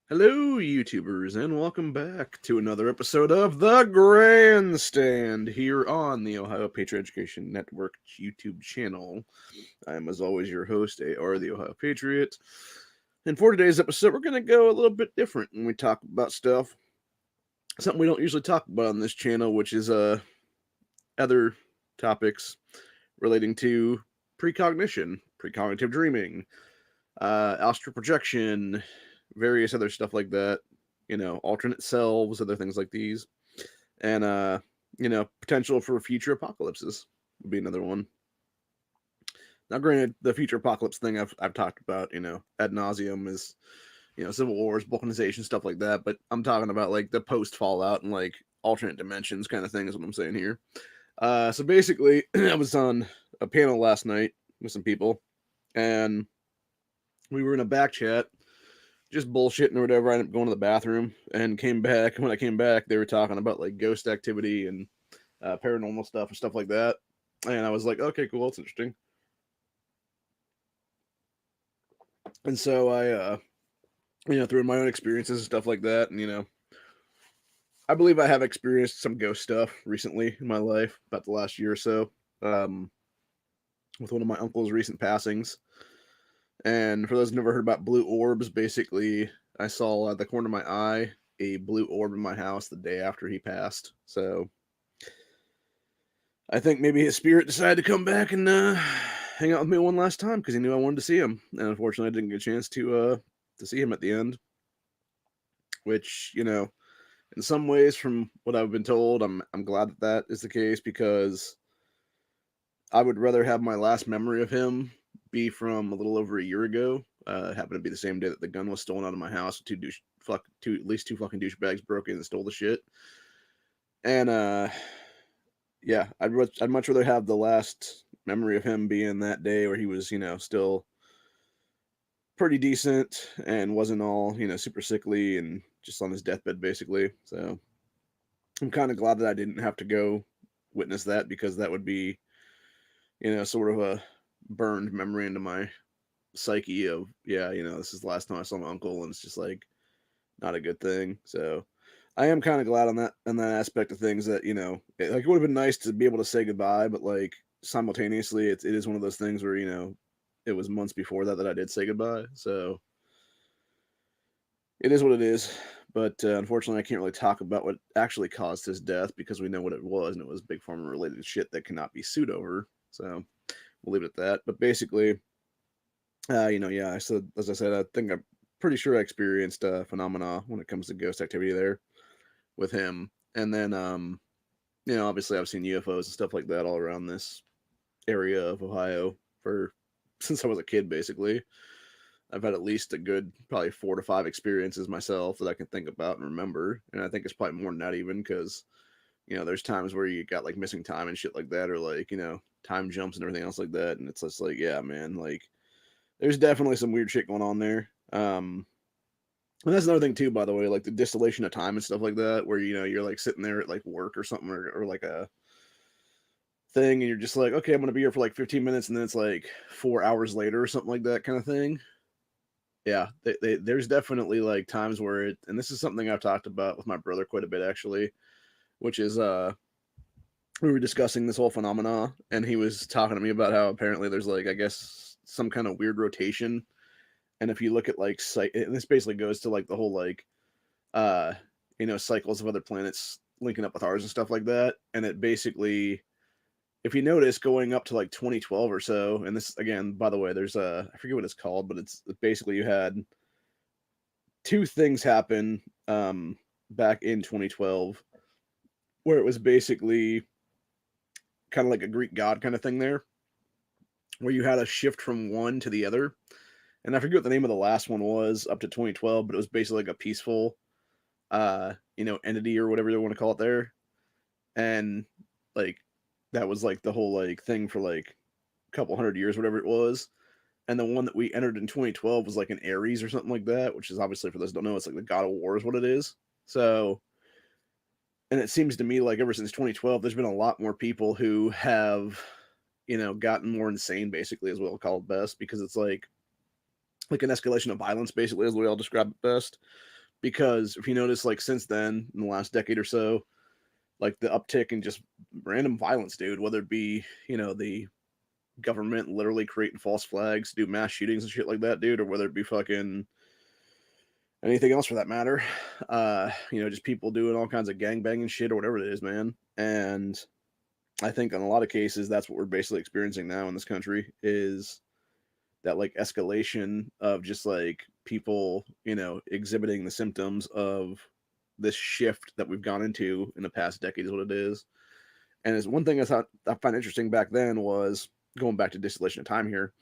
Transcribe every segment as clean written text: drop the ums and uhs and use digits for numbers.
Hello, YouTubers, and welcome back to another episode of the Grandstand here on the Ohio Patriot Education Network YouTube channel. I am, as always, your host, AR, the Ohio Patriot. And for today's episode, we're going to go a little bit different when we talk about stuff. Something we don't usually talk about on this channel, which is other topics relating to precognition, precognitive dreaming, astral projection, various other stuff like that. Alternate selves, other things like these, and potential for future apocalypses would be another one. Now, granted, the future apocalypse thing I've talked about, ad nauseum is, civil wars, balkanization, stuff like that. But I'm talking about like the post Fallout and like alternate dimensions kind of thing is what I'm saying here. So basically, I was on a panel last night with some people, and we were in a back chat, just bullshitting or whatever. I ended up going to the bathroom and came back. And when I came back, they were talking about like ghost activity and paranormal stuff and stuff like that. And I was like, okay, cool, that's interesting. And so I through my own experiences and stuff like that, and I believe I have experienced some ghost stuff recently in my life, about the last year or so, um, with one of my uncle's recent passings. And for those who never heard about blue orbs, basically, I saw at the corner of my eye a blue orb in my house the day after he passed. So I think maybe his spirit decided to come back and hang out with me one last time because he knew I wanted to see him. And unfortunately, I didn't get a chance to see him at the end. Which, in some ways, from what I've been told, I'm glad that that is the case because I would rather have my last memory of him be from a little over a year ago. Happened to be the same day that the gun was stolen out of my house. At least two fucking douchebags broke in and stole the shit. And yeah, I'd much rather have the last memory of him being that day where he was, still pretty decent and wasn't all, super sickly and just on his deathbed basically. So I'm kind of glad that I didn't have to go witness that because that would be, sort of a burned memory into my psyche of, yeah, this is the last time I saw my uncle, and it's just like not a good thing. So I am kind of glad on that aspect of things that it would have been nice to be able to say goodbye, but like simultaneously, it is one of those things where it was months before that I did say goodbye. So it is what it is. But unfortunately, I can't really talk about what actually caused his death because we know what it was, and it was big pharma related shit that cannot be sued over. So we'll leave it at that. But basically, yeah. So as I said, I think I'm pretty sure I experienced phenomena when it comes to ghost activity there with him. And then, obviously, I've seen UFOs and stuff like that all around this area of Ohio for since I was a kid, basically. I've had at least a good probably 4 to 5 experiences myself that I can think about and remember, and I think it's probably more than that even because there's times where you got like missing time and shit like that, or like time jumps and everything else like that, and it's just like, yeah, man, like there's definitely some weird shit going on there. And that's another thing too, by the way, like the distillation of time and stuff like that, where you're like sitting there at like work or something, or like a thing, and you're just like, okay, I'm gonna be here for like 15 minutes, and then it's like 4 hours later or something like that kind of thing. Yeah, there's definitely like times where and this is something I've talked about with my brother quite a bit actually, which is we were discussing this whole phenomena, and he was talking to me about how apparently there's like, I guess, some kind of weird rotation, and if you look at like and this basically goes to like the whole like uh cycles of other planets linking up with ours and stuff like that, and it basically, if you notice, going up to like 2012 or so, and this again, by the way, there's I forget what it's called, but it's basically you had two things happen back in 2012 where it was basically kind of like a Greek god kind of thing there, where you had a shift from one to the other. And I forget what the name of the last one was up to 2012, but it was basically like a peaceful entity or whatever they want to call it there. And like that was like the whole like thing for like a couple hundred years, whatever it was. And the one that we entered in 2012 was like an Aries or something like that, which is obviously, for those who don't know, it's like the god of war is what it is. So, and it seems to me like ever since 2012, there's been a lot more people who have, gotten more insane, basically, as we'll call it best, because it's like an escalation of violence, basically, as we all describe it best, because if you notice, like since then, in the last decade or so, like the uptick in just random violence, dude, whether it be, the government literally creating false flags, do mass shootings and shit like that, dude, or whether it be fucking anything else for that matter. Just people doing all kinds of gangbanging shit or whatever it is, man. And I think in a lot of cases, that's what we're basically experiencing now in this country is that like escalation of just like people, exhibiting the symptoms of this shift that we've gone into in the past decade is what it is. And it's one thing I found interesting back then was going back to distillation of time here,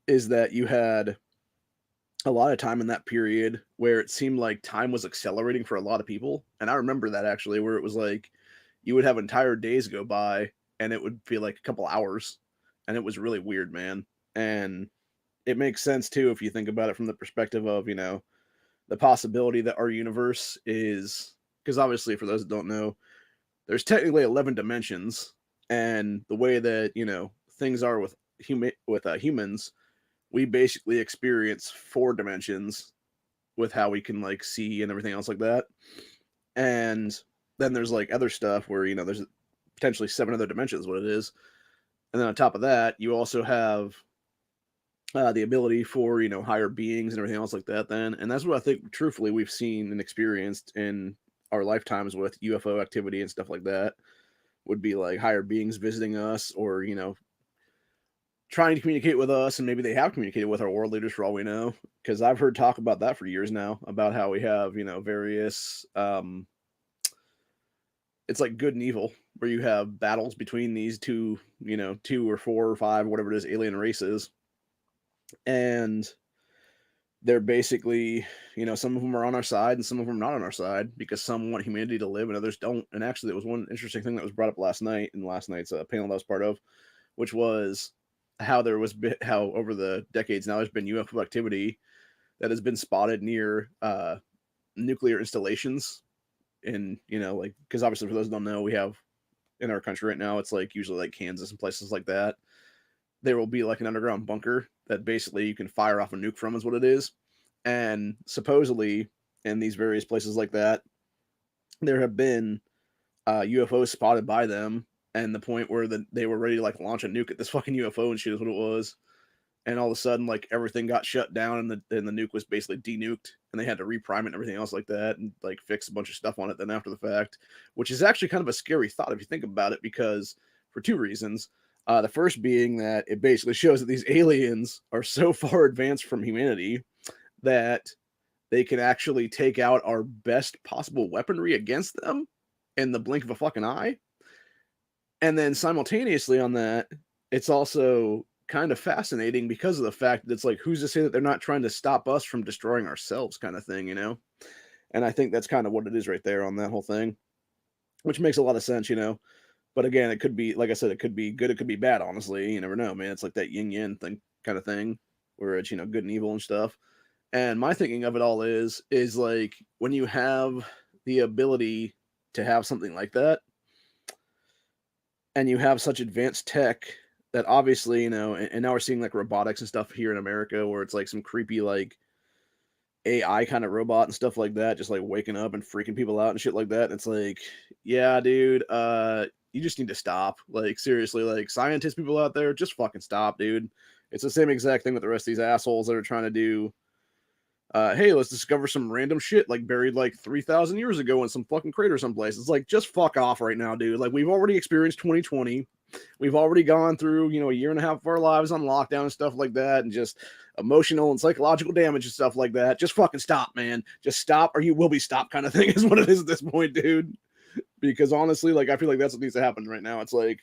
is that you had a lot of time in that period where it seemed like time was accelerating for a lot of people. And I remember that actually, where it was like you would have entire days go by and it would feel like a couple hours. And it was really weird, man. And it makes sense too if you think about it from the perspective of, the possibility that our universe is, because obviously for those that don't know, there's technically 11 dimensions, and the way that, things are with humans, we basically experience 4 dimensions with how we can like see and everything else like that. And then there's like other stuff where, there's potentially 7 other dimensions, what it is. And then on top of that, you also have the ability for, higher beings and everything else like that then. And that's what I think, truthfully, we've seen and experienced in our lifetimes with UFO activity and stuff like that, would be like higher beings visiting us or, trying to communicate with us, and maybe they have communicated with our world leaders for all we know, because I've heard talk about that for years now, about how we have, various it's like good and evil, where you have battles between these two, 2 or 4 or 5, whatever it is, alien races. And they're basically, some of them are on our side and some of them are not on our side, because some want humanity to live and others don't. And actually, there was one interesting thing that was brought up last night in last night's panel that I was part of, which was how how over the decades now there's been UFO activity that has been spotted near nuclear installations. And, like, because obviously for those who don't know, we have in our country right now, it's like usually like Kansas and places like that, there will be like an underground bunker that basically you can fire off a nuke from, is what it is. And supposedly in these various places like that, there have been UFOs spotted by them, and the point where they were ready to like launch a nuke at this fucking UFO and shit is what it was. And all of a sudden, like everything got shut down, and the nuke was basically denuked, and they had to reprime it and everything else like that, and like fix a bunch of stuff on it then after the fact, which is actually kind of a scary thought if you think about it, because for 2 reasons. The first being that it basically shows that these aliens are so far advanced from humanity that they can actually take out our best possible weaponry against them in the blink of a fucking eye. And then simultaneously on that, it's also kind of fascinating because of the fact that it's like, who's to say that they're not trying to stop us from destroying ourselves, kind of thing, And I think that's kind of what it is right there on that whole thing, which makes a lot of sense, But again, it could be, like I said, it could be good, it could be bad, honestly. You never know, man. It's like that yin yang thing kind of thing, where it's, good and evil and stuff. And my thinking of it all is like when you have the ability to have something like that, and you have such advanced tech that obviously, and now we're seeing like robotics and stuff here in America, where it's like some creepy like AI kind of robot and stuff like that, just like waking up and freaking people out and shit like that. And it's like, yeah, dude, you just need to stop. Like, seriously, like scientists, people out there, just fucking stop, dude. It's the same exact thing with the rest of these assholes that are trying to do. Hey, let's discover some random shit like buried like 3,000 years ago in some fucking crater someplace. It's like, just fuck off right now, dude. Like, we've already experienced 2020. We've already gone through, a year and a half of our lives on lockdown and stuff like that, and just emotional and psychological damage and stuff like that. Just fucking stop, man. Just stop, or you will be stopped, kind of thing is what it is at this point, dude. Because honestly, like, I feel like that's what needs to happen right now. It's like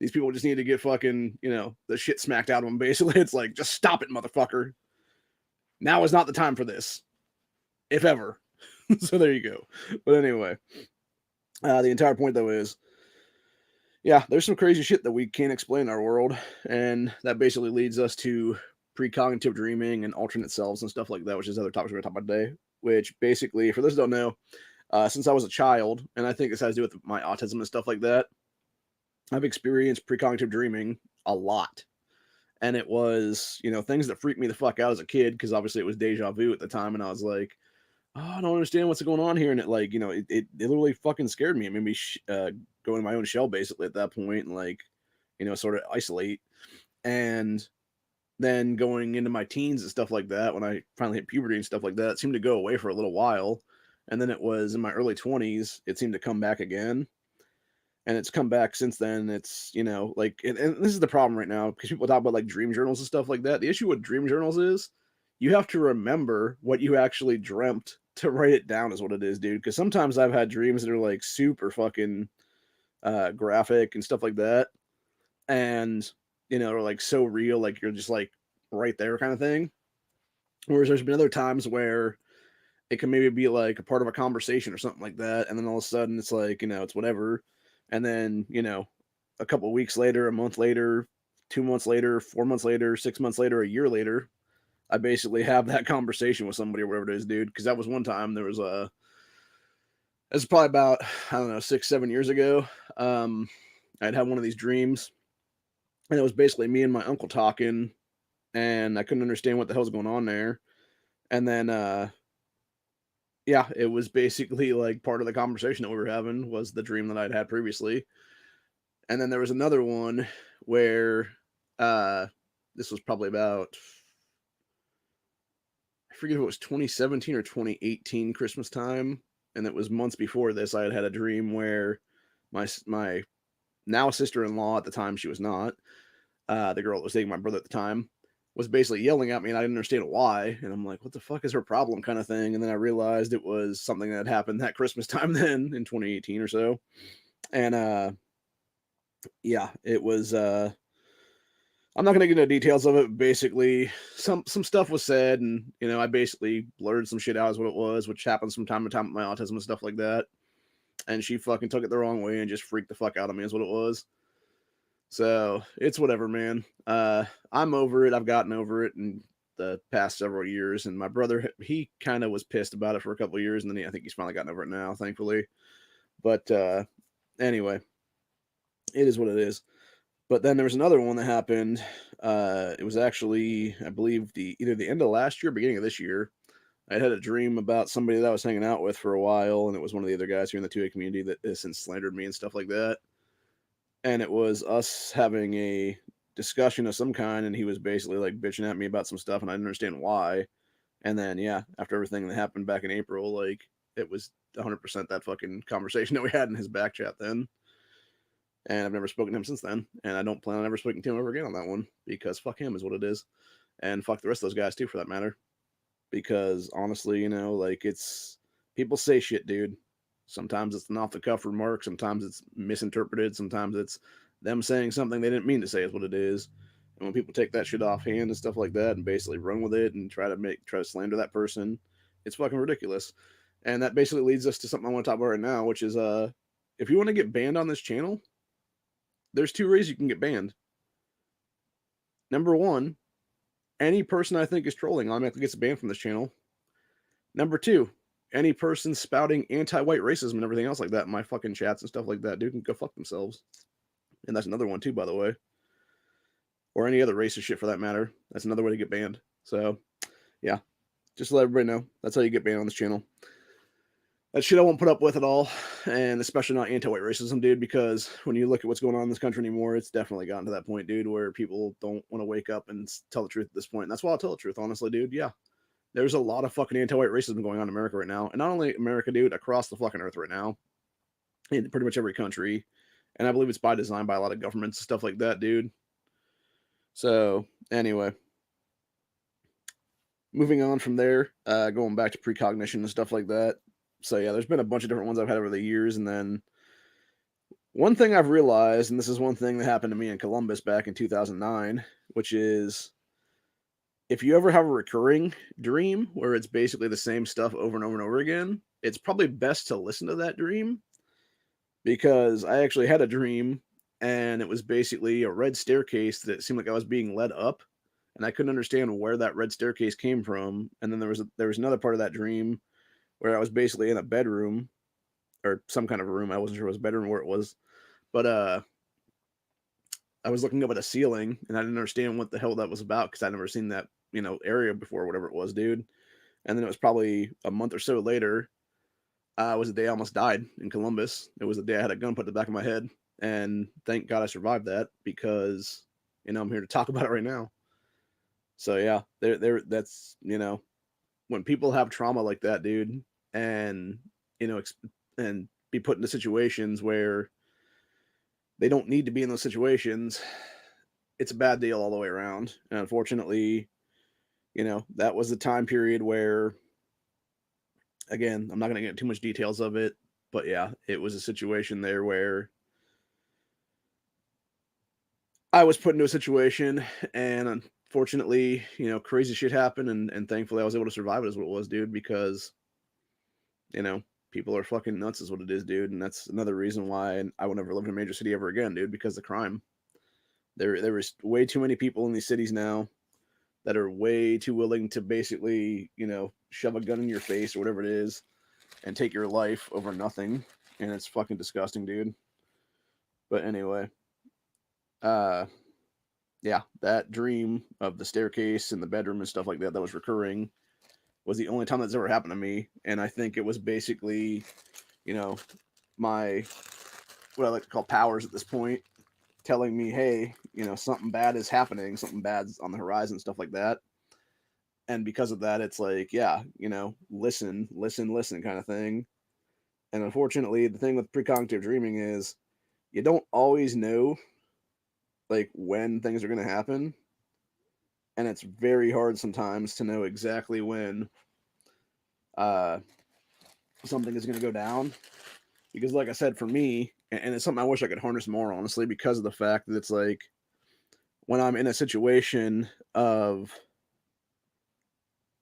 these people just need to get fucking, the shit smacked out of them. Basically, it's like, just stop it, motherfucker. Now is not the time for this, if ever. So there you go. But anyway, the entire point though is, yeah, there's some crazy shit that we can't explain in our world, and that basically leads us to precognitive dreaming and alternate selves and stuff like that, which is other topics we're going to talk about today. Which basically, for those who don't know, since I was a child, and I think this has to do with my autism and stuff like that, I've experienced precognitive dreaming a lot. And it was, things that freaked me the fuck out as a kid, because obviously it was deja vu at the time, and I was like, oh, I don't understand what's going on here. And it like, it literally fucking scared me. It made me go in my own shell basically at that point and like, sort of isolate. And then going into my teens and stuff like that, when I finally hit puberty and stuff like that, it seemed to go away for a little while. And then it was in my early 20s, it seemed to come back again. And it's come back since then. It's, like, and this is the problem right now because people talk about like dream journals and stuff like that. The issue with dream journals is you have to remember what you actually dreamt to write it down, is what it is, dude. Because sometimes I've had dreams that are like super fucking graphic and stuff like that. And, are like so real, like you're just like right there kind of thing. Whereas there's been other times where it can maybe be like a part of a conversation or something like that. And then all of a sudden it's like, it's whatever. And then, a couple of weeks later, a month later, 2 months later, 4 months later, 6 months later, a year later, I basically have that conversation with somebody or whatever it is, dude. Because that was one time there was it was probably about, I don't know, 6, 7 years ago. I'd had one of these dreams, and it was basically me and my uncle talking, and I couldn't understand what the hell's going on there. And then, yeah, it was basically like part of the conversation that we were having was the dream that I'd had previously. And then there was another one where uh, this was probably about, I forget if it was 2017 or 2018 Christmas time, and it was months before this. I had had a dream where my now sister-in-law, at the time she was not, the girl that was dating my brother at the time, was basically yelling at me, and I didn't understand why. And I'm like, what the fuck is her problem, kind of thing. And then I realized it was something that happened that Christmas time then in 2018 or so. And yeah, it was I'm not gonna get into details of it. Basically, some stuff was said, and I basically blurred some shit out as what it was, which happens from time to time with my autism and stuff like that. And she fucking took it the wrong way and just freaked the fuck out of me, is what it was. So it's whatever, man. I'm over it. I've gotten over it in the past several years, and my brother, he kind of was pissed about it for a couple of years, and then I think he's finally gotten over it now, thankfully. But anyway, it is what it is. But then there was another one that happened. It was actually, I believe, either the end of last year, beginning of this year. I had a dream about somebody that I was hanging out with for a while, and it was one of the other guys here in the 2A community that has since slandered me and stuff like that. And it was us having a discussion of some kind, and he was basically like bitching at me about some stuff, and I didn't understand why. And then, yeah, after everything that happened back in April, like it was 100% that fucking conversation that we had in his back chat then. And I've never spoken to him since then, and I don't plan on ever speaking to him ever again on that one because fuck him is what it is, and fuck the rest of those guys too for that matter. Because honestly, like it's people say shit, dude. Sometimes it's an off the cuff remark, sometimes it's misinterpreted, sometimes it's them saying something they didn't mean to say is what it is. And when people take that shit offhand and stuff like that and basically run with it and try to slander that person, it's fucking ridiculous. And that basically leads us to something I want to talk about right now, which is if you want to get banned on this channel, there's two ways you can get banned. Number one, any person I think is trolling automatically gets banned from this channel. Number two, any person spouting anti-white racism and everything else like that in my fucking chats and stuff like that, dude, can go fuck themselves. And that's another one too, by the way. Or any other racist shit for that matter. That's another way to get banned. So, yeah, just to let everybody know, that's how you get banned on this channel. That shit I won't put up with at all, and especially not anti-white racism, dude, because when you look at what's going on in this country anymore, it's definitely gotten to that point, dude, where people don't want to wake up and tell the truth at this point. And that's why I'll tell the truth, honestly, dude. Yeah, there's a lot of fucking anti-white racism going on in America right now, and not only America, dude, across the fucking earth right now, in pretty much every country. And I believe it's by design by a lot of governments and stuff like that, dude. So anyway, moving on from there, going back to precognition and stuff like that. So yeah, there's been a bunch of different ones I've had over the years, and then one thing I've realized, and this is one thing that happened to me in Columbus back in 2009, which is if you ever have a recurring dream where it's basically the same stuff over and over and over again, it's probably best to listen to that dream, because I actually had a dream and it was basically a red staircase that seemed like I was being led up, and I couldn't understand where that red staircase came from. And then there was another part of that dream where I was basically in a bedroom or some kind of a room. I wasn't sure it was a bedroom or where it was, but I was looking up at a ceiling and I didn't understand what the hell that was about because I'd never seen that area before, whatever it was, dude. And then it was probably a month or so later, was the day I almost died in Columbus. It was the day I had a gun put to the back of my head. And thank God I survived that because, I'm here to talk about it right now. So yeah, that's, when people have trauma like that, dude, and, and be put into situations where they don't need to be in those situations, it's a bad deal all the way around. And unfortunately, that was the time period where, again, I'm not going to get too much details of it, but yeah, it was a situation there where I was put into a situation, and unfortunately, crazy shit happened, and thankfully I was able to survive it, is what it was, dude, because, you know, people are fucking nuts is what it is, dude, and that's another reason why I will never live in a major city ever again, dude, because of crime. There is way too many people in these cities now that are way too willing to basically, shove a gun in your face or whatever it is and take your life over nothing. And it's fucking disgusting, dude. But anyway, uh, yeah, that dream of the staircase and the bedroom and stuff like that was recurring was the only time that's ever happened to me. And I think it was basically, you know, my, what I like to call powers at this point, telling me, hey, something bad is happening, something bad's on the horizon, stuff like that. And because of that, it's like, yeah, listen, listen, listen kind of thing. And unfortunately, the thing with precognitive dreaming is you don't always know like when things are going to happen. And it's very hard sometimes to know exactly when uh, something is going to go down. Because, like I said, for me, and it's something I wish I could harness more, honestly, because of the fact that it's like when I'm in a situation of,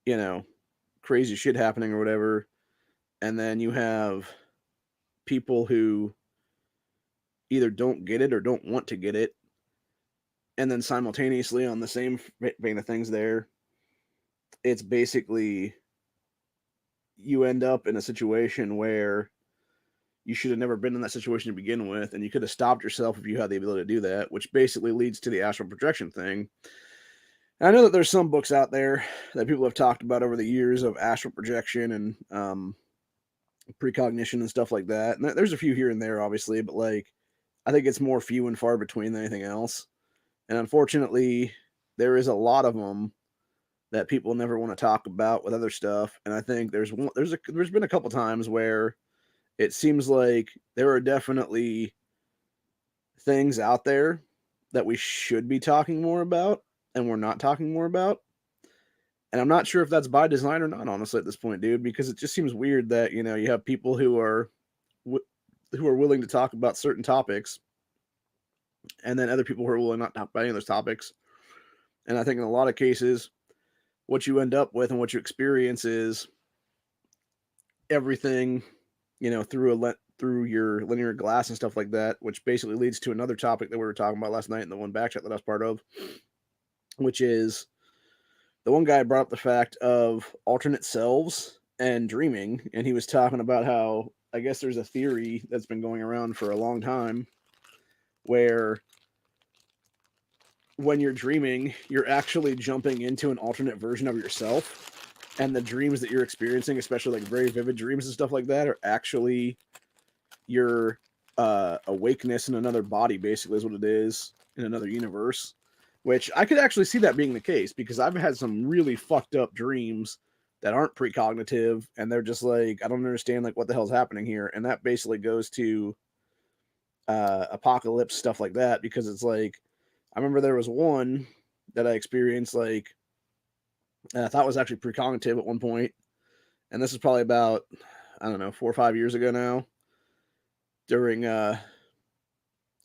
you know, crazy shit happening or whatever, and then you have people who either don't get it or don't want to get it, and then simultaneously on the same vein of things there, it's basically you end up in a situation where you should have never been in that situation to begin with, and you could have stopped yourself if you had the ability to do that, which basically leads to the astral projection thing. And I know that there's some books out there that people have talked about over the years of astral projection and precognition and stuff like that. And there's a few here and there, obviously, but like I think it's more few and far between than anything else. And unfortunately, there is a lot of them that people never want to talk about with other stuff. And I think there's been a couple times where it seems like there are definitely things out there that we should be talking more about and we're not talking more about. And I'm not sure if that's by design or not, honestly, at this point, dude, because it just seems weird that, you have people who are willing to talk about certain topics and then other people who are willing not to talk about any of those topics. And I think in a lot of cases, what you end up with and what you experience is everything, through your linear glass and stuff like that, which basically leads to another topic that we were talking about last night in the one back chat that I was part of, which is the one guy brought up the fact of alternate selves and dreaming, and he was talking about how I guess there's a theory that's been going around for a long time where when you're dreaming, you're actually jumping into an alternate version of yourself. And the dreams that you're experiencing, especially like very vivid dreams and stuff like that, are actually your awakeness in another body, basically, is what it is, in another universe. Which I could actually see that being the case because I've had some really fucked up dreams that aren't precognitive, and they're just like, I don't understand like what the hell's happening here. And that basically goes to apocalypse stuff like that, because it's like I remember there was one that I experienced like I thought was actually precognitive at one point, and this is probably about, I don't know, 4 or 5 years ago now, during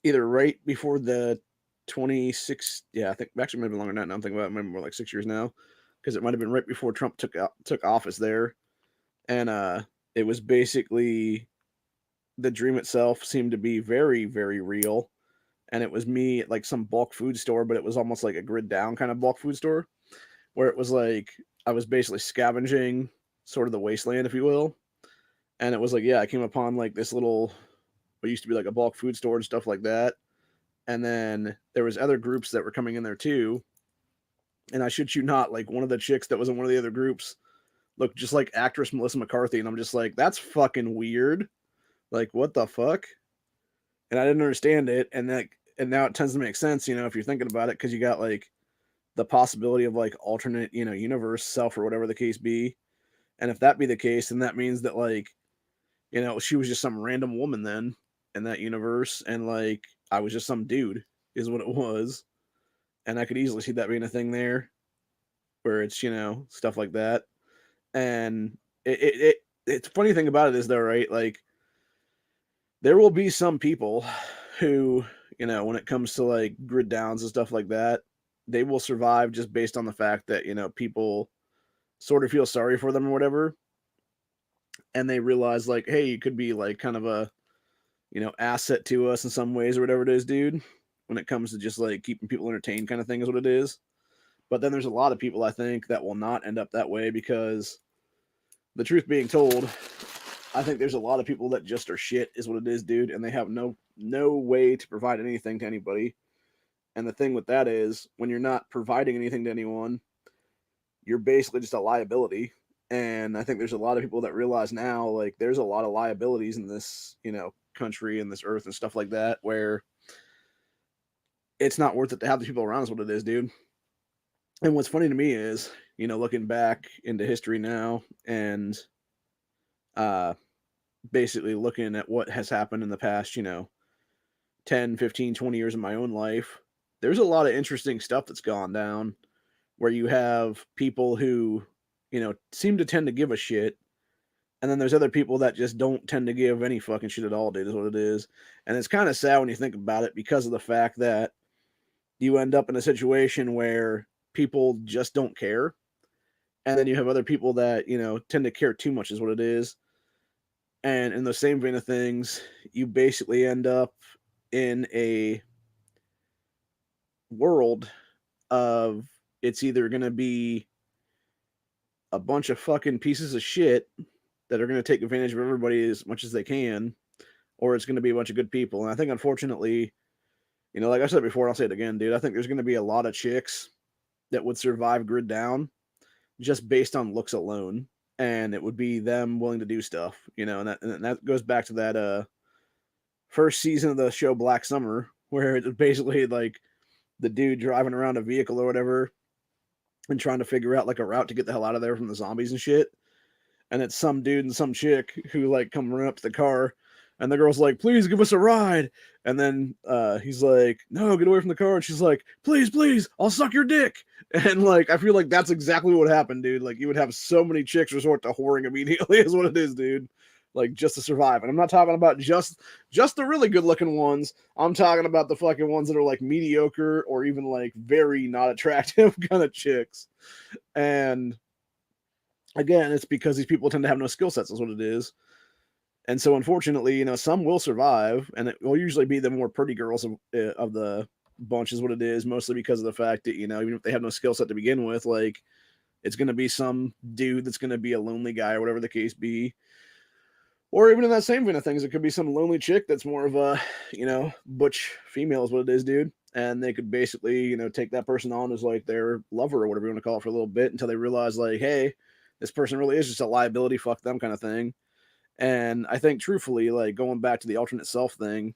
either right before the 26, yeah, I think actually maybe longer than that. Now I'm thinking about it, maybe more like 6 years now, because it might have been right before Trump took office there, and it was basically the dream itself seemed to be very, very real, and it was me at like some bulk food store, but it was almost like a grid down kind of bulk food store, where it was like I was basically scavenging sort of the wasteland, if you will. And it was like, yeah, I came upon like this little, what used to be like a bulk food store and stuff like that. And then there was other groups that were coming in there too. And I shit you not, like one of the chicks that was in one of the other groups look just like actress Melissa McCarthy, and I'm just like, that's fucking weird. Like, what the fuck? And I didn't understand it, and now it tends to make sense, if you're thinking about it, because you got like the possibility of like alternate, universe self or whatever the case be. And if that be the case, then that means that like, she was just some random woman then in that universe, and like I was just some dude, is what it was. And I could easily see that being a thing there, where it's stuff like that. And it's funny thing about it is though, right? Like there will be some people who, when it comes to like grid downs and stuff like that, they will survive just based on the fact that, people sort of feel sorry for them or whatever. And they realize like, hey, you could be like kind of a, asset to us in some ways or whatever it is, dude, when it comes to just like keeping people entertained kind of thing is what it is. But then there's a lot of people I think that will not end up that way because the truth being told, I think there's a lot of people that just are shit is what it is, dude, and they have no way to provide anything to anybody. And the thing with that is when you're not providing anything to anyone, you're basically just a liability. And I think there's a lot of people that realize now like there's a lot of liabilities in this, country and this earth and stuff like that where it's not worth it to have the people around is what it is, dude. And what's funny to me is, looking back into history now and basically looking at what has happened in the past, 10, 15, 20 years of my own life, there's a lot of interesting stuff that's gone down where you have people who, seem to tend to give a shit. And then there's other people that just don't tend to give any fucking shit at all, dude, is what it is. And it's kind of sad when you think about it because of the fact that you end up in a situation where people just don't care. And then you have other people that, tend to care too much, is what it is. And in the same vein of things, you basically end up in a world of it's either going to be a bunch of fucking pieces of shit that are going to take advantage of everybody as much as they can, or it's going to be a bunch of good people. And I think, unfortunately, like I said before, I'll say it again, dude, I think there's going to be a lot of chicks that would survive grid down just based on looks alone. And it would be them willing to do stuff, and that goes back to that first season of the show Black Summer, where it's basically like the dude driving around a vehicle or whatever and trying to figure out like a route to get the hell out of there from the zombies and shit. And it's some dude and some chick who like come run up to the car, and the girl's like, please give us a ride. And then he's like, no, get away from the car. And she's like, please, I'll suck your dick. And like, I feel like that's exactly what happened, dude. Like, you would have so many chicks resort to whoring immediately, is what it is, dude. Like, just to survive. And I'm not talking about just the really good looking ones. I'm talking about the fucking ones that are like mediocre or even like very not attractive kind of chicks. And again, it's because these people tend to have no skill sets, is what it is. And so, unfortunately, some will survive, and it will usually be the more pretty girls of the bunch, is what it is, mostly because of the fact that, even if they have no skill set to begin with, like, it's going to be some dude that's going to be a lonely guy or whatever the case be. Or even in that same vein of things, it could be some lonely chick that's more of a, butch female is what it is, dude. And they could basically, take that person on as like their lover or whatever you want to call it for a little bit until they realize, like, hey, this person really is just a liability, fuck them kind of thing. And I think, truthfully, like going back to the alternate self thing,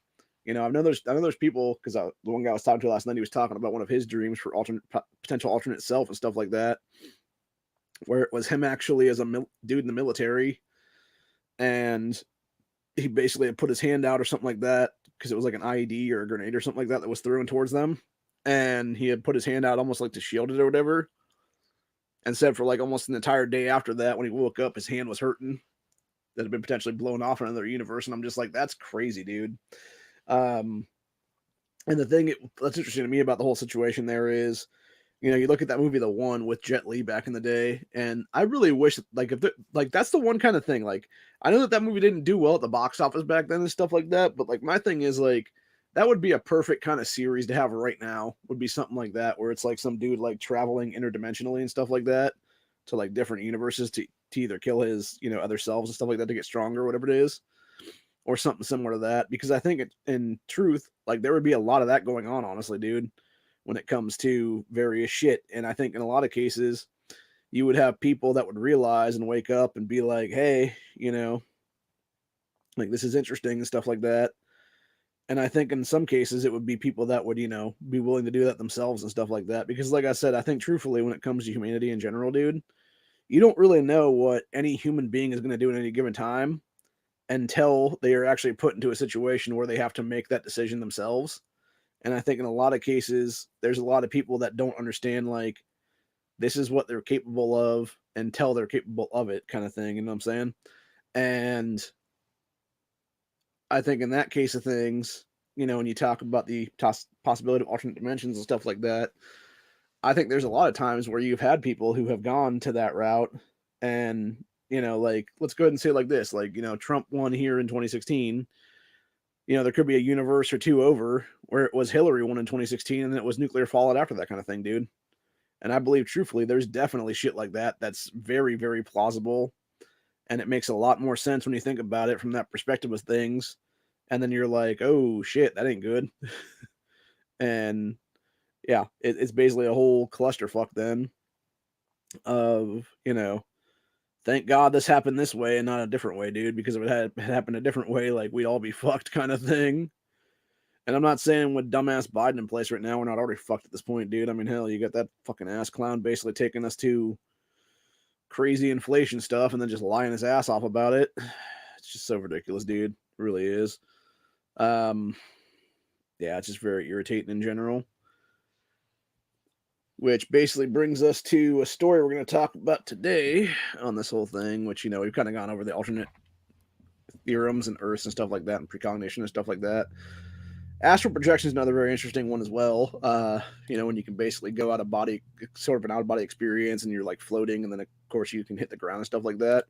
I know there's people, because the one guy I was talking to last night, he was talking about one of his dreams for potential alternate self and stuff like that, where it was him actually as a dude in the military, and he basically had put his hand out or something like that because it was like an IED or a grenade or something like that was thrown towards them, and he had put his hand out almost like to shield it or whatever, and said for like almost an entire day after that, when he woke up, his hand was hurting, that had been potentially blown off in another universe. And I'm just like, that's crazy, dude. And the thing that's interesting to me about the whole situation there is, you look at that movie, The One, with Jet Li back in the day, and I really wish, like, if like that's the one kind of thing. Like, I know that movie didn't do well at the box office back then and stuff like that, but like my thing is like that would be a perfect kind of series to have right now. Would be something like that where it's like some dude like traveling interdimensionally and stuff like that to like different universes to either kill his other selves and stuff like that to get stronger or whatever it is, or something similar to that. Because I think in truth, like there would be a lot of that going on, honestly, dude, when it comes to various shit. And I think in a lot of cases you would have people that would realize and wake up and be like, hey, like this is interesting and stuff like that. And I think in some cases it would be people that would, be willing to do that themselves and stuff like that. Because like I said, I think truthfully, when it comes to humanity in general, dude, you don't really know what any human being is going to do at any given time until they are actually put into a situation where they have to make that decision themselves. And I think in a lot of cases, there's a lot of people that don't understand, like, this is what they're capable of until they're capable of it, kind of thing. You know what I'm saying? And I think in that case of things, when you talk about the possibility of alternate dimensions and stuff like that, I think there's a lot of times where you've had people who have gone to that route and, like, let's go ahead and say it like this, like, Trump won here in 2016. There could be a universe or two over where it was Hillary won in 2016 and then it was nuclear fallout after that kind of thing, dude. And I believe truthfully, there's definitely shit like that that's very, very plausible. And it makes a lot more sense when you think about it from that perspective of things. And then you're like, oh shit, that ain't good. And yeah, it's basically a whole clusterfuck then of, thank God this happened this way and not a different way, dude, because if it had happened a different way, like, we'd all be fucked kind of thing. And I'm not saying with dumbass Biden in place right now, we're not already fucked at this point, dude. I mean, hell, you got that fucking ass clown basically taking us to crazy inflation stuff and then just lying his ass off about it. It's just so ridiculous, dude. It really is. Yeah, it's just very irritating in general. Which basically brings us to a story we're going to talk about today on this whole thing, which, we've kind of gone over the alternate theorems and Earths and stuff like that, and precognition and stuff like that. Astral projection is another very interesting one as well. When you can basically go out of body, sort of an out of body experience, and you're like floating, and then of course you can hit the ground and stuff like that.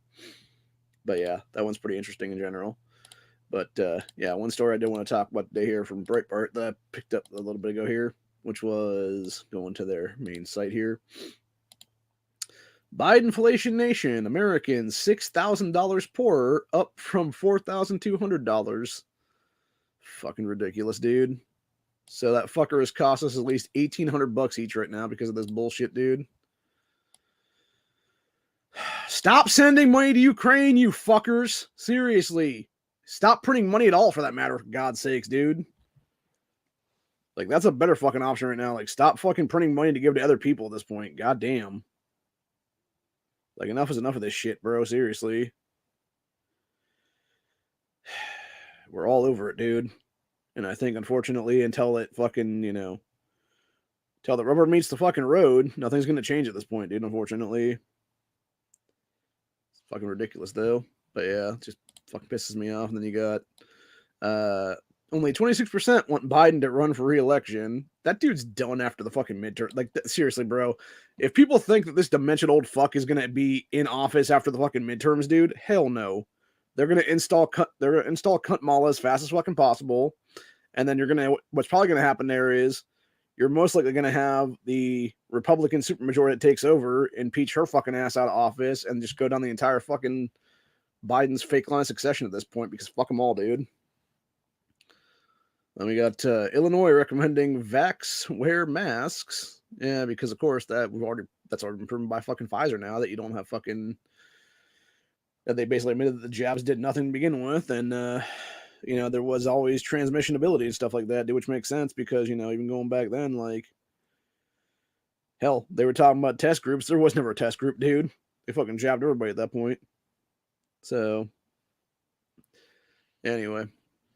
But yeah, that one's pretty interesting in general. But yeah, one story I did want to talk about today here from Breitbart that I picked up a little bit ago here, which was going to their main site here. Bidenflation nation, Americans $6,000 poorer, up from $4,200. Fucking ridiculous, dude. So that fucker has cost us at least $1,800 each right now because of this bullshit, dude. Stop sending money to Ukraine, you fuckers. Seriously. Stop printing money at all, for that matter, for God's sakes, dude. Like, that's a better fucking option right now. Like, stop fucking printing money to give to other people at this point. God damn. Like, enough is enough of this shit, bro. Seriously. We're all over it, dude. And I think, unfortunately, until it fucking, until the rubber meets the fucking road, nothing's going to change at this point, dude, unfortunately. It's fucking ridiculous, though. But yeah, it just fucking pisses me off. And then you got only 26% want Biden to run for re-election. That dude's done after the fucking midterm. Like, seriously, bro. If people think that this dementia old fuck is going to be in office after the fucking midterms, dude, hell no. They're going to install cunt Mala as fast as fucking possible. And then what's probably going to happen there is you're most likely going to have the Republican supermajority that takes over, impeach her fucking ass out of office, and just go down the entire fucking Biden's fake line of succession at this point, because fuck them all, dude. Then we got Illinois recommending vax wear masks. Yeah, because of course that's already been proven by fucking Pfizer now that you don't have fucking, that they basically admitted that the jabs did nothing to begin with, and there was always transmission ability and stuff like that, which makes sense because, even going back then, like, hell, they were talking about test groups. There was never a test group, dude. They fucking jabbed everybody at that point. So, anyway,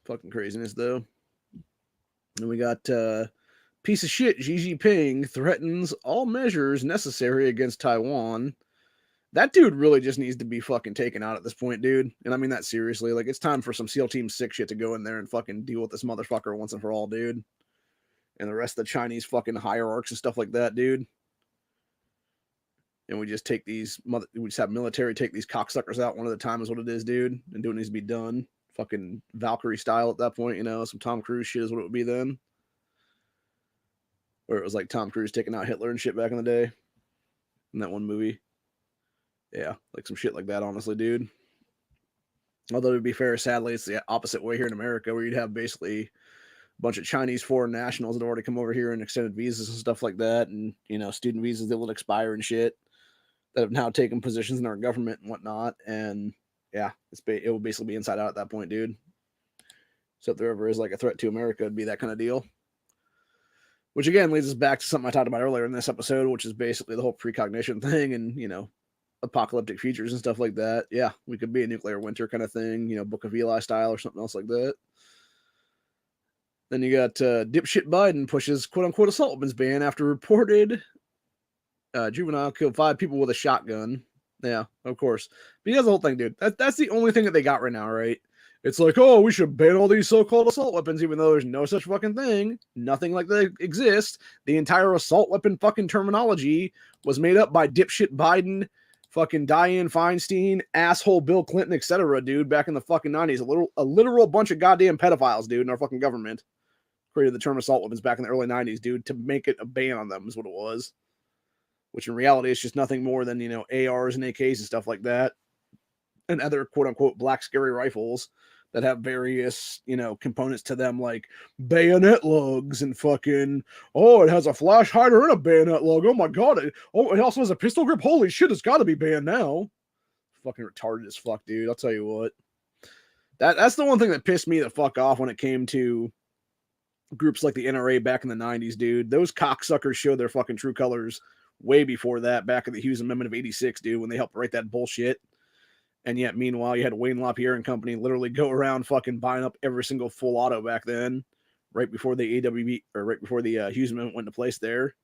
fucking craziness, though. And we got piece of shit Xi Jinping threatens all measures necessary against Taiwan. That dude really just needs to be fucking taken out at this point, dude. And I mean that seriously. Like, it's time for some SEAL Team 6 shit to go in there and fucking deal with this motherfucker once and for all, dude. And the rest of the Chinese fucking hierarchs and stuff like that, dude. And we just have military take these cocksuckers out one at a time is what it is, dude. And do what needs to be done. Fucking Valkyrie style at that point, some Tom Cruise shit is what it would be then. Where it was like Tom Cruise taking out Hitler and shit back in the day. In that one movie. Yeah, like some shit like that, honestly, dude. Although, to be fair, sadly, it's the opposite way here in America, where you'd have basically a bunch of Chinese foreign nationals that already come over here and extended visas and stuff like that, and, student visas that will expire and shit. that have now taken positions in our government and whatnot. And yeah, it will basically be inside out at that point, dude. So if there ever is like a threat to America, it'd be that kind of deal. Which again leads us back to something I talked about earlier in this episode, which is basically the whole precognition thing and, apocalyptic futures and stuff like that. Yeah, we could be a nuclear winter kind of thing, Book of Eli style or something else like that. Then you got dipshit Biden pushes quote-unquote assault weapons ban after reported juvenile killed 5 people with a shotgun. Yeah, of course. Because the whole thing, dude, that's the only thing that they got right now, right? It's like, oh, we should ban all these so-called assault weapons, even though there's no such fucking thing. Nothing like that exists. The entire assault weapon fucking terminology was made up by dipshit Biden, fucking Dianne Feinstein, asshole Bill Clinton, etc., dude, back in the fucking 90s. A literal bunch of goddamn pedophiles, dude, in our fucking government created the term assault weapons back in the early 90s, dude, to make it a ban on them is what it was. Which in reality is just nothing more than, ARs and AKs and stuff like that. And other quote-unquote black scary rifles that have various, components to them, like bayonet lugs and fucking, oh, it has a flash hider and a bayonet lug. Oh my god. It also has a pistol grip. Holy shit, it's got to be banned now. Fucking retarded as fuck, dude. I'll tell you what. That's the one thing that pissed me the fuck off when it came to groups like the NRA back in the 90s, dude. Those cocksuckers showed their fucking true colors way before that, back in the Hughes Amendment of 86, dude, when they helped write that bullshit. And yet, meanwhile, you had Wayne LaPierre and company literally go around fucking buying up every single full auto back then, right before the AWB, or right before the Hughes Amendment went into place there.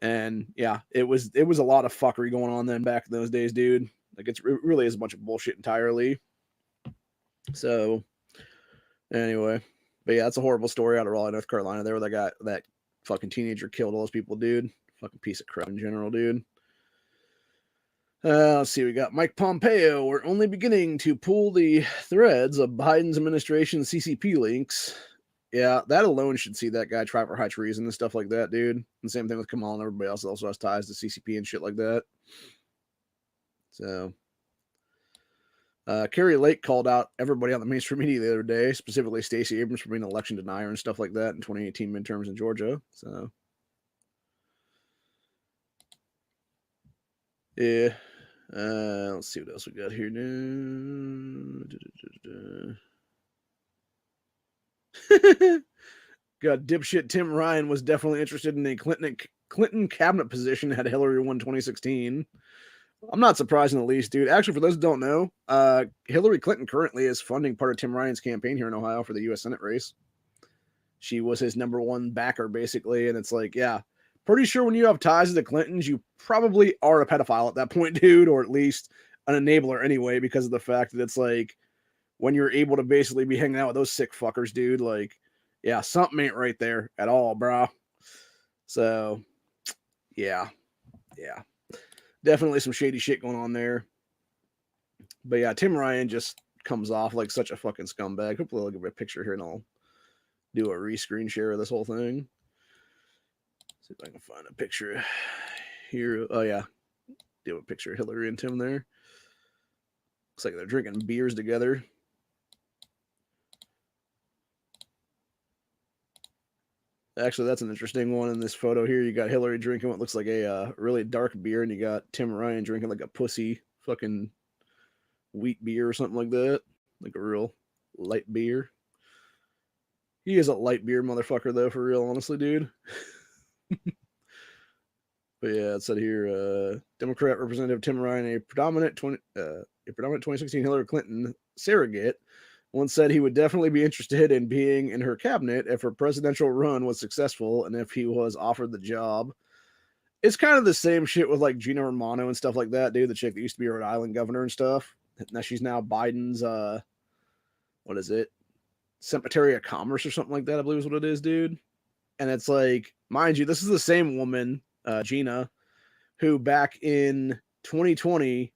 And yeah, it was a lot of fuckery going on then back in those days, dude. Like, it really is a bunch of bullshit entirely. So, anyway. But yeah, that's a horrible story out of Raleigh, North Carolina there, where that fucking teenager killed all those people, dude. Fucking piece of crap in general, dude. Let's see, we got Mike Pompeo. We're only beginning to pull the threads of Biden's administration CCP links. Yeah, that alone should see that guy try for high treason and stuff like that, dude. And same thing with Kamal and everybody else that also has ties to CCP and shit like that. So, Carrie Lake called out everybody on the mainstream media the other day, specifically Stacey Abrams for being an election denier and stuff like that in 2018 midterms in Georgia. So, yeah. Let's see what else we got here now. Got dipshit Tim Ryan was definitely interested in a Clinton cabinet position had Hillary won 2016. I'm not surprised in the least, dude. Actually, for those who don't know, Hillary Clinton currently is funding part of Tim Ryan's campaign here in Ohio for the U.S. Senate race. She was his number one backer, basically, and it's like, yeah, pretty sure when you have ties to the Clintons, you probably are a pedophile at that point, dude, or at least an enabler anyway, because of the fact that it's like, when you're able to basically be hanging out with those sick fuckers, dude, like, yeah, something ain't right there at all, bro. So, yeah. Definitely some shady shit going on there. But yeah, Tim Ryan just comes off like such a fucking scumbag. Hopefully I'll give a picture here and I'll do a rescreen share of this whole thing. See if I can find a picture here. Oh yeah, do a picture of Hillary and Tim there. Looks like they're drinking beers together. Actually, that's an interesting one in this photo here. You got Hillary drinking what looks like a really dark beer, and you got Tim Ryan drinking like a pussy fucking wheat beer or something like that. Like a real light beer. He is a light beer motherfucker, though, for real, honestly, dude. But yeah, it said here, Democrat Representative Tim Ryan, a predominant 2016 Hillary Clinton surrogate, once said he would definitely be interested in being in her cabinet if her presidential run was successful and if he was offered the job. It's kind of the same shit with like Gina Romano and stuff like that, dude. The chick that used to be Rhode Island governor and stuff. Now she's now Biden's, what is it? Secretary of Commerce or something like that, I believe is what it is, dude. And it's like, mind you, this is the same woman, Gina, who back in 2020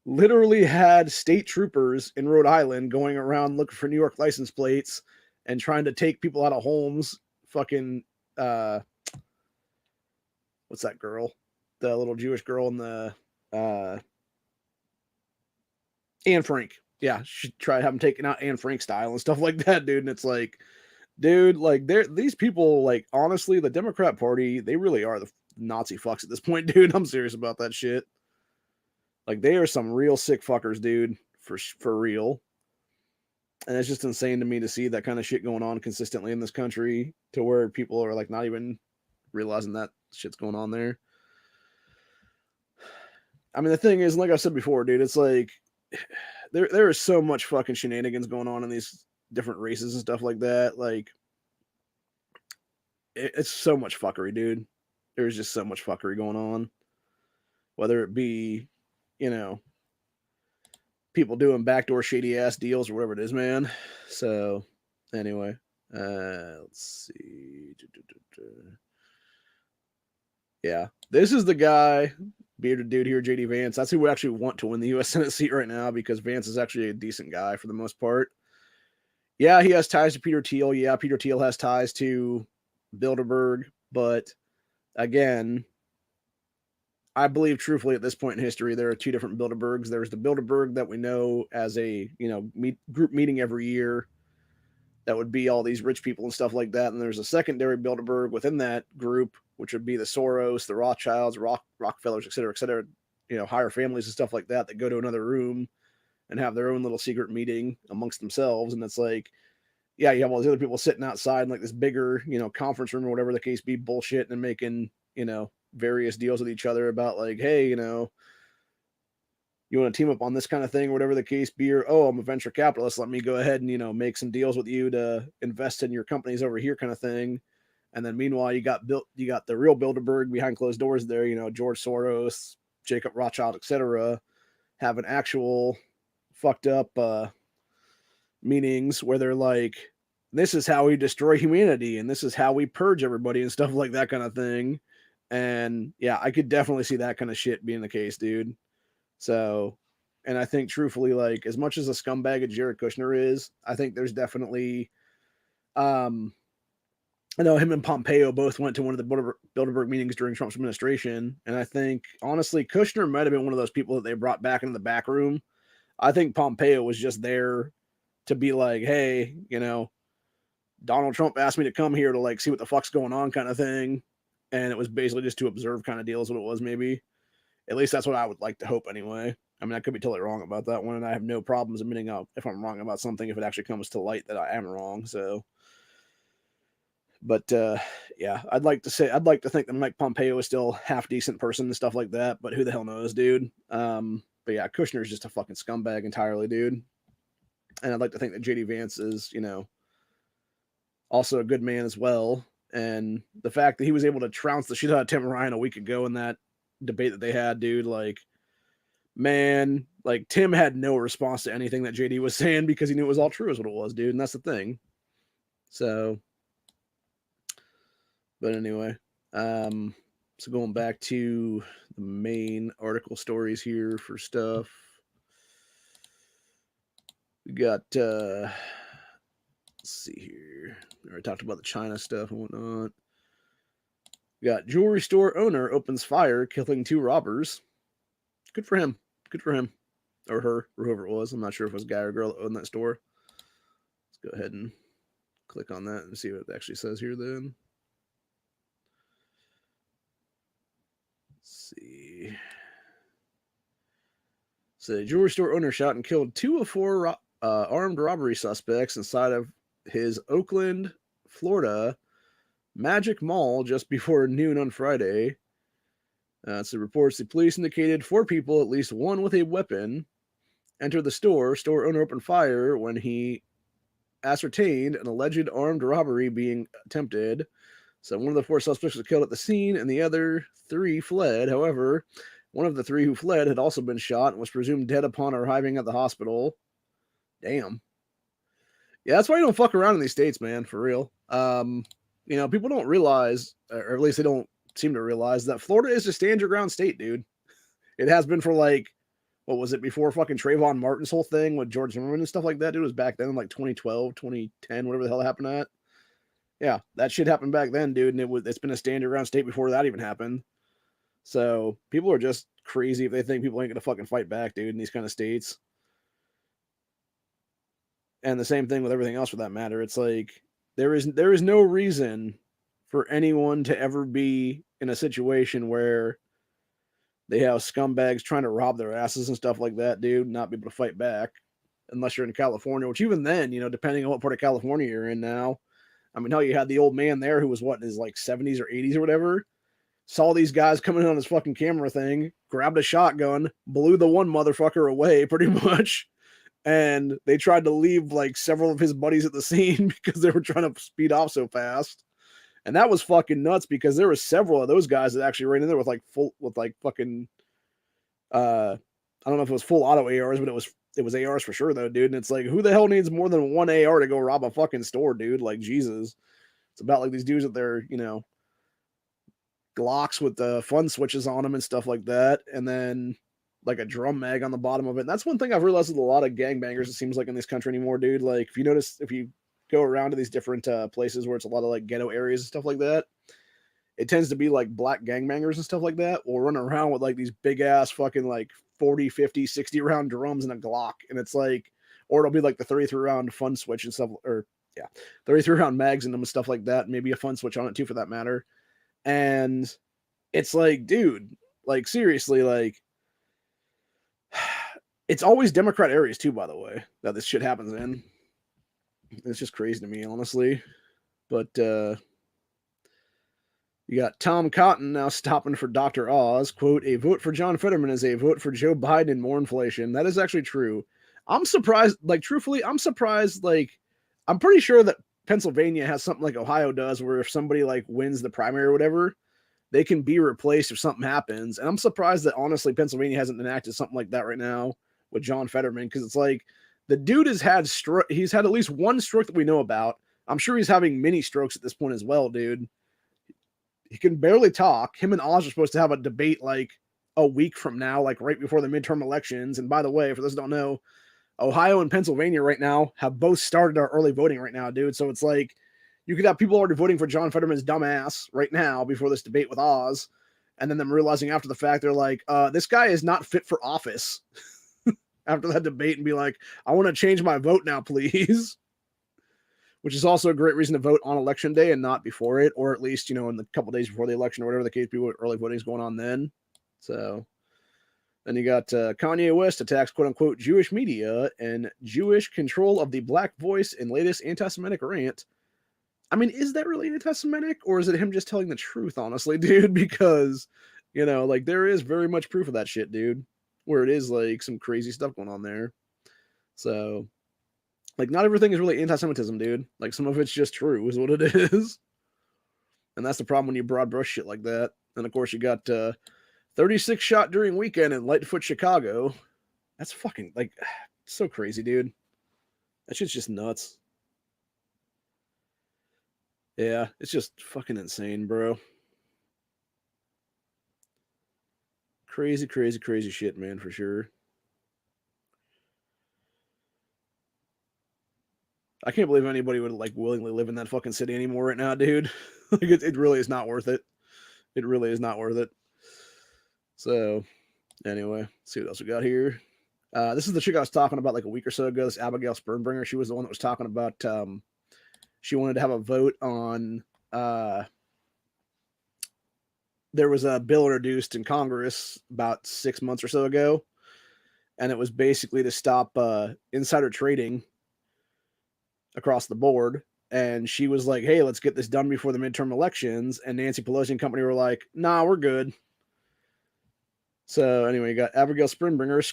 literally had state troopers in Rhode Island going around looking for New York license plates and trying to take people out of homes. Fucking, what's that girl? The little Jewish girl in the, Anne Frank. Yeah, she tried to have them taken out Anne Frank style and stuff like that, dude. And it's like, dude, like these people, like, honestly, the Democrat Party, they really are the Nazi fucks at this point, dude. I'm serious about that shit. Like, they are some real sick fuckers, dude, for real. And it's just insane to me to see that kind of shit going on consistently in this country, to where people are like not even realizing that shit's going on there. I mean, the thing is, like I said before, dude, it's like there is so much fucking shenanigans going on in these different races and stuff like that. Like, it's so much fuckery, dude. There's just so much fuckery going on. Whether it be, you know, people doing backdoor shady ass deals or whatever it is, man. So, anyway, let's see. Yeah, this is the guy, bearded dude here, JD Vance. That's who we actually want to win the U.S. Senate seat right now, because Vance is actually a decent guy for the most part. Yeah, he has ties to Peter Thiel. Yeah, Peter Thiel has ties to Bilderberg. But again, I believe truthfully at this point in history, there are two different Bilderbergs. There's the Bilderberg that we know as a, group meeting every year that would be all these rich people and stuff like that. And there's a secondary Bilderberg within that group, which would be the Soros, the Rothschilds, Rockefellers, et cetera, higher families and stuff like that go to another room and have their own little secret meeting amongst themselves. And it's like, yeah, you have all these other people sitting outside in like this bigger, conference room or whatever the case be, bullshit and making, various deals with each other about like, hey, you want to team up on this kind of thing or whatever the case be, or, oh, I'm a venture capitalist, let me go ahead and, make some deals with you to invest in your companies over here kind of thing. And then meanwhile, you got the real Bilderberg behind closed doors there, George Soros, Jacob Rothschild, etc., having actual fucked up meetings where they're like, this is how we destroy humanity and this is how we purge everybody and stuff like that kind of thing. And yeah, I could definitely see that kind of shit being the case, dude. So, and I think truthfully, like, as much as a scumbag as Jared Kushner is, I think there's definitely, I know him and Pompeo both went to one of the Bilderberg meetings during Trump's administration. And I think, honestly, Kushner might have been one of those people that they brought back into the back room. I think Pompeo was just there to be like, hey, Donald Trump asked me to come here to like see what the fuck's going on kind of thing. And it was basically just to observe kind of deal is what it was, maybe. At least that's what I would like to hope anyway. I mean, I could be totally wrong about that one, and I have no problems admitting if I'm wrong about something if it actually comes to light that I am wrong. So, but yeah, I'd like to think that Mike Pompeo is still half decent person and stuff like that, but who the hell knows, dude? But yeah, Kushner's just a fucking scumbag entirely, dude. And I'd like to think that JD Vance is, also a good man as well. And the fact that he was able to trounce the shit out of Tim Ryan a week ago in that debate that they had, dude, like, man, like, Tim had no response to anything that JD was saying because he knew it was all true is what it was, dude. And that's the thing. So, but anyway, so going back to the main article stories here for stuff, we got, let's see here. I already talked about the China stuff and whatnot. We got jewelry store owner opens fire, killing 2 robbers. Good for him. Good for him. Or her, or whoever it was. I'm not sure if it was a guy or girl that owned that store. Let's go ahead and click on that and see what it actually says here then. Let's see. So, jewelry store owner shot and killed 2 of 4 armed robbery suspects inside of his Oakland, Florida Magic Mall just before noon on Friday. So reports the police indicated 4 people, at least one with a weapon, entered the store. Store owner opened fire when he ascertained an alleged armed robbery being attempted. So one of the 4 suspects was killed at the scene, and the other 3 fled. However, one of the 3 who fled had also been shot and was presumed dead upon arriving at the hospital. Damn. Yeah, that's why you don't fuck around in these states, man, for real. People don't realize, or at least they don't seem to realize, that Florida is a stand your ground state, dude. It has been for like, what was it, before fucking Trayvon Martin's whole thing with George Zimmerman and stuff like that, dude. It was back then in like 2012, 2010, whatever the hell happened to that. Yeah, that shit happened back then, dude, and it's been a stand your ground state before that even happened. So people are just crazy if they think people ain't gonna fucking fight back, dude, in these kind of states. And the same thing with everything else for that matter. It's like there is no reason for anyone to ever be in a situation where They have scumbags trying to rob their asses and stuff like that, dude, not be able to fight back unless you're in California, which even then, depending on what part of California you're in now. I mean, hell, you had the old man there who was what, in his like 70s or 80s or whatever, saw these guys coming in on his fucking camera thing, grabbed a shotgun, blew the one motherfucker away pretty much. And they tried to leave like several of his buddies at the scene because they were trying to speed off so fast. And that was fucking nuts because there were several of those guys that actually ran in there with fucking I don't know if it was full auto ARs, but it was ARs for sure though, dude. And it's like, who the hell needs more than one AR to go rob a fucking store, dude? Like, Jesus. It's about like these dudes with their, Glocks with the fun switches on them and stuff like that. And then like a drum mag on the bottom of it. And that's one thing I've realized with a lot of gangbangers, it seems like in this country anymore, dude. Like, if you go around to these different places where it's a lot of like ghetto areas and stuff like that, it tends to be like black gangbangers and stuff like that will run around with like these big ass fucking like 40, 50, 60 round drums and a Glock. And it's like, or it'll be like the 33 round fun switch and stuff, or yeah, 33 round mags in them and stuff like that. Maybe a fun switch on it too, for that matter. And it's like, dude, like seriously, like it's always Democrat areas too, by the way, that this shit happens in. It's just crazy to me, honestly. But you got Tom Cotton now stopping for Dr. Oz. Quote, a vote for John Fetterman is a vote for Joe Biden and more inflation. That is actually true. I'm surprised, like, truthfully, I'm surprised, like, I'm pretty sure that Pennsylvania has something like Ohio does, where if somebody, like, wins the primary or whatever, they can be replaced if something happens. And I'm surprised that, honestly, Pennsylvania hasn't enacted something like that right now with John Fetterman, because it's like, the dude has had he's had at least one stroke that we know about. I'm sure he's having many strokes at this point as well, dude. He can barely talk. Him and Oz are supposed to have a debate like a week from now, like right before the midterm elections. And by the way, for those who don't know, Ohio and Pennsylvania right now have both started our early voting right now, dude. So it's like you could have people already voting for John Fetterman's dumbass right now before this debate with Oz. And then them realizing after the fact, they're like, this guy is not fit for office after that debate, and be like, I want to change my vote now, please. Which is also a great reason to vote on election day and not before it, or at least, in the couple days before the election or whatever the case be, what early voting is going on then. So then you got Kanye West attacks quote unquote Jewish media and Jewish control of the black voice in latest anti-Semitic rant. I mean, is that really anti-Semitic, or is it him just telling the truth, honestly, dude? Because, like there is very much proof of that shit, dude, where it is like some crazy stuff going on there. So like, not everything is really anti-Semitism, dude. Like, some of it's just true, is what it is. And that's the problem when you broad brush shit like that. And, of course, you got 36 shot during weekend in Lightfoot, Chicago. That's fucking, like, so crazy, dude. That shit's just nuts. Yeah, it's just fucking insane, bro. Crazy, crazy, crazy shit, man, for sure. I can't believe anybody would like willingly live in that fucking city anymore right now, dude. Like it really is not worth it. It really is not worth it. So anyway, let's see what else we got here. This is the chick I was talking about like a week or so ago. This Abigail Spermbringer. She was the one that was talking about she wanted to have a vote on there was a bill introduced in Congress about 6 months or so ago, and it was basically to stop insider trading across the board. And she was like, hey, let's get this done before the midterm elections. And Nancy Pelosi and company were like, nah, we're good. So anyway, you got Abigail Spermbringer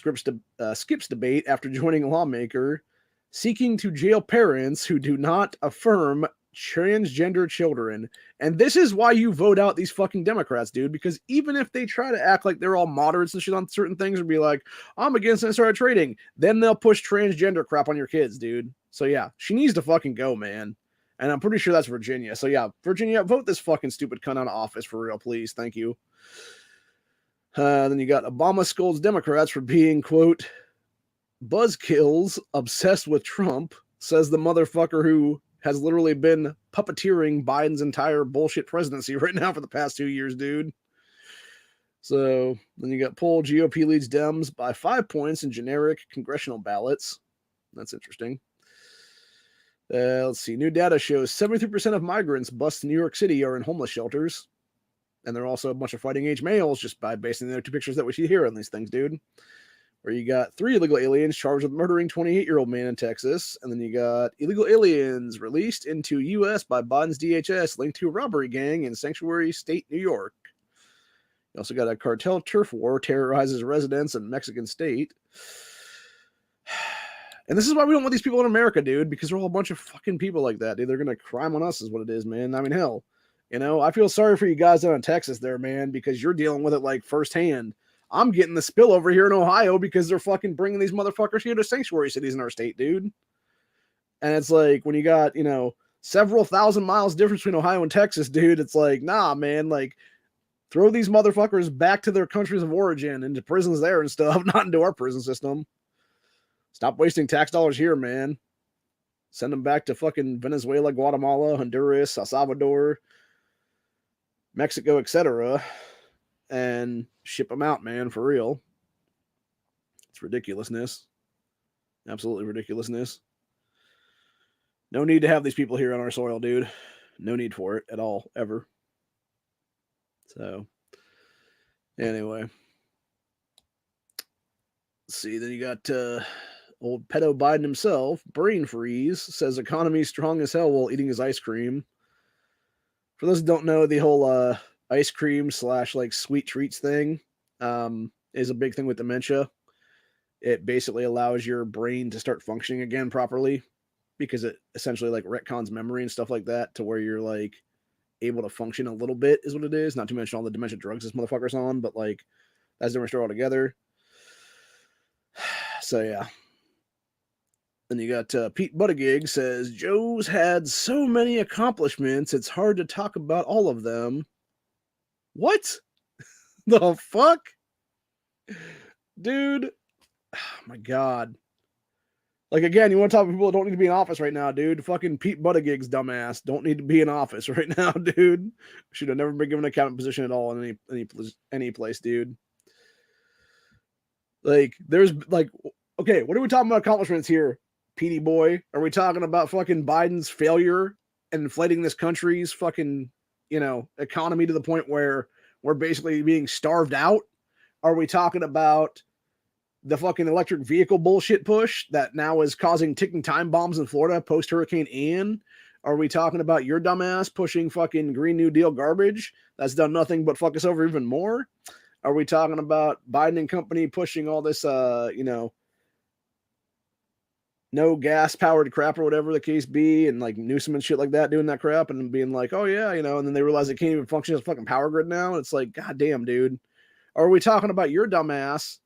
skips debate after joining a lawmaker seeking to jail parents who do not affirm transgender children. And this is why you vote out these fucking Democrats, dude, because even if they try to act like they're all moderates and shit on certain things and be like, I'm against insider trading, then they'll push transgender crap on your kids, dude. So yeah, she needs to fucking go, man. And I'm pretty sure that's Virginia. So yeah, Virginia, vote this fucking stupid cunt out of office for real, please. Thank you. Then you got Obama scolds Democrats for being, quote, buzzkills obsessed with Trump, says the motherfucker who has literally been puppeteering Biden's entire bullshit presidency right now for the past 2 years, dude. So then you got poll GOP leads Dems by 5 points in generic congressional ballots. That's interesting. Let's see. New data shows 73% of migrants bused to New York City are in homeless shelters. And they're also a bunch of fighting age males just by basing their two pictures that we see here on these things, dude. Where you got 3 illegal aliens charged with murdering 28-year-old man in Texas. And then you got illegal aliens released into U.S. by Biden's DHS linked to a robbery gang in Sanctuary State, New York. You also got a cartel turf war terrorizes residents in Mexican state. And this is why we don't want these people in America, dude, because they're all a bunch of fucking people like that, dude. They're going to crime on us is what it is, man. I mean, hell, you know, I feel sorry for you guys down in Texas there, man, because you're dealing with it like firsthand. I'm getting the spill over here in Ohio because they're fucking bringing these motherfuckers here to sanctuary cities in our state, dude. And it's like when you got, you know, several thousand miles difference between Ohio and Texas, dude, it's like, nah, man, like throw these motherfuckers back to their countries of origin, into prisons there and stuff, not into our prison system. Stop wasting tax dollars here, man. Send them back to fucking Venezuela, Guatemala, Honduras, El Salvador, Mexico, etc., and ship them out, man, for real. It's ridiculousness. Absolutely ridiculousness. No need to have these people here on our soil, dude. No need for it at all, ever. So, anyway. Let's see, then you got old pedo Biden himself. Brain freeze, says economy strong as hell while eating his ice cream. For those who don't know, the whole ice cream / like sweet treats thing is a big thing with dementia. It basically allows your brain to start functioning again properly because it essentially like retcons memory and stuff like that to where you're like able to function a little bit is what it is. Not to mention all the dementia drugs this motherfucker's on, but like that's a different story altogether. So yeah. Then you got Pete Buttigieg says, Joe's had so many accomplishments, it's hard to talk about all of them. What? The fuck? Dude. Oh my God. Like, again, you want to talk about people that don't need to be in office right now, dude. Fucking Pete Buttigieg's dumbass don't need to be in office right now, dude. Should have never been given a cabinet position at all in any place, dude. Like, there's, like, okay, what are we talking about accomplishments here, Petey boy? Are we talking about fucking Biden's failure and inflating this country's fucking, you know, economy to the point where we're basically being starved out? Are we talking about the fucking electric vehicle bullshit push that now is causing ticking time bombs in Florida post Hurricane Ian? Are we talking about your dumbass pushing fucking Green New Deal garbage that's done nothing but fuck us over even more? Are we talking about Biden and company pushing all this, you know, no gas powered crap or whatever the case be, and like Newsom and shit like that doing that crap and being like, oh yeah, you know, and then they realize it can't even function as a fucking power grid now. And it's like, God damn, dude. Or are we talking about your dumbass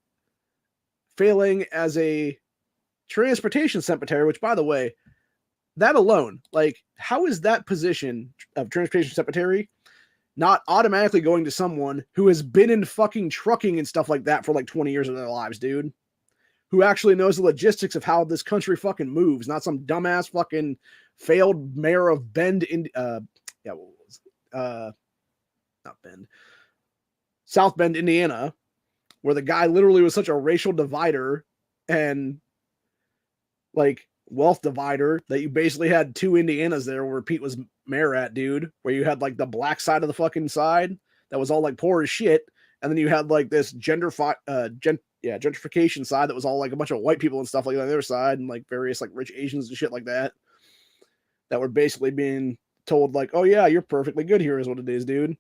failing as a transportation secretary, which, by the way, that alone, like, how is that position of transportation secretary not automatically going to someone who has been in fucking trucking and stuff like that for like 20 years of their lives, dude? Who actually knows the logistics of how this country fucking moves, not some dumbass fucking failed mayor of Bend, not Bend, South Bend, Indiana, where the guy literally was such a racial divider and like wealth divider that you basically had 2 Indianas there where Pete was mayor at, dude, where you had like the black side of the fucking side that was all like poor as shit, and then you had like this gentrification side that was all like a bunch of white people and stuff like that on the other side, and like various like rich Asians and shit like that were basically being told like, oh yeah, you're perfectly good here is what it is, dude.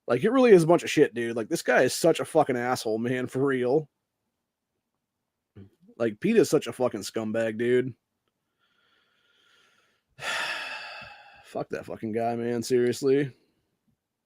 Like, it really is a bunch of shit, dude. Like, this guy is such a fucking asshole, man, for real. Like, Pete is such a fucking scumbag, dude. Fuck that fucking guy, man, seriously.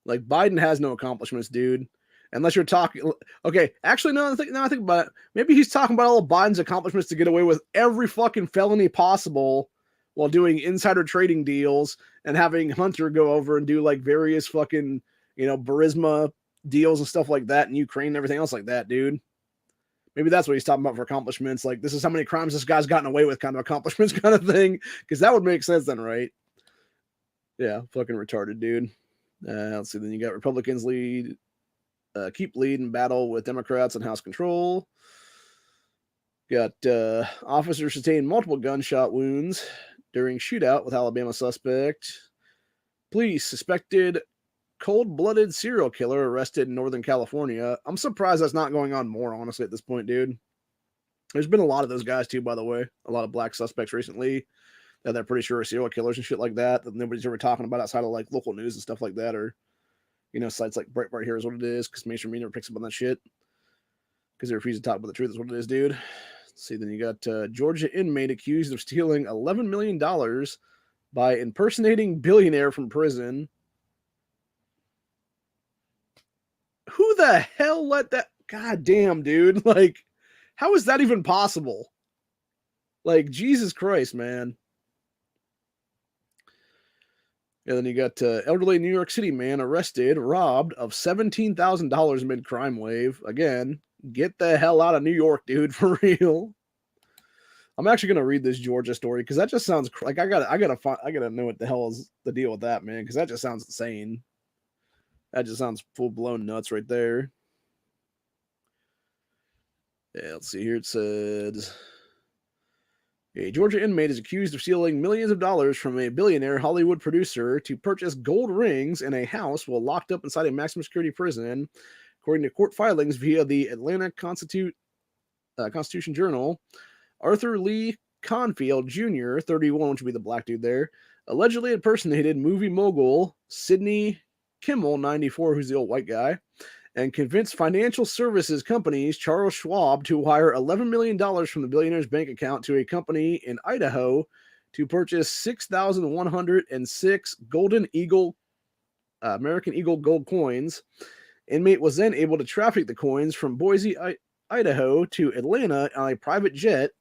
Like, Biden has no accomplishments, dude. Unless you're talking... Okay, actually, now I think about it, maybe he's talking about all of Biden's accomplishments to get away with every fucking felony possible while doing insider trading deals and having Hunter go over and do, like, various fucking... you know, Burisma deals and stuff like that in Ukraine and everything else like that, dude. Maybe that's what he's talking about for accomplishments. Like, this is how many crimes this guy's gotten away with kind of accomplishments kind of thing. Because that would make sense then, right? Yeah, fucking retarded, dude. Let's see. Then you got Republicans keep lead in battle with Democrats on House control. Got officers sustained multiple gunshot wounds during shootout with Alabama suspect. Police suspected cold-blooded serial killer arrested in Northern California. I'm surprised that's not going on more, honestly, at this point, dude. There's been a lot of those guys, too, by the way. A lot of black suspects recently that they're pretty sure are serial killers and shit like that nobody's ever talking about outside of, like, local news and stuff like that, or, you know, sites like Breitbart here is what it is, because mainstream media never picks up on that shit. Because they refuse to talk about the truth is what it is, dude. Let's see, then you got Georgia inmate accused of stealing $11 million by impersonating billionaire from prison. Who the hell let that? God damn, dude. Like, how is that even possible? Like, Jesus Christ, man. And then you got elderly New York City man arrested, robbed of $17,000 mid crime wave. Again, get the hell out of New York, dude, for real. I'm actually gonna read this Georgia story because that just sounds like I gotta know what the hell is the deal with that, man. Because that just sounds insane. That just sounds full blown nuts right there. Yeah, let's see here. It says a Georgia inmate is accused of stealing millions of dollars from a billionaire Hollywood producer to purchase gold rings in a house while locked up inside a maximum security prison, according to court filings via the Atlanta Constitution Journal. Arthur Lee Confield Jr., 31, which would be the black dude there, allegedly impersonated movie mogul Sidney Kimmel, 94, who's the old white guy, and convinced financial services companies Charles Schwab to wire $11 million from the billionaire's bank account to a company in Idaho to purchase 6,106 Golden Eagle, American Eagle gold coins. Inmate was then able to traffic the coins from Boise, Idaho to Atlanta on a private jet.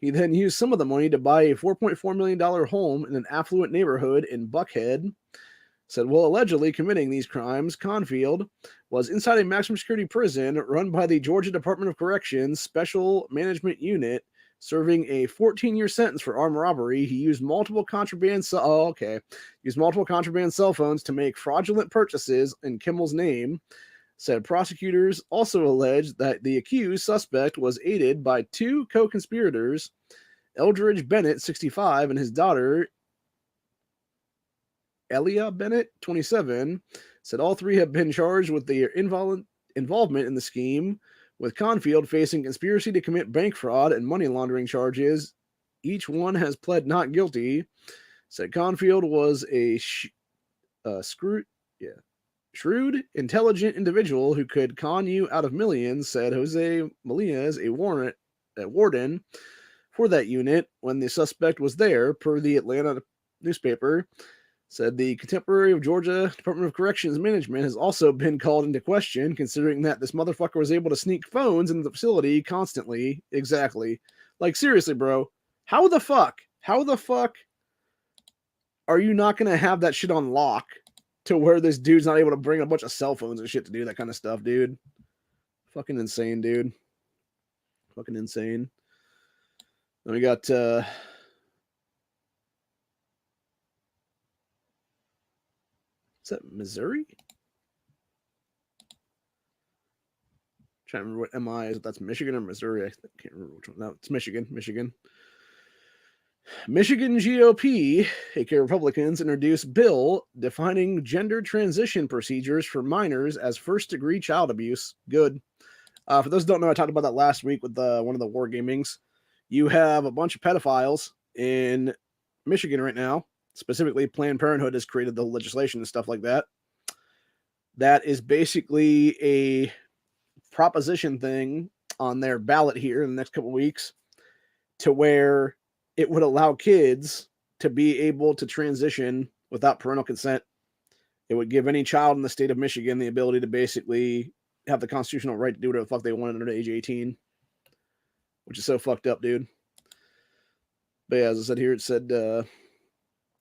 He then used some of the money to buy a $4.4 million home in an affluent neighborhood in Buckhead. Said, while allegedly committing these crimes, Confield was inside a maximum security prison run by the Georgia Department of Corrections Special Management Unit, serving a 14-year sentence for armed robbery. He used multiple contraband cell phones to make fraudulent purchases in Kimmel's name. Said prosecutors also alleged that the accused suspect was aided by two co-conspirators, Eldridge Bennett, 65, and his daughter, Elia Bennett, 27. Said all three have been charged with their involvement in the scheme, with Confield facing conspiracy to commit bank fraud and money laundering charges. Each one has pled not guilty. Said Confield was a shrewd, intelligent individual who could con you out of millions, said Jose Melendez, a warden for that unit when the suspect was there, per the Atlanta newspaper. Said the contemporary of Georgia Department of Corrections management has also been called into question, considering that this motherfucker was able to sneak phones into the facility constantly. Exactly. Like, seriously, bro. How the fuck are you not going to have that shit on lock to where this dude's not able to bring a bunch of cell phones and shit to do that kind of stuff, dude? Fucking insane, dude. Fucking insane. Then we got, is that Missouri? Trying to remember what MI is. If that's Michigan or Missouri. I can't remember which one. No, it's Michigan. Michigan GOP, aka Republicans, introduced bill defining gender transition procedures for minors as first-degree child abuse. Good. For those who don't know, I talked about that last week with one of the war gamings. You have a bunch of pedophiles in Michigan right now. Specifically, Planned Parenthood has created the legislation and stuff like that. That is basically a proposition thing on their ballot here in the next couple of weeks, to where it would allow kids to be able to transition without parental consent. It would give any child in the state of Michigan the ability to basically have the constitutional right to do whatever the fuck they want under age 18, which is so fucked up, dude. But yeah, as I said here, it said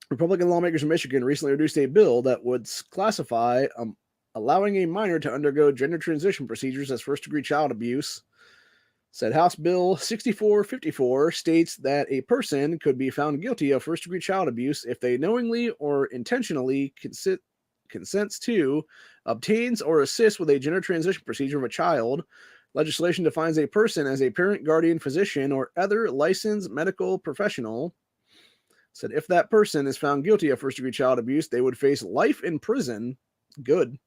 Republican lawmakers in Michigan recently introduced a bill that would classify allowing a minor to undergo gender transition procedures as first-degree child abuse. Said House Bill 6454 states that a person could be found guilty of first-degree child abuse if they knowingly or intentionally consents to, obtains, or assists with a gender transition procedure of a child. Legislation defines a person as a parent, guardian, physician, or other licensed medical professional. Said if that person is found guilty of first-degree child abuse, they would face life in prison good.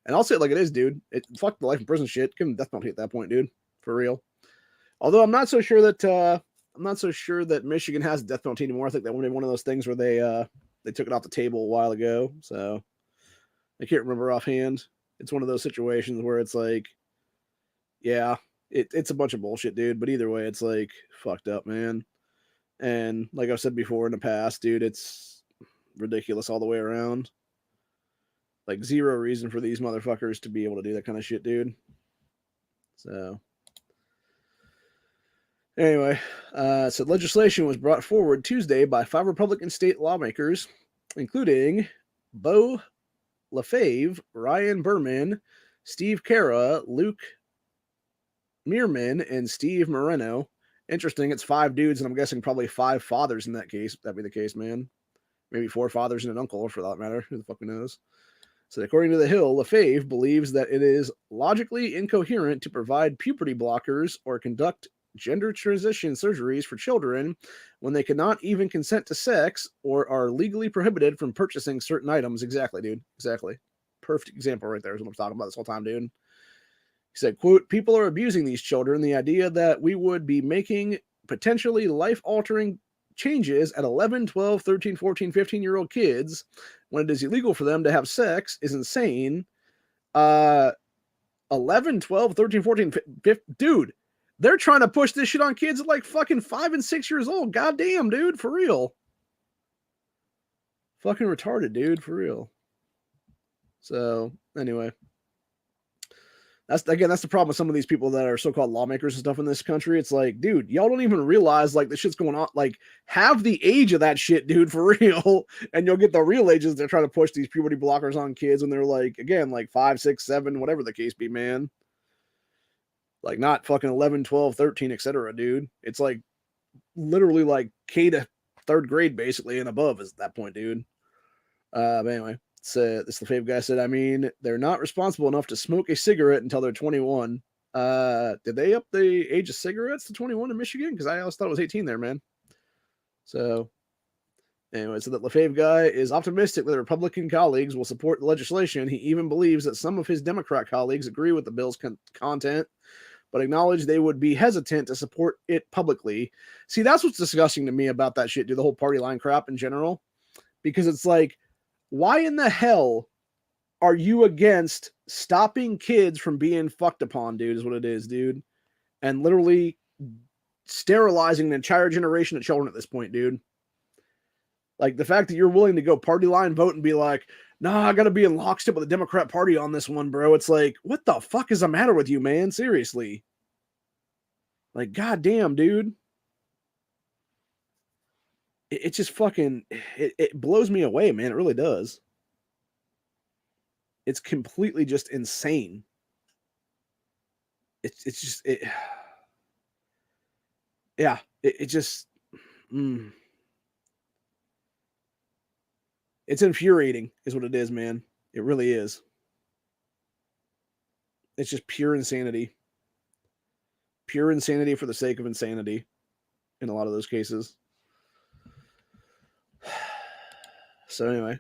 And I'll say it like it is, dude. Fuck the life in prison shit. Give him death penalty at that point, dude. For real. Although I'm not so sure that Michigan has death penalty anymore. I think that would be one of those things where they took it off the table a while ago. So I can't remember offhand. It's one of those situations where it's like, yeah, it's a bunch of bullshit, dude. But either way, it's like fucked up, man. And like I've said before in the past, dude, it's ridiculous all the way around. Like zero reason for these motherfuckers to be able to do that kind of shit, dude. So anyway, so legislation was brought forward Tuesday by 5 Republican state lawmakers, including Bo LaFave, Ryan Berman, Steve Carra, Luke Meerman, and Steve Moreno. Interesting, it's 5 dudes, and I'm guessing probably 5 fathers in that case. That'd be the case, man. Maybe 4 fathers and an uncle, for that matter. Who the fuck knows? So according to The Hill, LaFave believes that it is logically incoherent to provide puberty blockers or conduct gender transition surgeries for children when they cannot even consent to sex or are legally prohibited from purchasing certain items. Exactly, dude. Exactly. Perfect example right there is what I'm talking about this whole time, dude. He said, quote, people are abusing these children. The idea that we would be making potentially life-altering changes at 11, 12, 13, 14, 15-year-old kids when it is illegal for them to have sex is insane. 11, 12, 13, 14, 15, dude, they're trying to push this shit on kids at like fucking 5 and 6 years old. Goddamn, dude, for real. Fucking retarded, dude, for real. So, anyway. That's the problem with some of these people that are so-called lawmakers and stuff in this country. It's like, dude, y'all don't even realize like the shit's going on. Like, have the age of that shit, dude, for real, and you'll get the real ages. They're trying to push these puberty blockers on kids when they're like, again, like 5, 6, 7, whatever the case be, man. Like not fucking 11, 12, 13, etc., dude. It's like literally like K to 3rd grade basically and above is at that point, dude. But anyway. This the fave guy said, I mean, they're not responsible enough to smoke a cigarette until they're 21. Did they up the age of cigarettes to 21 in Michigan? Because I always thought it was 18 there, man. So anyway, so that LaFave guy is optimistic that Republican colleagues will support the legislation. He even believes that some of his Democrat colleagues agree with the bill's content, but acknowledge they would be hesitant to support it publicly. See, that's what's disgusting to me about that shit, dude, the whole party line crap in general. Because it's like, why in the hell are you against stopping kids from being fucked upon, dude, is what it is, dude. And literally sterilizing an entire generation of children at this point, dude. Like, the fact that you're willing to go party line vote and be like, nah, I gotta be in lockstep with the Democrat Party on this one, bro. It's like, what the fuck is the matter with you, man? Seriously. Like, goddamn, dude. It just fucking, it blows me away, man. It really does. It's completely just insane. It's just, yeah, it just, it's infuriating is what it is, man. It really is. It's just pure insanity. Pure insanity for the sake of insanity in a lot of those cases. So anyway,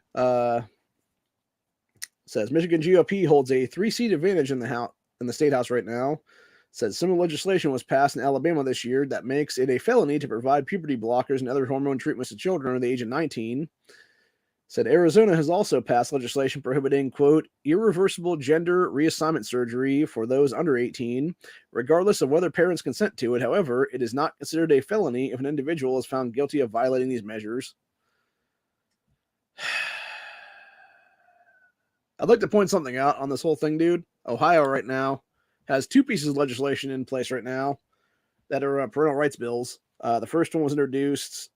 says Michigan GOP holds a 3-seat advantage in the state house right now. Says similar legislation was passed in Alabama this year that makes it a felony to provide puberty blockers and other hormone treatments to children under the age of 19. Said Arizona has also passed legislation prohibiting, quote, irreversible gender reassignment surgery for those under 18, regardless of whether parents consent to it. However, it is not considered a felony if an individual is found guilty of violating these measures. I'd like to point something out on this whole thing, dude. Ohio right now has 2 pieces of legislation in place right now that are parental rights bills. The first one was introduced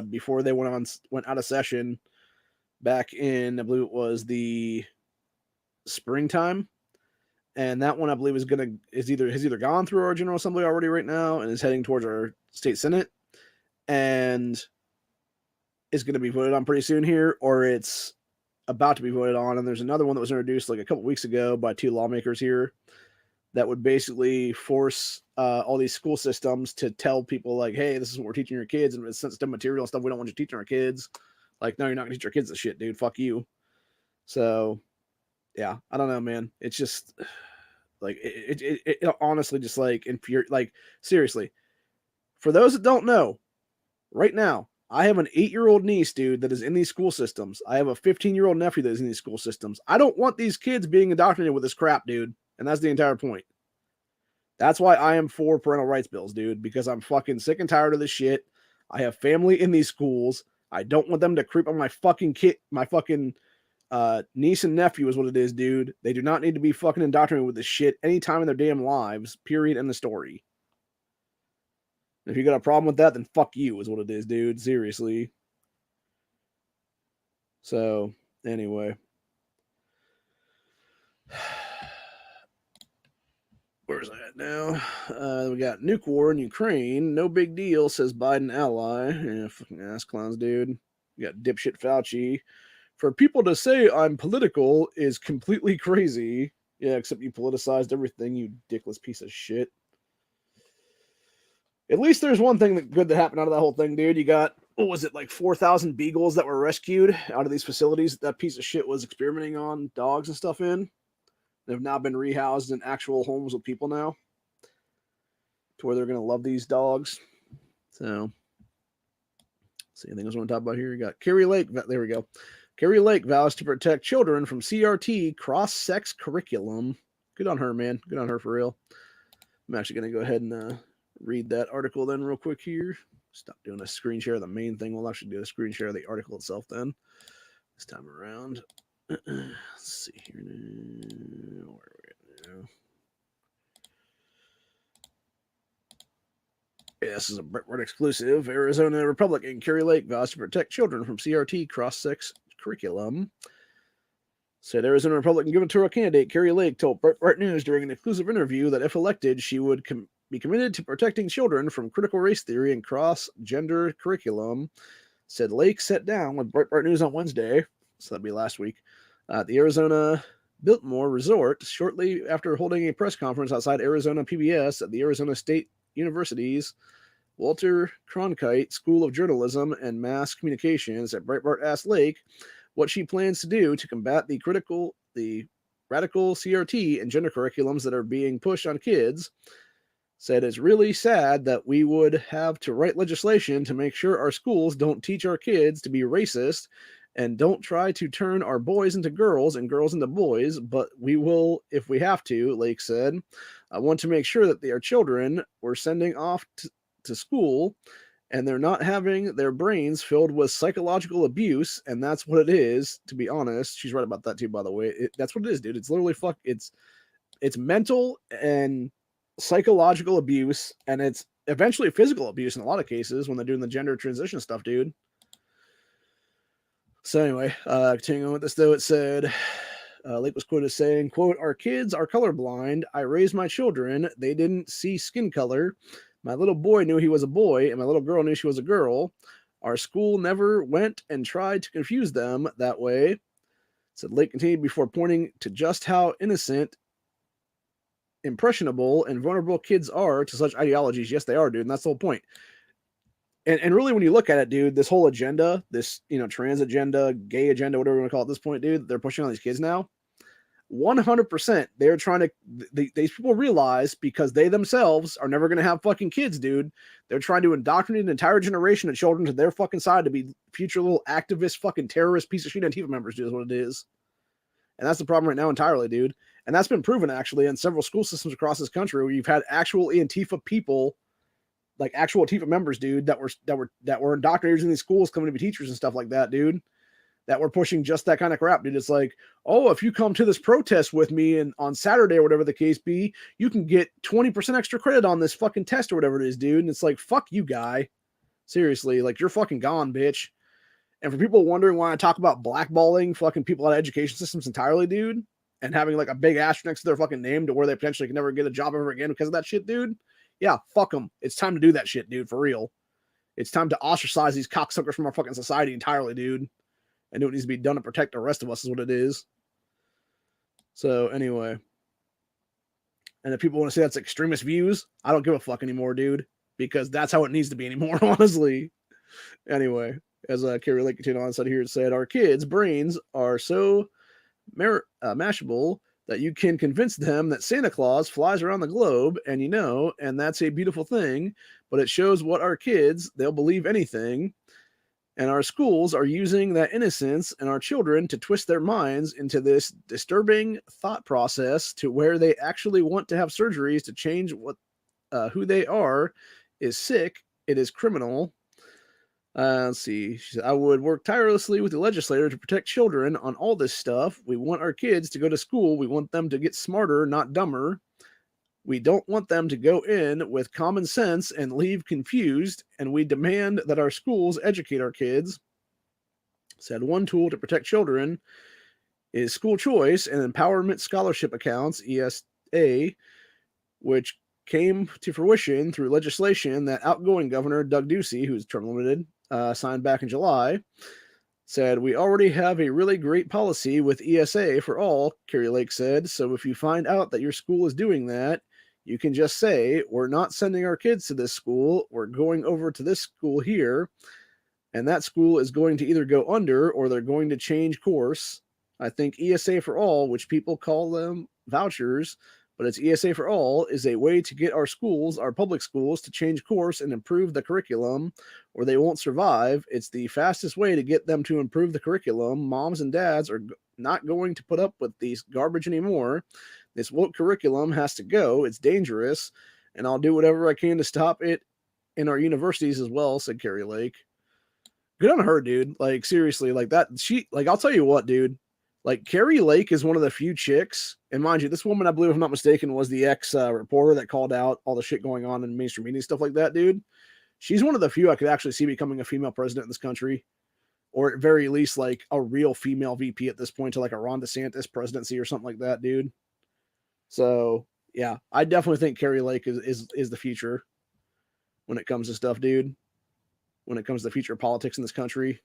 before they went out of session back in, I believe it was the springtime. And that one, I believe, has either gone through our General Assembly already right now and is heading towards our state Senate and is going to be voted on pretty soon here, or it's about to be voted on. And there's another one that was introduced like a couple weeks ago by 2 lawmakers here that would basically force all these school systems to tell people like, hey, this is what we're teaching your kids, and it's sensitive material and stuff we don't want you teaching our kids. Like, no, you're not gonna teach your kids this shit, dude. Fuck you. So yeah, I don't know, man. It's just like it honestly just like like seriously. For those that don't know, right now, I have an 8-year-old niece, dude, that is in these school systems. I have a 15-year-old nephew that is in these school systems. I don't want these kids being indoctrinated with this crap, dude. And that's the entire point. That's why I am for parental rights bills, dude, because I'm fucking sick and tired of this shit. I have family in these schools. I don't want them to creep on my fucking kid, my fucking niece and nephew is what it is, dude. They do not need to be fucking indoctrinated with this shit anytime in their damn lives, period, end the story. If you got a problem with that, then fuck you is what it is, dude. Seriously. So, anyway. Where's I at now? We got nuke war in Ukraine. No big deal, says Biden ally. Yeah, fucking ass clowns, dude. We got dipshit Fauci. For people to say I'm political is completely crazy. Yeah, except you politicized everything, you dickless piece of shit. At least there's one thing good that happened out of that whole thing, dude. You got, what was it, like 4,000 beagles that were rescued out of these facilities that piece of shit was experimenting on dogs and stuff in. They've now been rehoused in actual homes with people now, to where they're going to love these dogs. So, see anything else I want to talk about here? You got Kerry Lake. There we go. Kerry Lake vows to protect children from CRT cross-sex curriculum. Good on her, man. Good on her for real. I'm actually going to go ahead and read that article then real quick here. Stop doing a screen share of the main thing. We'll actually do a screen share of the article itself then. This time around. Let's see here now. Where are we at now? Yeah, this is a Breitbart exclusive. Arizona Republican Kerry Lake vows to protect children from CRT cross-sex curriculum. Said Arizona Republican gubernatorial candidate Kerry Lake told Breitbart News during an exclusive interview that if elected, she would be committed to protecting children from critical race theory and cross-gender curriculum. Said Lake sat down with Breitbart News on Wednesday, so that'd be last week, at the Arizona Biltmore Resort shortly after holding a press conference outside Arizona PBS at the Arizona State University's Walter Cronkite School of Journalism and Mass Communications. At Breitbart asked Lake what she plans to do to combat the radical CRT and gender curriculums that are being pushed on kids. Said it's really sad that we would have to write legislation to make sure our schools don't teach our kids to be racist and don't try to turn our boys into girls and girls into boys, but we will if we have to, Lake said. I want to make sure that our children we're sending off to school and they're not having their brains filled with psychological abuse, and that's what it is, to be honest. She's right about that too, by the way. That's what it is, dude. It's literally it's mental and psychological abuse, and it's eventually physical abuse in a lot of cases when they're doing the gender transition stuff, dude. So anyway, continuing on with this, though, it said, Lake was quoted as saying, quote, "Our kids are colorblind. I raised my children. They didn't see skin color. My little boy knew he was a boy, and my little girl knew she was a girl. Our school never went and tried to confuse them that way," said Lake continued before pointing to just how innocent, impressionable, and vulnerable kids are to such ideologies. Yes, they are, dude, and that's the whole point. And really, when you look at it, dude, this whole agenda, this, trans agenda, gay agenda, whatever you want to call it at this point, dude, they're pushing on these kids now. 100%, they're trying to, these people realize, because they themselves are never going to have fucking kids, dude, they're trying to indoctrinate an entire generation of children to their fucking side to be future little activist, fucking terrorist piece of shit Antifa members, dude, is what it is. And that's the problem right now entirely, dude. And that's been proven, actually, in several school systems across this country where you've had actual Antifa people, like actual Antifa members, dude, that were indoctrinators in these schools coming to be teachers and stuff like that, dude, that were pushing just that kind of crap, dude. It's like, oh, if you come to this protest with me and on Saturday or whatever the case be, you can get 20% extra credit on this fucking test or whatever it is, dude. And it's like, fuck you, guy. Seriously, like, you're fucking gone, bitch. And for people wondering why I talk about blackballing fucking people out of education systems entirely, dude, and having like a big asterisk next to their fucking name to where they potentially can never get a job ever again because of that shit, dude. Yeah, fuck them. It's time to do that shit, dude, for real. It's time to ostracize these cocksuckers from our fucking society entirely, dude. And do what needs to be done to protect the rest of us is what it is. So, anyway. And if people want to say that's extremist views, I don't give a fuck anymore, dude. Because that's how it needs to be anymore, honestly. Anyway, as Kerry Lake continued on, said here, it said, our kids' brains are so Mashable that you can convince them that Santa Claus flies around the globe, and and that's a beautiful thing, but it shows what our kids, they'll believe anything. And our schools are using that innocence and our children to twist their minds into this disturbing thought process to where they actually want to have surgeries to change who they are is sick. It is criminal. Let's see. She said, I would work tirelessly with the legislator to protect children on all this stuff. We want our kids to go to school. We want them to get smarter, not dumber. We don't want them to go in with common sense and leave confused. And we demand that our schools educate our kids. Said one tool to protect children is school choice and empowerment scholarship accounts, ESA, which came to fruition through legislation that outgoing Governor Doug Ducey, who's term limited, signed back in July, said, we already have a really great policy with ESA for all, Carrie Lake said. So if you find out that your school is doing that, you can just say, we're not sending our kids to this school. We're going over to this school here. And that school is going to either go under or they're going to change course. I think ESA for all, which people call them vouchers, but it's ESA for all, is a way to get our schools, our public schools, to change course and improve the curriculum, or they won't survive. It's the fastest way to get them to improve the curriculum. Moms and dads are not going to put up with these garbage anymore. This woke curriculum has to go. It's dangerous, and I'll do whatever I can to stop it in our universities as well, said Carrie Lake. Good on her, dude. Like, seriously, like that. I'll tell you what, dude. Like, Carrie Lake is one of the few chicks, and mind you, this woman, I believe, if I'm not mistaken, was the ex-reporter that called out all the shit going on in mainstream media, stuff like that, dude. She's one of the few I could actually see becoming a female president in this country, or at very least, like, a real female VP at this point to, like, a Ron DeSantis presidency or something like that, dude. So, yeah, I definitely think Carrie Lake is the future when it comes to stuff, dude. When it comes to the future of politics in this country.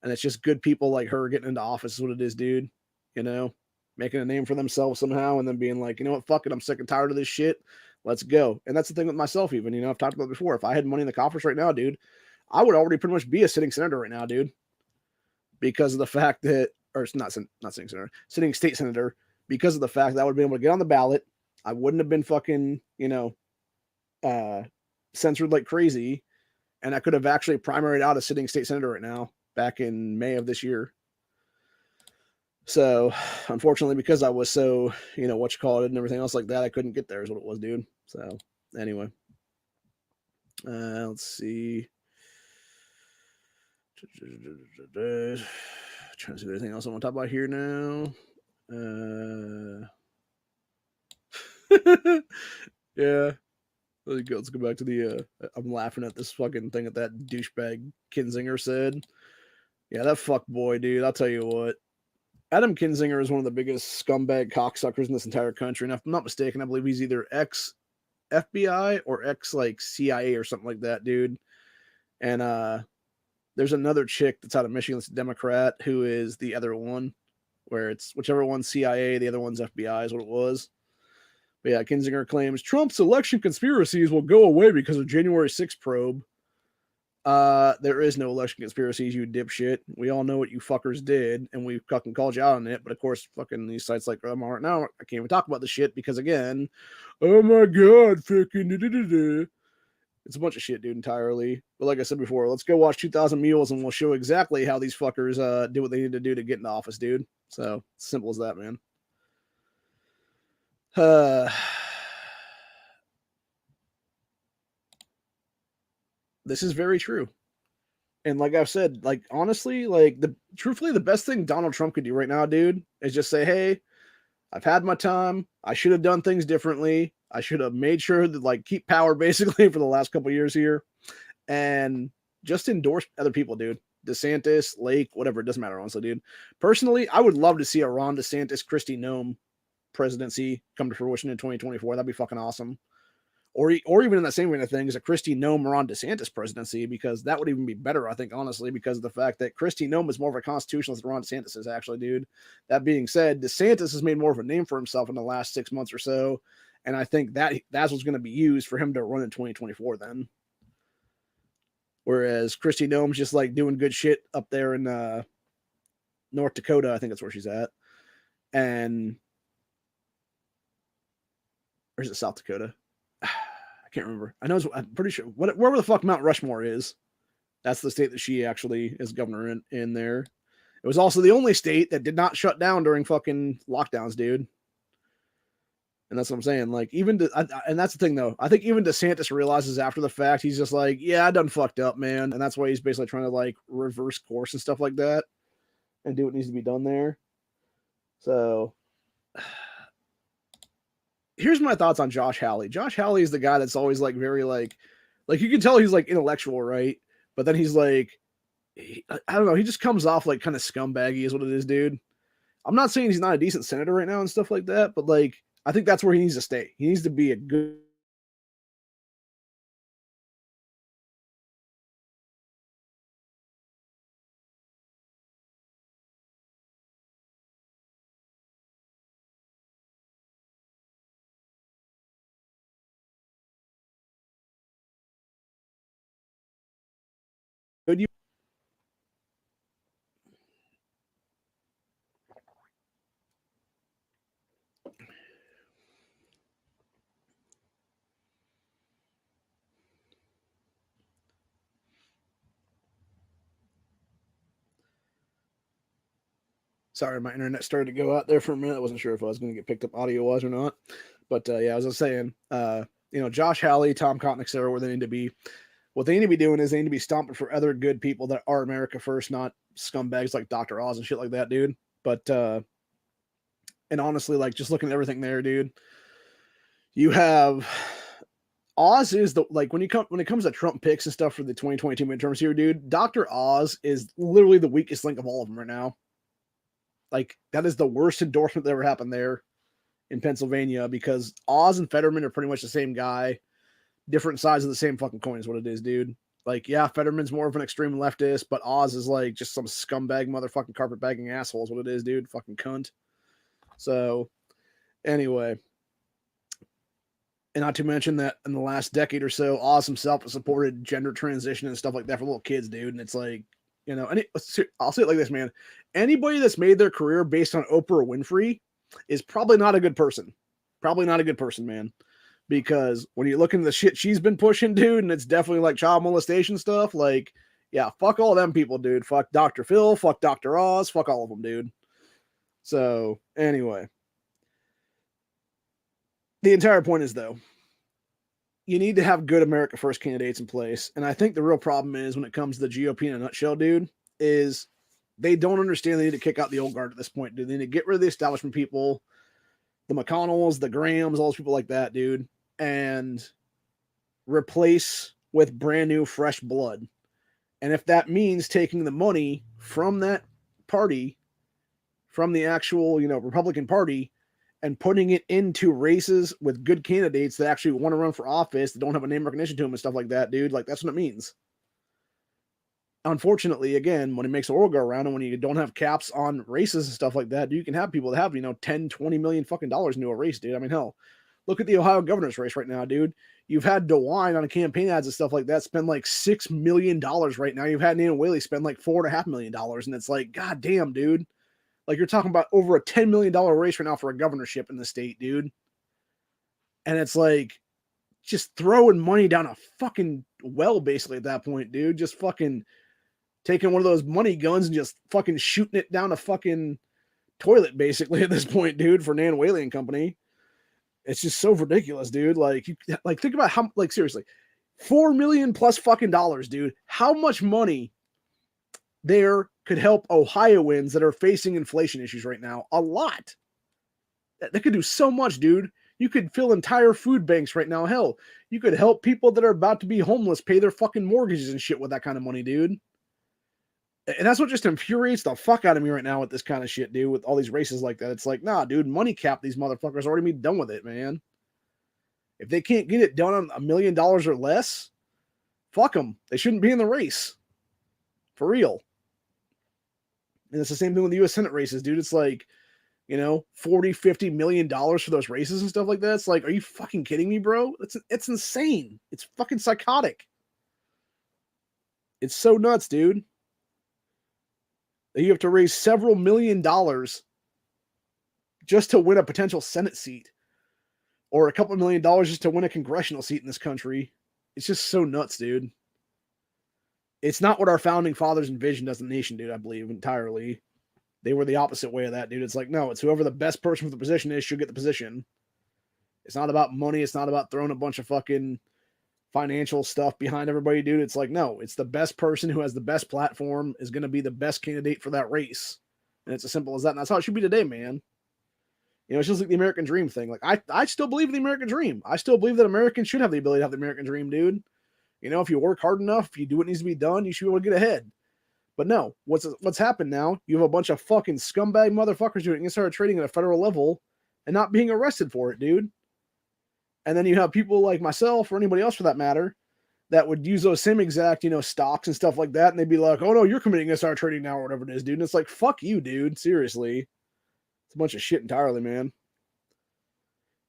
And it's just good people like her getting into office is what it is, dude. You know, making a name for themselves somehow and then being like, you know what, fuck it, I'm sick and tired of this shit. Let's go. And that's the thing with myself, even. You know, I've talked about it before. If I had money in the coffers right now, dude, I would already pretty much be a sitting senator right now, dude. Because of the fact that, or it's not sitting senator, sitting state senator, because of the fact that I would be able to get on the ballot. I wouldn't have been fucking, censored like crazy. And I could have actually primaried out a sitting state senator right now back in May of this year. So, unfortunately, because I was so, and everything else like that, I couldn't get there is what it was, dude. So, anyway. Let's see. Trying to see if there's anything else I want to talk about here now. Yeah. Let's go back to the, I'm laughing at this fucking thing that douchebag Kinzinger said. Yeah, that fuck boy, dude. I'll tell you what. Adam Kinzinger is one of the biggest scumbag cocksuckers in this entire country. And if I'm not mistaken, I believe he's either ex-FBI or CIA or something like that, dude. And there's another chick that's out of Michigan that's a Democrat who is the other one, where it's whichever one's CIA, the other one's FBI is what it was. But yeah, Kinzinger claims Trump's election conspiracies will go away because of January 6th probe. There is no election conspiracies, you dipshit. We all know what you fuckers did, and we fucking called you out on it. But of course, fucking these sites like right now, I can't even talk about the shit because again, oh my god, fucking it's a bunch of shit, dude, entirely. But like I said before, let's go watch 2,000 Mules, and we'll show exactly how these fuckers do what they need to do to get into office, dude. So simple as that, man. This is very true. And like I've said, like honestly, truthfully, the best thing Donald Trump could do right now, dude, is just say, hey, I've had my time. I should have done things differently. I should have made sure that keep power basically for the last couple of years here. And just endorse other people, dude. DeSantis, Lake, whatever, it doesn't matter, honestly, dude. Personally, I would love to see a Ron DeSantis, Kristi Noem presidency come to fruition in 2024. That'd be fucking awesome. Or even in that same way of things, a Kristi Noem or Ron DeSantis presidency, because that would even be better, I think, honestly, because of the fact that Kristi Noem is more of a constitutionalist than Ron DeSantis is, actually, dude. That being said, DeSantis has made more of a name for himself in the last 6 months or so, and I think that's what's going to be used for him to run in 2024 then. Whereas Kristi Noem's just doing good shit up there in North Dakota, I think that's where she's at. and or is it South Dakota? I can't remember. I'm pretty sure wherever the fuck Mount Rushmore is, that's the state that she actually is governor in there. It was also the only state that did not shut down during fucking lockdowns, dude. And that's what I'm saying. Like, and that's the thing, though. I think even DeSantis realizes after the fact, he's just like, yeah, I done fucked up, man. And that's why he's basically trying to, like, reverse course and stuff like that and do what needs to be done there. So, here's my thoughts on Josh Hawley. Josh Hawley is the guy that's always, like, very, like, you can tell he's, like, intellectual, right? But then he's, like, I don't know. He just comes off, like, kind of scumbaggy is what it is, dude. I'm not saying he's not a decent senator right now and stuff like that, but, like, I think that's where he needs to stay. He needs to be a good good. Sorry, my internet started to go out there for a minute. I wasn't sure if I was going to get picked up audio-wise or not. But yeah, as I was saying, Josh Hawley, Tom Cotton, etc., where they need to be. What they need to be doing is they need to be stomping for other good people that are America first, not scumbags like Dr. Oz and shit like that, dude. But and honestly, like just looking at everything there, dude, you have Oz is the when it comes to Trump picks and stuff for the 2022 midterms here, dude. Dr. Oz is literally the weakest link of all of them right now. Like that is the worst endorsement that ever happened there in Pennsylvania because Oz and Fetterman are pretty much the same guy, different sides of the same fucking coin is what it is, dude. Like, yeah, Fetterman's more of an extreme leftist, but Oz is like just some scumbag motherfucking carpetbagging asshole is what it is, dude. Fucking cunt. So, anyway. And not to mention that in the last decade or so, Oz himself has supported gender transition and stuff like that for little kids, dude. And it's like, I'll say it like this, man. Anybody that's made their career based on Oprah Winfrey is probably not a good person. Probably not a good person, man. Because when you look into the shit she's been pushing, dude, and it's definitely like child molestation stuff, like, yeah, fuck all them people, dude. Fuck Dr. Phil, fuck Dr. Oz, fuck all of them, dude. So, anyway. The entire point is, though, you need to have good America First candidates in place. And I think the real problem is when it comes to the GOP in a nutshell, dude, is they don't understand they need to kick out the old guard at this point, dude. They need to get rid of the establishment people, the McConnells, the Grahams, all those people like that, dude, and replace with brand new, fresh blood. And if that means taking the money from that party, from the actual, Republican Party, and putting it into races with good candidates that actually want to run for office, that don't have a name recognition to them and stuff like that, dude, like that's what it means. Unfortunately, again, when it makes the world go around and when you don't have caps on races and stuff like that, you can have people that have, 10, 20 million fucking dollars into a race, dude. I mean, hell, look at the Ohio governor's race right now, dude. You've had DeWine on campaign ads and stuff like that spend like $6 million right now. You've had Nan Whaley spend like $4.5 million. And it's like, God damn, dude. Like you're talking about over a $10 million race right now for a governorship in the state, dude. And it's like just throwing money down a fucking well, basically, at that point, dude. Just fucking taking one of those money guns and just fucking shooting it down a fucking toilet, basically, at this point, dude, for Nan Whaley and company. It's just so ridiculous, dude. Like, think about how, like, seriously, $4 million plus fucking dollars, dude. How much money there could help Ohioans that are facing inflation issues right now? A lot. That could do so much, dude. You could fill entire food banks right now. Hell, you could help people that are about to be homeless pay their fucking mortgages and shit with that kind of money, dude. And that's what just infuriates the fuck out of me right now with this kind of shit, dude, with all these races like that. It's like, nah, dude, money cap these motherfuckers, already be done with it, man. If they can't get it done on $1 million or less, fuck them. They shouldn't be in the race. For real. And it's the same thing with the U.S. Senate races, dude. It's like, $40-50 million for those races and stuff like that. It's like, are you fucking kidding me, bro? It's insane. It's fucking psychotic. It's so nuts, dude. You have to raise several $1 million just to win a potential Senate seat or a couple of $1 million just to win a congressional seat in this country. It's just so nuts, dude. It's not what our founding fathers envisioned as a nation, dude, I believe, entirely. They were the opposite way of that, dude. It's like, no, it's whoever the best person for the position is should get the position. It's not about money. It's not about throwing a bunch of fucking financial stuff behind everybody, dude. It's like, no, it's the best person who has the best platform is going to be the best candidate for that race. And it's as simple as that. And that's how it should be today, man. You know, it's just like the American dream thing. Like, I still believe in the American dream. I still believe that Americans should have the ability to have the American dream, dude. You know, if you work hard enough, if you do what needs to be done, you should be able to get ahead. But no, what's happened now? You have a bunch of fucking scumbag motherfuckers doing insider trading at a federal level and not being arrested for it, dude. And then you have people like myself or anybody else for that matter that would use those same exact, you know, stocks and stuff like that. And they'd be like, oh no, you're committing insider trading now or whatever it is, dude. And it's like, fuck you, dude. Seriously. It's a bunch of shit entirely, man.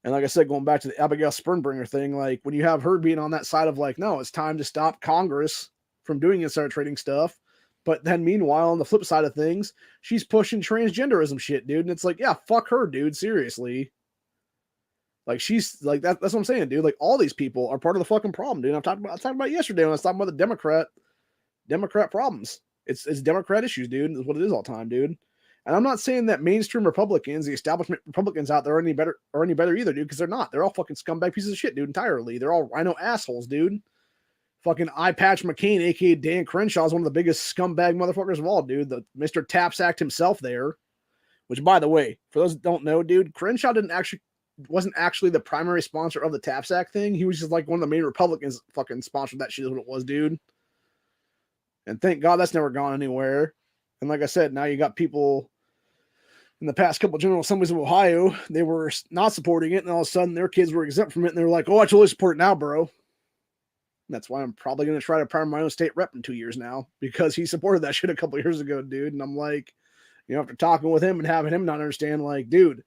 And like I said, going back to the Abigail Spermbringer thing, like when you have her being on that side of like, no, it's time to stop Congress from doing insider trading stuff. But then meanwhile, on the flip side of things, she's pushing transgenderism shit, dude. And it's like, yeah, fuck her, dude. Seriously. Like she's like that's what I'm saying, dude. Like all these people are part of the fucking problem, dude. I talked about it yesterday when I was talking about the Democrat problems. It's Democrat issues, dude. Is what it is all the time, dude. And I'm not saying that mainstream Republicans, the establishment Republicans out there are any better either, dude, because they're not. They're all fucking scumbag pieces of shit, dude, entirely. They're all rhino assholes, dude. Fucking Eye Patch McCain, aka Dan Crenshaw, is one of the biggest scumbag motherfuckers of all, dude. The Mr. Taps Act himself there. Which, by the way, for those that don't know, dude, Crenshaw wasn't actually the primary sponsor of the Taps Act thing. He was just like one of the main Republicans fucking sponsored that shit is what it was, dude. And thank God that's never gone anywhere. And like I said, now you got people in the past couple of general assemblies of Ohio, they were not supporting it, and all of a sudden their kids were exempt from it, and they were like, oh, I totally support it now, bro. And that's why I'm probably going to try to prime my own state rep in 2 years now, because he supported that shit a couple of years ago, dude. And I'm like, you know, after talking with him and having him not understand, like, dude,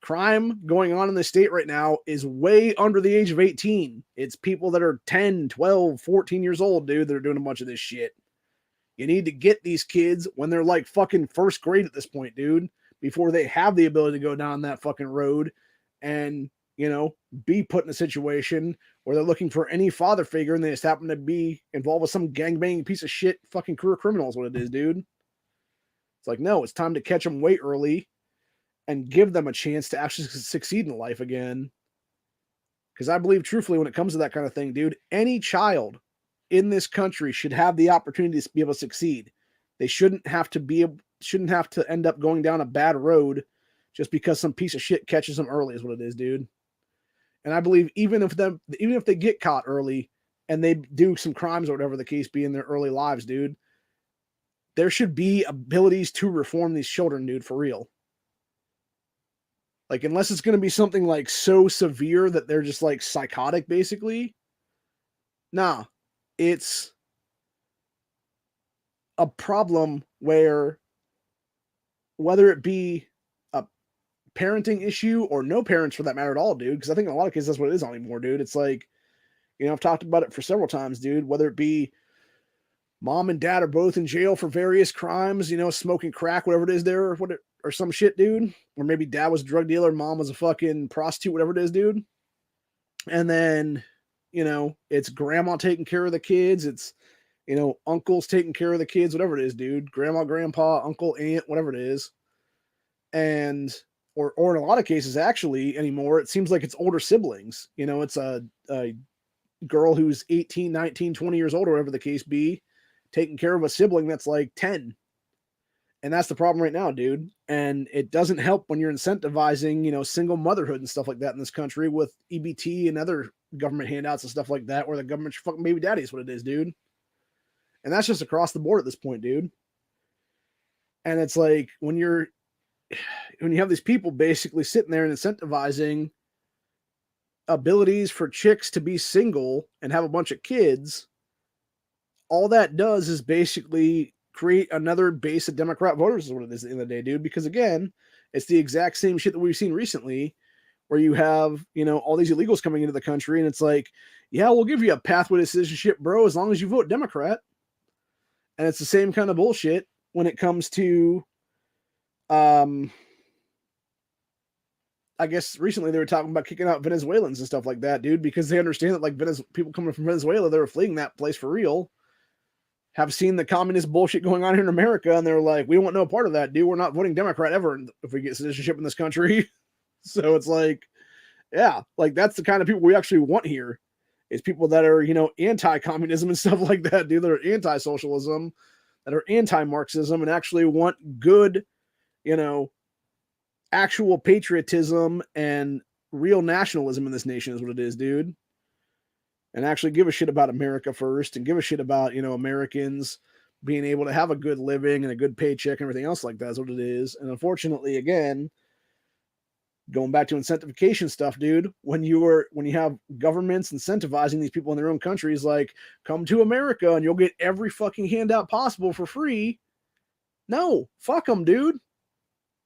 crime going on in the state right now is way under the age of 18. It's people that are 10, 12, 14 years old, dude, that are doing a bunch of this shit. You need to get these kids when they're like fucking first grade at this point, dude, before they have the ability to go down that fucking road and, you know, be put in a situation where they're looking for any father figure and they just happen to be involved with some gangbanging piece of shit fucking career criminal is what it is, dude. It's like, no, it's time to catch them way early and give them a chance to actually succeed in life again. Because I believe truthfully when it comes to that kind of thing, dude, any child in this country should have the opportunity to be able to succeed. They shouldn't have to end up going down a bad road just because some piece of shit catches them early is what it is, dude. And I believe even if they get caught early and they do some crimes or whatever the case be in their early lives, dude, there should be abilities to reform these children, dude, for real. Like, unless it's going to be something like so severe that they're just like psychotic, basically. Nah, it's a problem where whether it be a parenting issue or no parents for that matter at all, dude, because I think in a lot of cases that's what it is anymore, dude. It's like, you know, I've talked about it for several times, dude, whether it be mom and dad are both in jail for various crimes, you know, smoking crack, whatever it is there, or some shit, dude. Or maybe dad was a drug dealer, mom was a fucking prostitute, whatever it is, dude. And then, you know, it's grandma taking care of the kids. It's, you know, uncles taking care of the kids, whatever it is, dude. Grandma, grandpa, uncle, aunt, whatever it is. And, or in a lot of cases, actually, anymore, it seems like it's older siblings. You know, it's a girl who's 18, 19, 20 years old, or whatever the case be, taking care of a sibling that's like 10. And that's the problem right now, dude. And it doesn't help when you're incentivizing, you know, single motherhood and stuff like that in this country with EBT and other government handouts and stuff like that, where the government's fucking baby daddy is what it is, dude. And that's just across the board at this point, dude. And it's like when you have these people basically sitting there and incentivizing abilities for chicks to be single and have a bunch of kids, all that does is basically create another base of Democrat voters is what it is at the end of the day, dude. Because again, it's the exact same shit that we've seen recently where you have, you know, all these illegals coming into the country and it's like, yeah, we'll give you a pathway to citizenship, bro, as long as you vote Democrat. And it's the same kind of bullshit when it comes to I guess recently they were talking about kicking out Venezuelans and stuff like that, dude, because they understand that like people coming from Venezuela, they were fleeing that place for real, have seen the communist bullshit going on here in America, and they're like, we don't want no part of that, dude. We're not voting Democrat ever if we get citizenship in this country. So it's like, yeah, like that's the kind of people we actually want here. Is people that are, anti-communism and stuff like that, dude, that are anti-socialism, that are anti-Marxism, and actually want good, actual patriotism and real nationalism in this nation is what it is, dude. And actually give a shit about America first and give a shit about, Americans being able to have a good living and a good paycheck and everything else like that is what it is. And unfortunately, again, going back to incentivization stuff, dude, when you have governments incentivizing these people in their own countries, like, come to America and you'll get every fucking handout possible for free. No, fuck them, dude.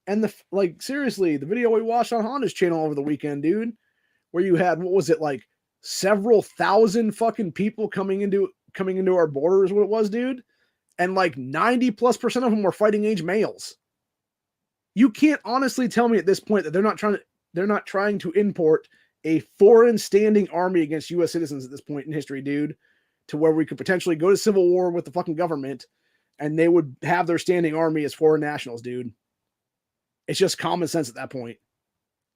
And seriously, the video we watched on Honda's channel over the weekend, dude, where you had, what was it, like several thousand fucking people coming into our border is what it was, dude. And like 90+% of them were fighting age males. You can't honestly tell me at this point that they're not trying to import a foreign standing army against U.S. citizens at this point in history, dude, to where we could potentially go to civil war with the fucking government and they would have their standing army as foreign nationals, dude. It's just common sense at that point.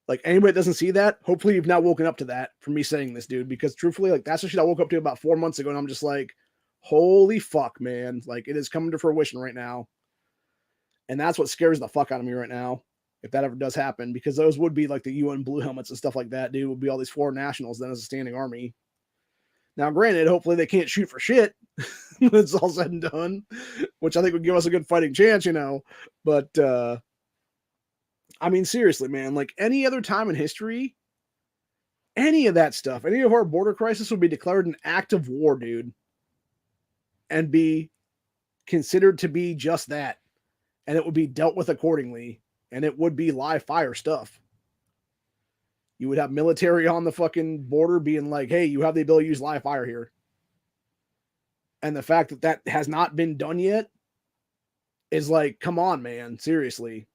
Like, anybody that doesn't see that, hopefully you've now woken up to that from me saying this, dude, because truthfully, like, that's the shit I woke up to about 4 months ago, and I'm just like, holy fuck, man. Like, it is coming to fruition right now. And that's what scares the fuck out of me right now, if that ever does happen, because those would be like the UN blue helmets and stuff like that, dude, would be all these foreign nationals then as a standing army. Now, granted, hopefully they can't shoot for shit when it's all said and done, which I think would give us a good fighting chance, But, I mean, seriously, man, like any other time in history, any of that stuff, any of our border crisis would be declared an act of war, dude, and be considered to be just that. And it would be dealt with accordingly. And it would be live fire stuff. You would have military on the fucking border being like, hey, you have the ability to use live fire here. And the fact that that has not been done yet is like, come on, man, seriously.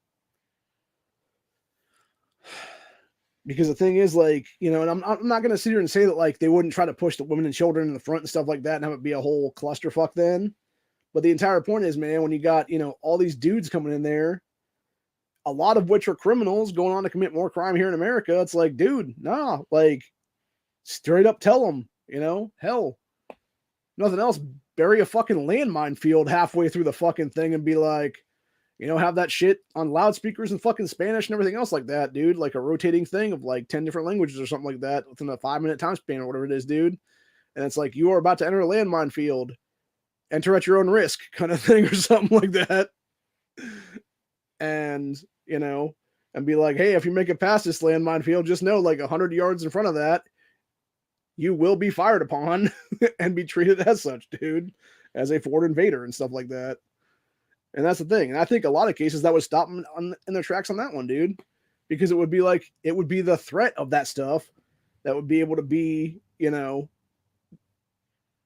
Because the thing is, like, and I'm not going to sit here and say that, like, they wouldn't try to push the women and children in the front and stuff like that and have it be a whole clusterfuck then. But the entire point is, man, when you got, all these dudes coming in there, a lot of which are criminals going on to commit more crime here in America, it's like, dude, nah, like, straight up tell them, hell, nothing else, bury a fucking landmine field halfway through the fucking thing and be like, have that shit on loudspeakers in fucking Spanish and everything else like that, dude, like a rotating thing of like 10 different languages or something like that within a 5-minute time span or whatever it is, dude. And it's like, you are about to enter a landmine field. Enter at your own risk kind of thing or something like that. And, and be like, hey, if you make it past this landmine field, just know like 100 yards in front of that, you will be fired upon and be treated as such, dude, as a foreign invader and stuff like that. And that's the thing. And I think a lot of cases that would stop them in their tracks on that one, dude, because it would be the threat of that stuff that would be able to be,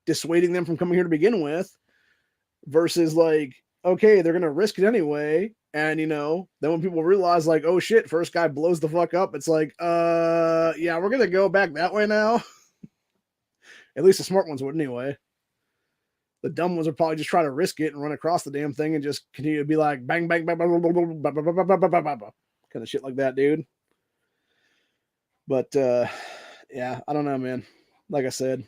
dissuading them from coming here to begin with, versus like, okay, they're going to risk it anyway. And, then when people realize like, oh shit, first guy blows the fuck up, it's like, yeah, we're going to go back that way now. At least the smart ones would anyway. The dumb ones would probably just try to risk it and run across the damn thing and just continue to be like, bang, bang, bang, bang, bang, bang, bang, bang, bang, bang, bang, kind of shit like that, dude. But, yeah, I don't know, man. Like I said,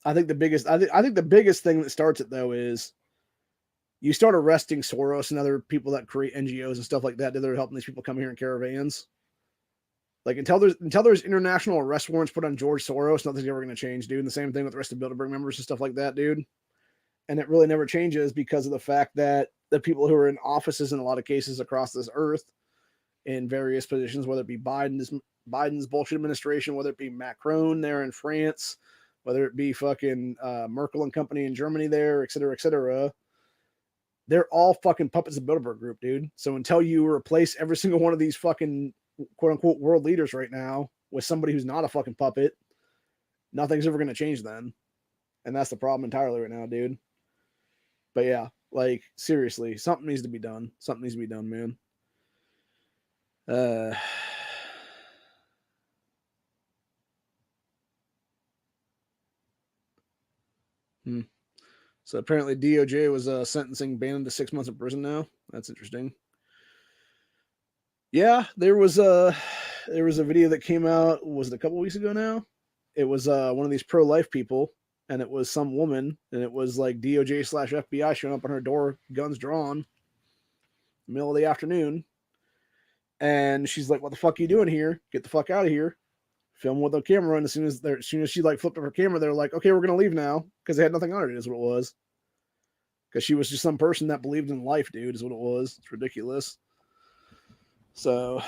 I think the biggest thing that starts it though is you start arresting Soros and other people that create NGOs and stuff like that that are helping these people come here in caravans. Like until there's international arrest warrants put on George Soros, nothing's ever going to change, dude. And the same thing with the rest of Bilderberg members and stuff like that, dude. And it really never changes because of the fact that the people who are in offices in a lot of cases across this earth in various positions, whether it be Biden's bullshit administration, whether it be Macron there in France, whether it be fucking Merkel and company in Germany there, et cetera, they're all fucking puppets of the Bilderberg group, dude. So until you replace every single one of these fucking quote unquote world leaders right now with somebody who's not a fucking puppet, nothing's ever going to change then. And that's the problem entirely right now, dude. But yeah, like seriously, something needs to be done. Something needs to be done, man. Hmm. So apparently DOJ was sentencing Bannon to 6 months in prison now. That's interesting. Yeah, there was a video that came out. Was it a couple weeks ago now? It was one of these pro-life people, and it was some woman, and it was like DOJ/FBI showing up on her door, guns drawn, middle of the afternoon, and she's like, "What the fuck are you doing here? Get the fuck out of here!" Film with the camera, and as soon as she like flipped up her camera, they're like, "Okay, we're gonna leave now," because they had nothing on it. Is what it was. Because she was just some person that believed in life, dude. Is what it was. It's ridiculous. So,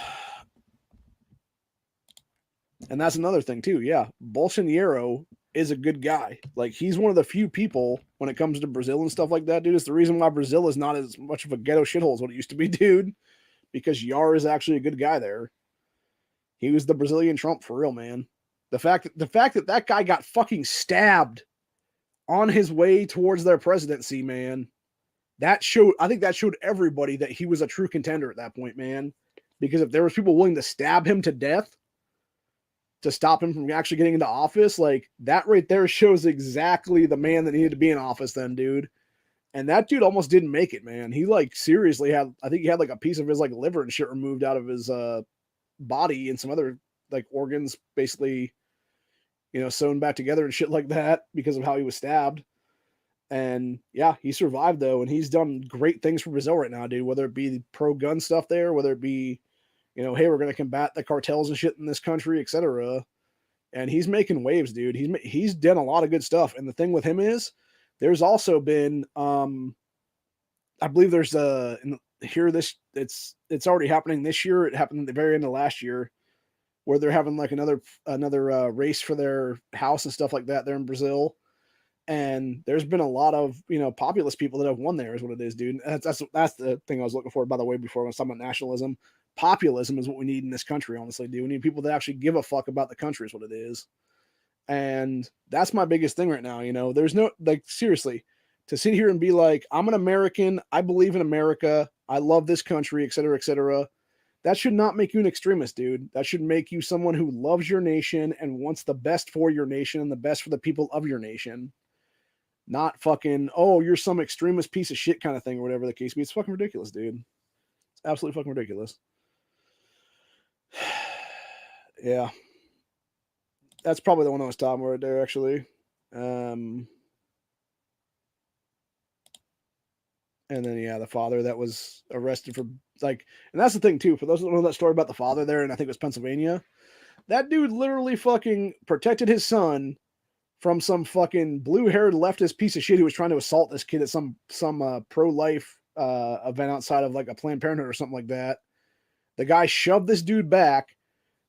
and that's another thing too. Yeah, Bolsonaro is a good guy. Like he's one of the few people when it comes to Brazil and stuff like that, dude. It's the reason why Brazil is not as much of a ghetto shithole as what it used to be, dude. Because Yar is actually a good guy there. He was the Brazilian Trump for real, man. The fact that that guy got fucking stabbed on his way towards their presidency, man. I think that showed everybody that he was a true contender at that point, man. Because if there was people willing to stab him to death to stop him from actually getting into office, like that right there shows exactly the man that needed to be in office then, dude. And that dude almost didn't make it, man. He like seriously I think he had like a piece of his like liver and shit removed out of his body and some other like organs basically, sewn back together and shit like that because of how he was stabbed. And yeah, he survived though, and he's done great things for Brazil right now, dude. Whether it be the pro gun stuff there, whether it be, hey, we're gonna combat the cartels and shit in this country, etc. And he's making waves, dude. He's done a lot of good stuff. And the thing with him is, there's also been, I believe there's it's already happening this year. It happened at the very end of last year, where they're having like another race for their house and stuff like that there in Brazil. And there's been a lot of populist people that have won there, is what it is, dude. That's the thing I was looking for, by the way, before I was talking about nationalism. Populism is what we need in this country, honestly, dude. We need people that actually give a fuck about the country, is what it is. And that's my biggest thing right now. There's no, like, seriously, to sit here and be like, I'm an American, I believe in America, I love this country, etc., etc. That should not make you an extremist, dude. That should make you someone who loves your nation and wants the best for your nation and the best for the people of your nation. Not fucking, oh, you're some extremist piece of shit kind of thing or whatever the case be. It's fucking ridiculous, dude. It's absolutely fucking ridiculous. Yeah. That's probably the one I was talking about right there, actually. And then, yeah, the father that was arrested for, like, and that's the thing, too. For those who don't know that story about the father there, and I think it was Pennsylvania, that dude literally fucking protected his son from some fucking blue-haired leftist piece of shit who was trying to assault this kid at some pro-life event outside of like a Planned Parenthood or something like that. The guy shoved this dude back.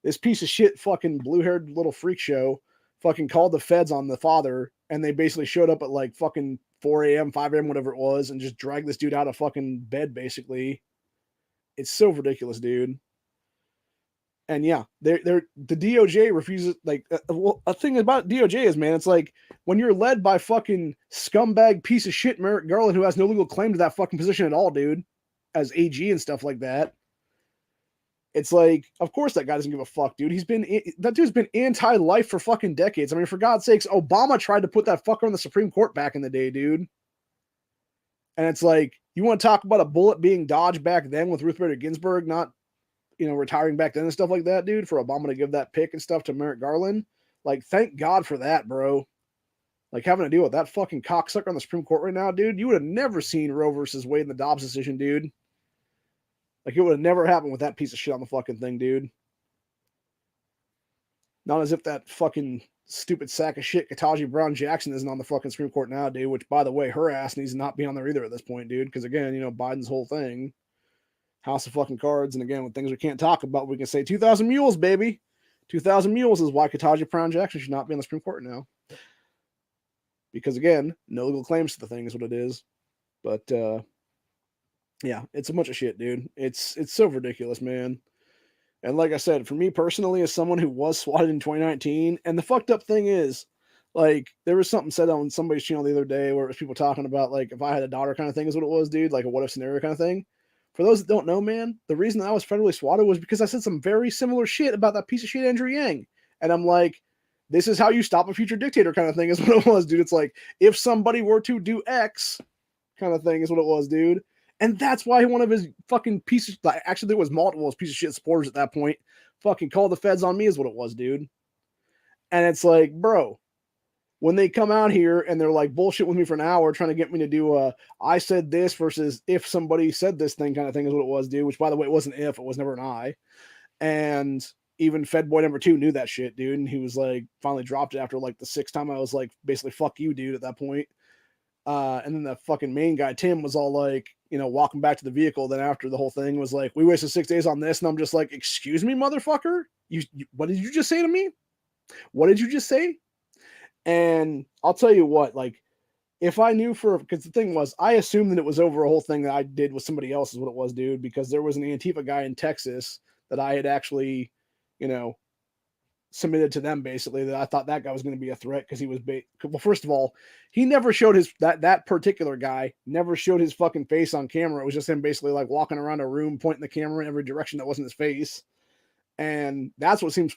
This piece of shit fucking blue-haired little freak show fucking called the feds on the father, and they basically showed up at like fucking 4 a.m., 5 a.m., whatever it was, and just dragged this dude out of fucking bed, basically. It's so ridiculous, dude. And yeah, the DOJ refuses. Like, a thing about DOJ is, man, it's like when you're led by fucking scumbag piece of shit Merrick Garland, who has no legal claim to that fucking position at all, dude, as AG and stuff like that. It's like, of course that guy doesn't give a fuck, dude. That dude's been anti-life for fucking decades. I mean, for God's sakes, Obama tried to put that fucker on the Supreme Court back in the day, dude. And it's like, you want to talk about a bullet being dodged back then with Ruth Bader Ginsburg not retiring back then and stuff like that, dude, for Obama to give that pick and stuff to Merrick Garland. Like, thank God for that, bro. Like, having to deal with that fucking cocksucker on the Supreme Court right now, dude, you would have never seen Roe versus Wade in the Dobbs decision, dude. Like, it would have never happened with that piece of shit on the fucking thing, dude. Not as if that fucking stupid sack of shit Ketanji Brown Jackson isn't on the fucking Supreme Court now, dude, which, by the way, her ass needs to not be on there either at this point, dude, because, again, Biden's whole thing. House of fucking cards, and again, with things we can't talk about, we can say 2,000 mules, baby. 2,000 mules is why Ketanji Brown Jackson should not be on the Supreme Court now. Because again, no legal claims to the thing is what it is. But yeah, it's a bunch of shit, dude. It's so ridiculous, man. And like I said, for me personally, as someone who was swatted in 2019, and the fucked up thing is, like, there was something said on somebody's channel the other day where it was people talking about, like, if I had a daughter kind of thing is what it was, dude, like a what if scenario kind of thing. For those that don't know, man, the reason I was federally swatted was because I said some very similar shit about that piece of shit Andrew Yang. And I'm like, this is how you stop a future dictator kind of thing is what it was, dude. It's like, if somebody were to do X kind of thing is what it was, dude. And that's why one of his fucking pieces, actually there was multiple piece of shit supporters at that point, fucking called the feds on me is what it was, dude. And it's like, bro, when they come out here and they're like bullshit with me for an hour trying to get me to do I said this versus if somebody said this thing kind of thing is what it was, dude. Which, by the way, it wasn't if, it was never an I. And even Fed Boy number 2 knew that shit, dude. And he was like, finally dropped it after like the 6th time I was like, basically, fuck you, dude, at that point. And then the fucking main guy, Tim, was all like, you know, walking back to the vehicle. Then after the whole thing was like, we wasted 6 days on this. And I'm just like, excuse me, motherfucker? You what did you just say to me? What did you just say? And I'll tell you what, like, if I knew because the thing was, I assumed that it was over a whole thing that I did with somebody else is what it was, dude, because there was an Antifa guy in Texas that I had actually, you know, submitted to them basically, that I thought that guy was going to be a threat because he was well, first of all, he never showed that particular guy never showed his fucking face on camera. It was just him basically like walking around a room pointing the camera in every direction that wasn't his face. And that's what seems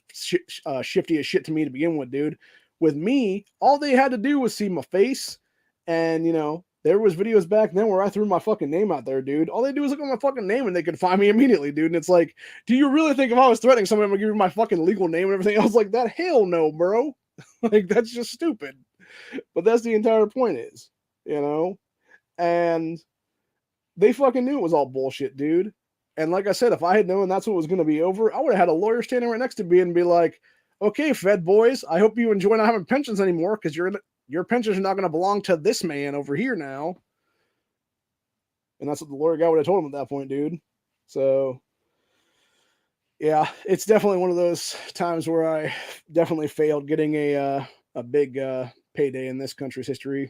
shifty as shit to me to begin with, dude. With me, all they had to do was see my face, and, you know, there was videos back then where I threw my fucking name out there, dude. All they do is look at my fucking name and they could find me immediately, dude. And it's like, do you really think if I was threatening somebody, I'm gonna give you my fucking legal name and everything else like that? Hell no, bro. Like, that's just stupid. But that's the entire point is, you know? And they fucking knew it was all bullshit, dude. And like I said, if I had known that's what was going to be over, I would have had a lawyer standing right next to me and be like, okay, Fed boys, I hope you enjoy not having pensions anymore because your pensions are not going to belong to this man over here now. And that's what the lawyer guy would have told him at that point, dude. So, yeah, it's definitely one of those times where I definitely failed getting a big payday in this country's history.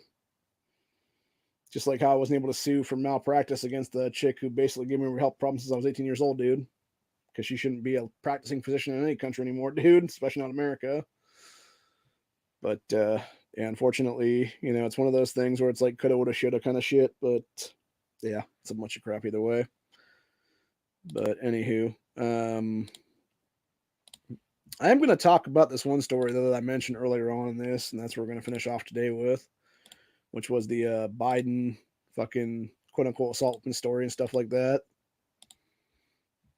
Just like how I wasn't able to sue for malpractice against the chick who basically gave me health problems since I was 18 years old, dude. Because she shouldn't be a practicing physician in any country anymore, dude, especially not America. But, yeah, unfortunately, you know, it's one of those things where it's like coulda, woulda, shoulda kind of shit. But, yeah, it's a bunch of crap either way. But, anywho, I am going to talk about this one story that I mentioned earlier on in this, and that's what we're going to finish off today with, which was the Biden fucking quote-unquote assault weapons story and stuff like that.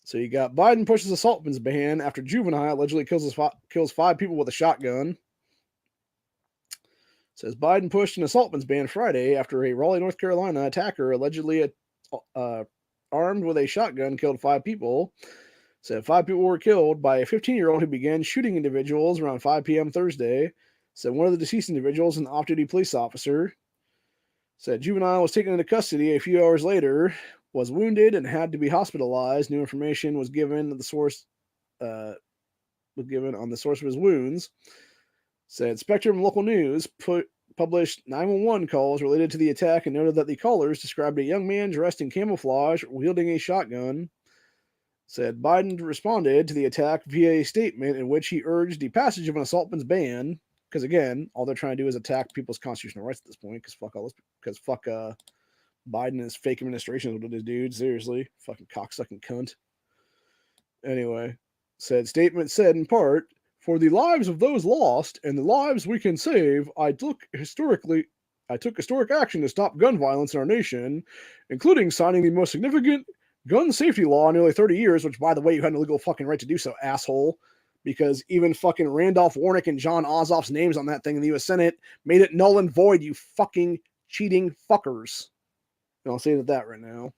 So you got Biden pushes assault weapons ban after juvenile allegedly kills 5 people with a shotgun. It says Biden pushed an assault weapons ban Friday after a Raleigh, North Carolina attacker allegedly armed with a shotgun killed 5 people. Said 5 people were killed by a 15-year-old who began shooting individuals around 5 p.m. Thursday. Said one of the deceased individuals, an off-duty police officer. Said juvenile was taken into custody a few hours later, was wounded, and had to be hospitalized. New information was given on the source of his wounds. Said Spectrum Local News published 911 calls related to the attack and noted that the callers described a young man dressed in camouflage wielding a shotgun. Said Biden responded to the attack via a statement in which he urged the passage of an assault weapons ban. Because again, all they're trying to do is attack people's constitutional rights at this point. Because fuck Biden and his fake administration is what it is, dude. Seriously, fucking cocksucking cunt. Anyway, statement said in part, for the lives of those lost and the lives we can save, I took historic action to stop gun violence in our nation, including signing the most significant gun safety law in nearly 30 years, which, by the way, you had no legal fucking right to do so, asshole. Because even fucking Randolph Warnock and John Ossoff's names on that thing in the U.S. Senate made it null and void, you fucking cheating fuckers. And I'll say that right now.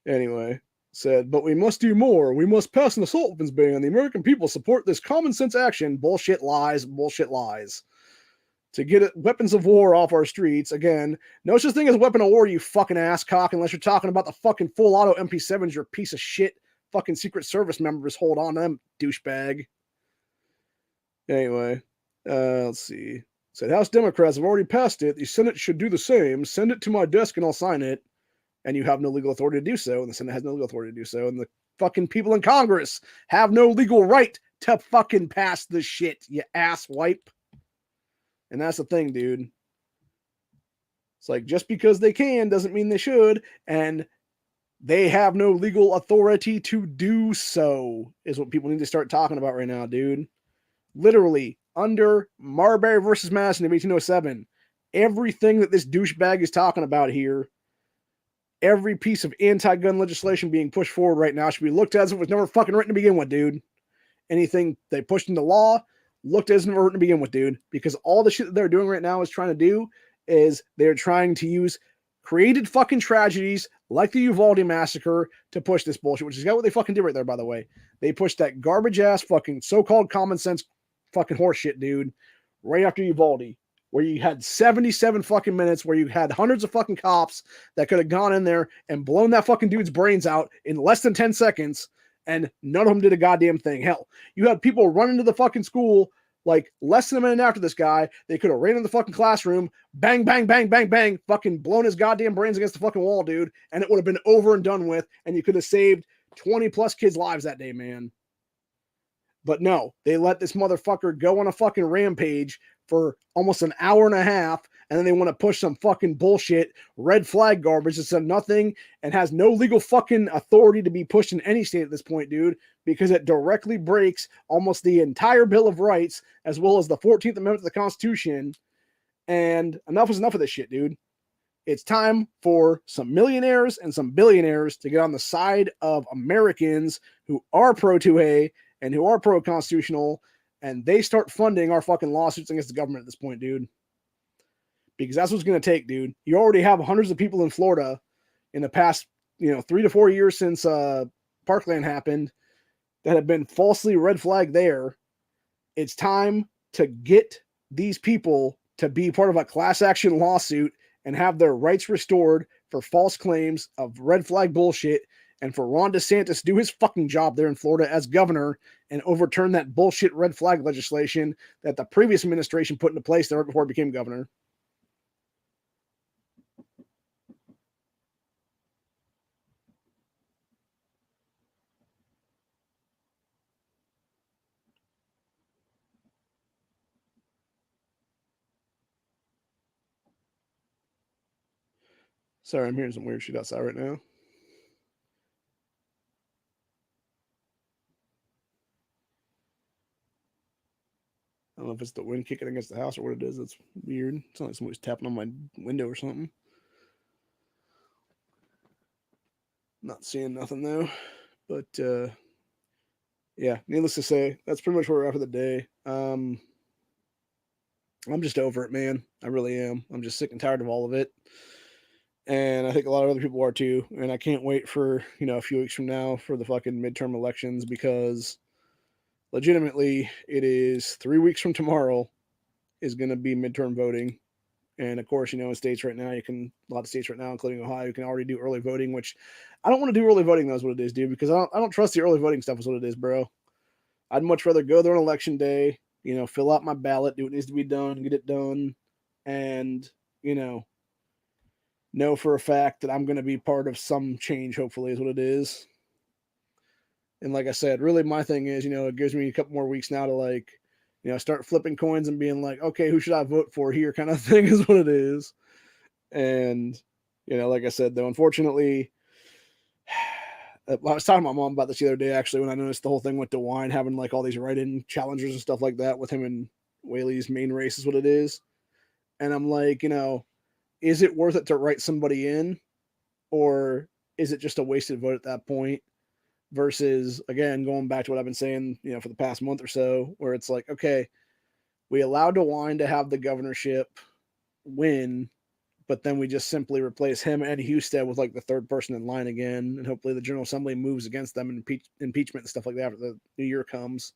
Anyway, said, but we must do more. We must pass an assault weapons ban. The American people support this common sense action. Bullshit lies, bullshit lies. To get weapons of war off our streets. Again, no such thing as a weapon of war, you fucking asscock, unless you're talking about the fucking full auto MP7s, your piece of shit fucking Secret Service members hold on to them, douchebag. Anyway, let's see. Said House Democrats have already passed it. The Senate should do the same. Send it to my desk and I'll sign it. And you have no legal authority to do so. And the Senate has no legal authority to do so. And the fucking people in Congress have no legal right to fucking pass this shit, you asswipe. And that's the thing, dude. It's like, just because they can doesn't mean they should. And they have no legal authority to do so, is what people need to start talking about right now, dude. Literally, under Marbury versus Madison of 1807. Everything that this douchebag is talking about here, every piece of anti-gun legislation being pushed forward right now should be looked at as if it was never fucking written to begin with, dude. Anything they pushed into law, looked at as never written to begin with, dude. Because all the shit that they're doing right now is trying to do is they're trying to use created fucking tragedies like the Uvalde massacre to push this bullshit, which is what they fucking did right there, by the way. They pushed that garbage ass fucking so-called common sense fucking horseshit, dude, right after Uvalde, where you had 77 fucking minutes where you had hundreds of fucking cops that could have gone in there and blown that fucking dude's brains out in less than 10 seconds, and none of them did a goddamn thing. Hell, you had people run into the fucking school like less than a minute after this guy. They could have ran in the fucking classroom, bang, bang, bang, bang, bang, fucking blown his goddamn brains against the fucking wall, dude, and it would have been over and done with, and you could have saved 20 plus kids' lives that day, man. But no, they let this motherfucker go on a fucking rampage for almost an hour and a half, and then they want to push some fucking bullshit red flag garbage that said nothing and has no legal fucking authority to be pushed in any state at this point, dude, because it directly breaks almost the entire Bill of Rights as well as the 14th Amendment to the Constitution. And enough is enough of this shit, dude. It's time for some millionaires and some billionaires to get on the side of Americans who are pro-2A and who are pro-constitutional, and they start funding our fucking lawsuits against the government at this point, dude. Because that's what's going to take, dude. You already have hundreds of people in Florida in the past, 3 to 4 years since Parkland happened that have been falsely red flagged there. It's time to get these people to be part of a class action lawsuit and have their rights restored for false claims of red flag bullshit, and for Ron DeSantis to do his fucking job there in Florida as governor and overturn that bullshit red flag legislation that the previous administration put into place there before he became governor. Sorry, I'm hearing some weird shit outside right now. I don't know if it's the wind kicking against the house or what it is. It's weird. It's like somebody's tapping on my window or something. Not seeing nothing though. But yeah, needless to say, that's pretty much where we're at for the day. I'm just over it, man. I really am. I'm just sick and tired of all of it. And I think a lot of other people are too. And I can't wait for, a few weeks from now for the fucking midterm elections, because legitimately it is 3 weeks from tomorrow is going to be midterm voting. And of course, in states right now, a lot of states right now, including Ohio, you can already do early voting, which I don't want to do early voting. That's what it is, dude, because I don't trust the early voting stuff is what it is, bro. I'd much rather go there on election day, fill out my ballot, do what needs to be done, get it done, and, know for a fact that I'm going to be part of some change, hopefully, is what it is. And like I said, really my thing is, it gives me a couple more weeks now to start flipping coins and being like, okay, who should I vote for here kind of thing is what it is. And, like I said, though, unfortunately, I was talking to my mom about this the other day, actually, when I noticed the whole thing with DeWine having like all these write-in challengers and stuff like that with him and Whaley's main race is what it is. And I'm like, is it worth it to write somebody in, or is it just a wasted vote at that point? Versus, again, going back to what I've been saying, for the past month or so, where it's like, okay, we allowed DeWine to have the governorship win, but then we just simply replace him and Husted with like the third person in line again, and hopefully the General Assembly moves against them in impeachment and stuff like that after the new year comes.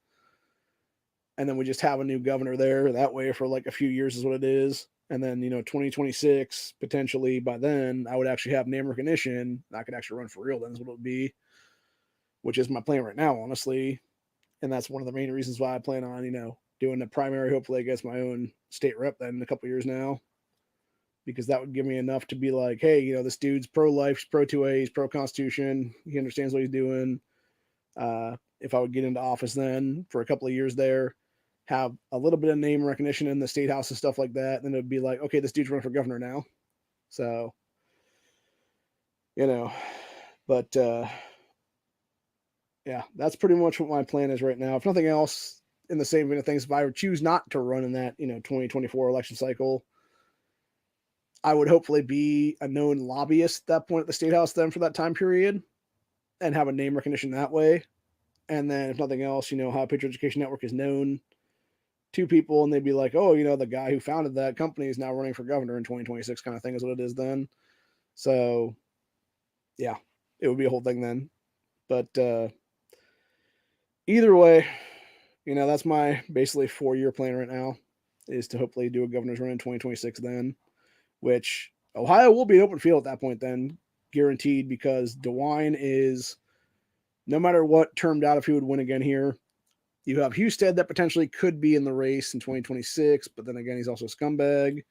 And then we just have a new governor there that way for like a few years is what it is. And then, 2026, potentially by then, I would actually have name recognition. I could actually run for real, then is what it would be, which is my plan right now, honestly. And that's one of the main reasons why I plan on, doing the primary, hopefully against my own state rep then in a couple years now. Because that would give me enough to be like, hey, this dude's pro-life, he's pro-2A, he's pro-constitution, he understands what he's doing. If I would get into office then for a couple of years there, have a little bit of name recognition in the state house and stuff like that, then it would be like, okay, this dude's running for governor now. So, but yeah, that's pretty much what my plan is right now. If nothing else, in the same vein of things, if I would choose not to run in that 2024 election cycle, I would hopefully be a known lobbyist at that point at the state house then for that time period, and have a name recognition that way. And then if nothing else, how Patriot Education Network is known to people, and they'd be like, oh, the guy who founded that company is now running for governor in 2026, kind of thing is what it is then. So yeah, it would be a whole thing then. But either way, that's my basically 4-year plan right now, is to hopefully do a governor's run in 2026 then, which Ohio will be an open field at that point then, guaranteed, because DeWine is, no matter what termed out if he would win again here, you have Husted that potentially could be in the race in 2026, but then again, he's also a scumbag.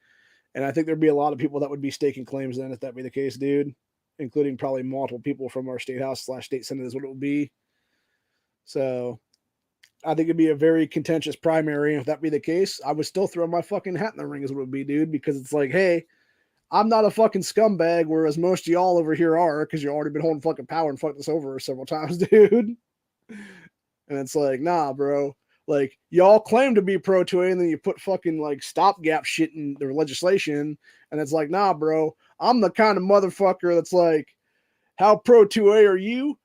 And I think there'd be a lot of people that would be staking claims then if that be the case, dude, including probably multiple people from our state house / state senate is what it would be. So I think it'd be a very contentious primary. If that be the case, I would still throw my fucking hat in the ring is what it would be, dude, because it's like, hey, I'm not a fucking scumbag, whereas most of y'all over here are, because you've already been holding fucking power and fucked us over several times, dude. And it's like, nah, bro. Like, y'all claim to be pro 2A, and then you put fucking like stopgap shit in their legislation, and it's like, nah, bro. I'm the kind of motherfucker that's like, how pro 2A are you?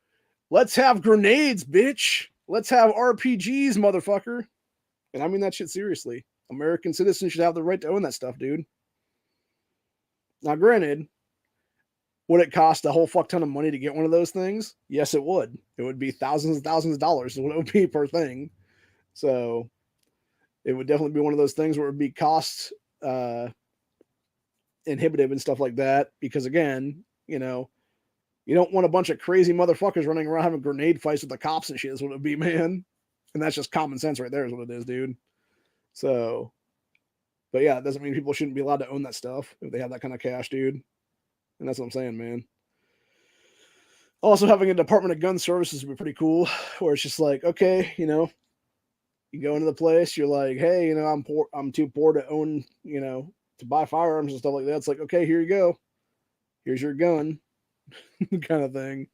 Let's have grenades, bitch. Let's have RPGs, motherfucker. And I mean that shit seriously. American citizens should have the right to own that stuff, dude. Now, granted, would it cost a whole fuck ton of money to get one of those things? Yes, it would. It would be thousands and thousands of dollars is what it would be per thing. So it would definitely be one of those things where it would be cost inhibitive and stuff like that. Because again, you don't want a bunch of crazy motherfuckers running around having grenade fights with the cops and shit is what it would be, man. And that's just common sense right there is what it is, dude. So, but yeah, it doesn't mean people shouldn't be allowed to own that stuff if they have that kind of cash, dude. And that's what I'm saying, man. Also, having a Department of Gun Services would be pretty cool, where it's just like, okay, you go into the place, you're like, hey, I'm poor, I'm too poor to own, to buy firearms and stuff like that. It's like, okay, here you go, here's your gun, kind of thing.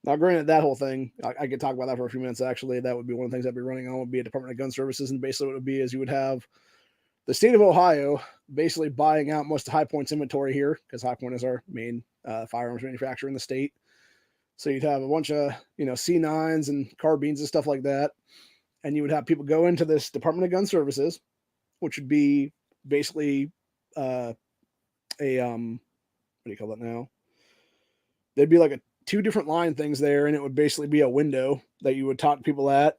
Now, granted, that whole thing, I could talk about that for a few minutes. Actually, that would be one of the things I'd be running on, would be a Department of Gun Services, and basically what it would be is you would have the state of Ohio basically buying out most of High Point's inventory here, because High Point is our main firearms manufacturer in the state. So you'd have a bunch of, C9s and carbines and stuff like that. And you would have people go into this Department of Gun Services, which would be basically what do you call that now? There'd be like 2 different line things there, and it would basically be a window that you would talk to people at.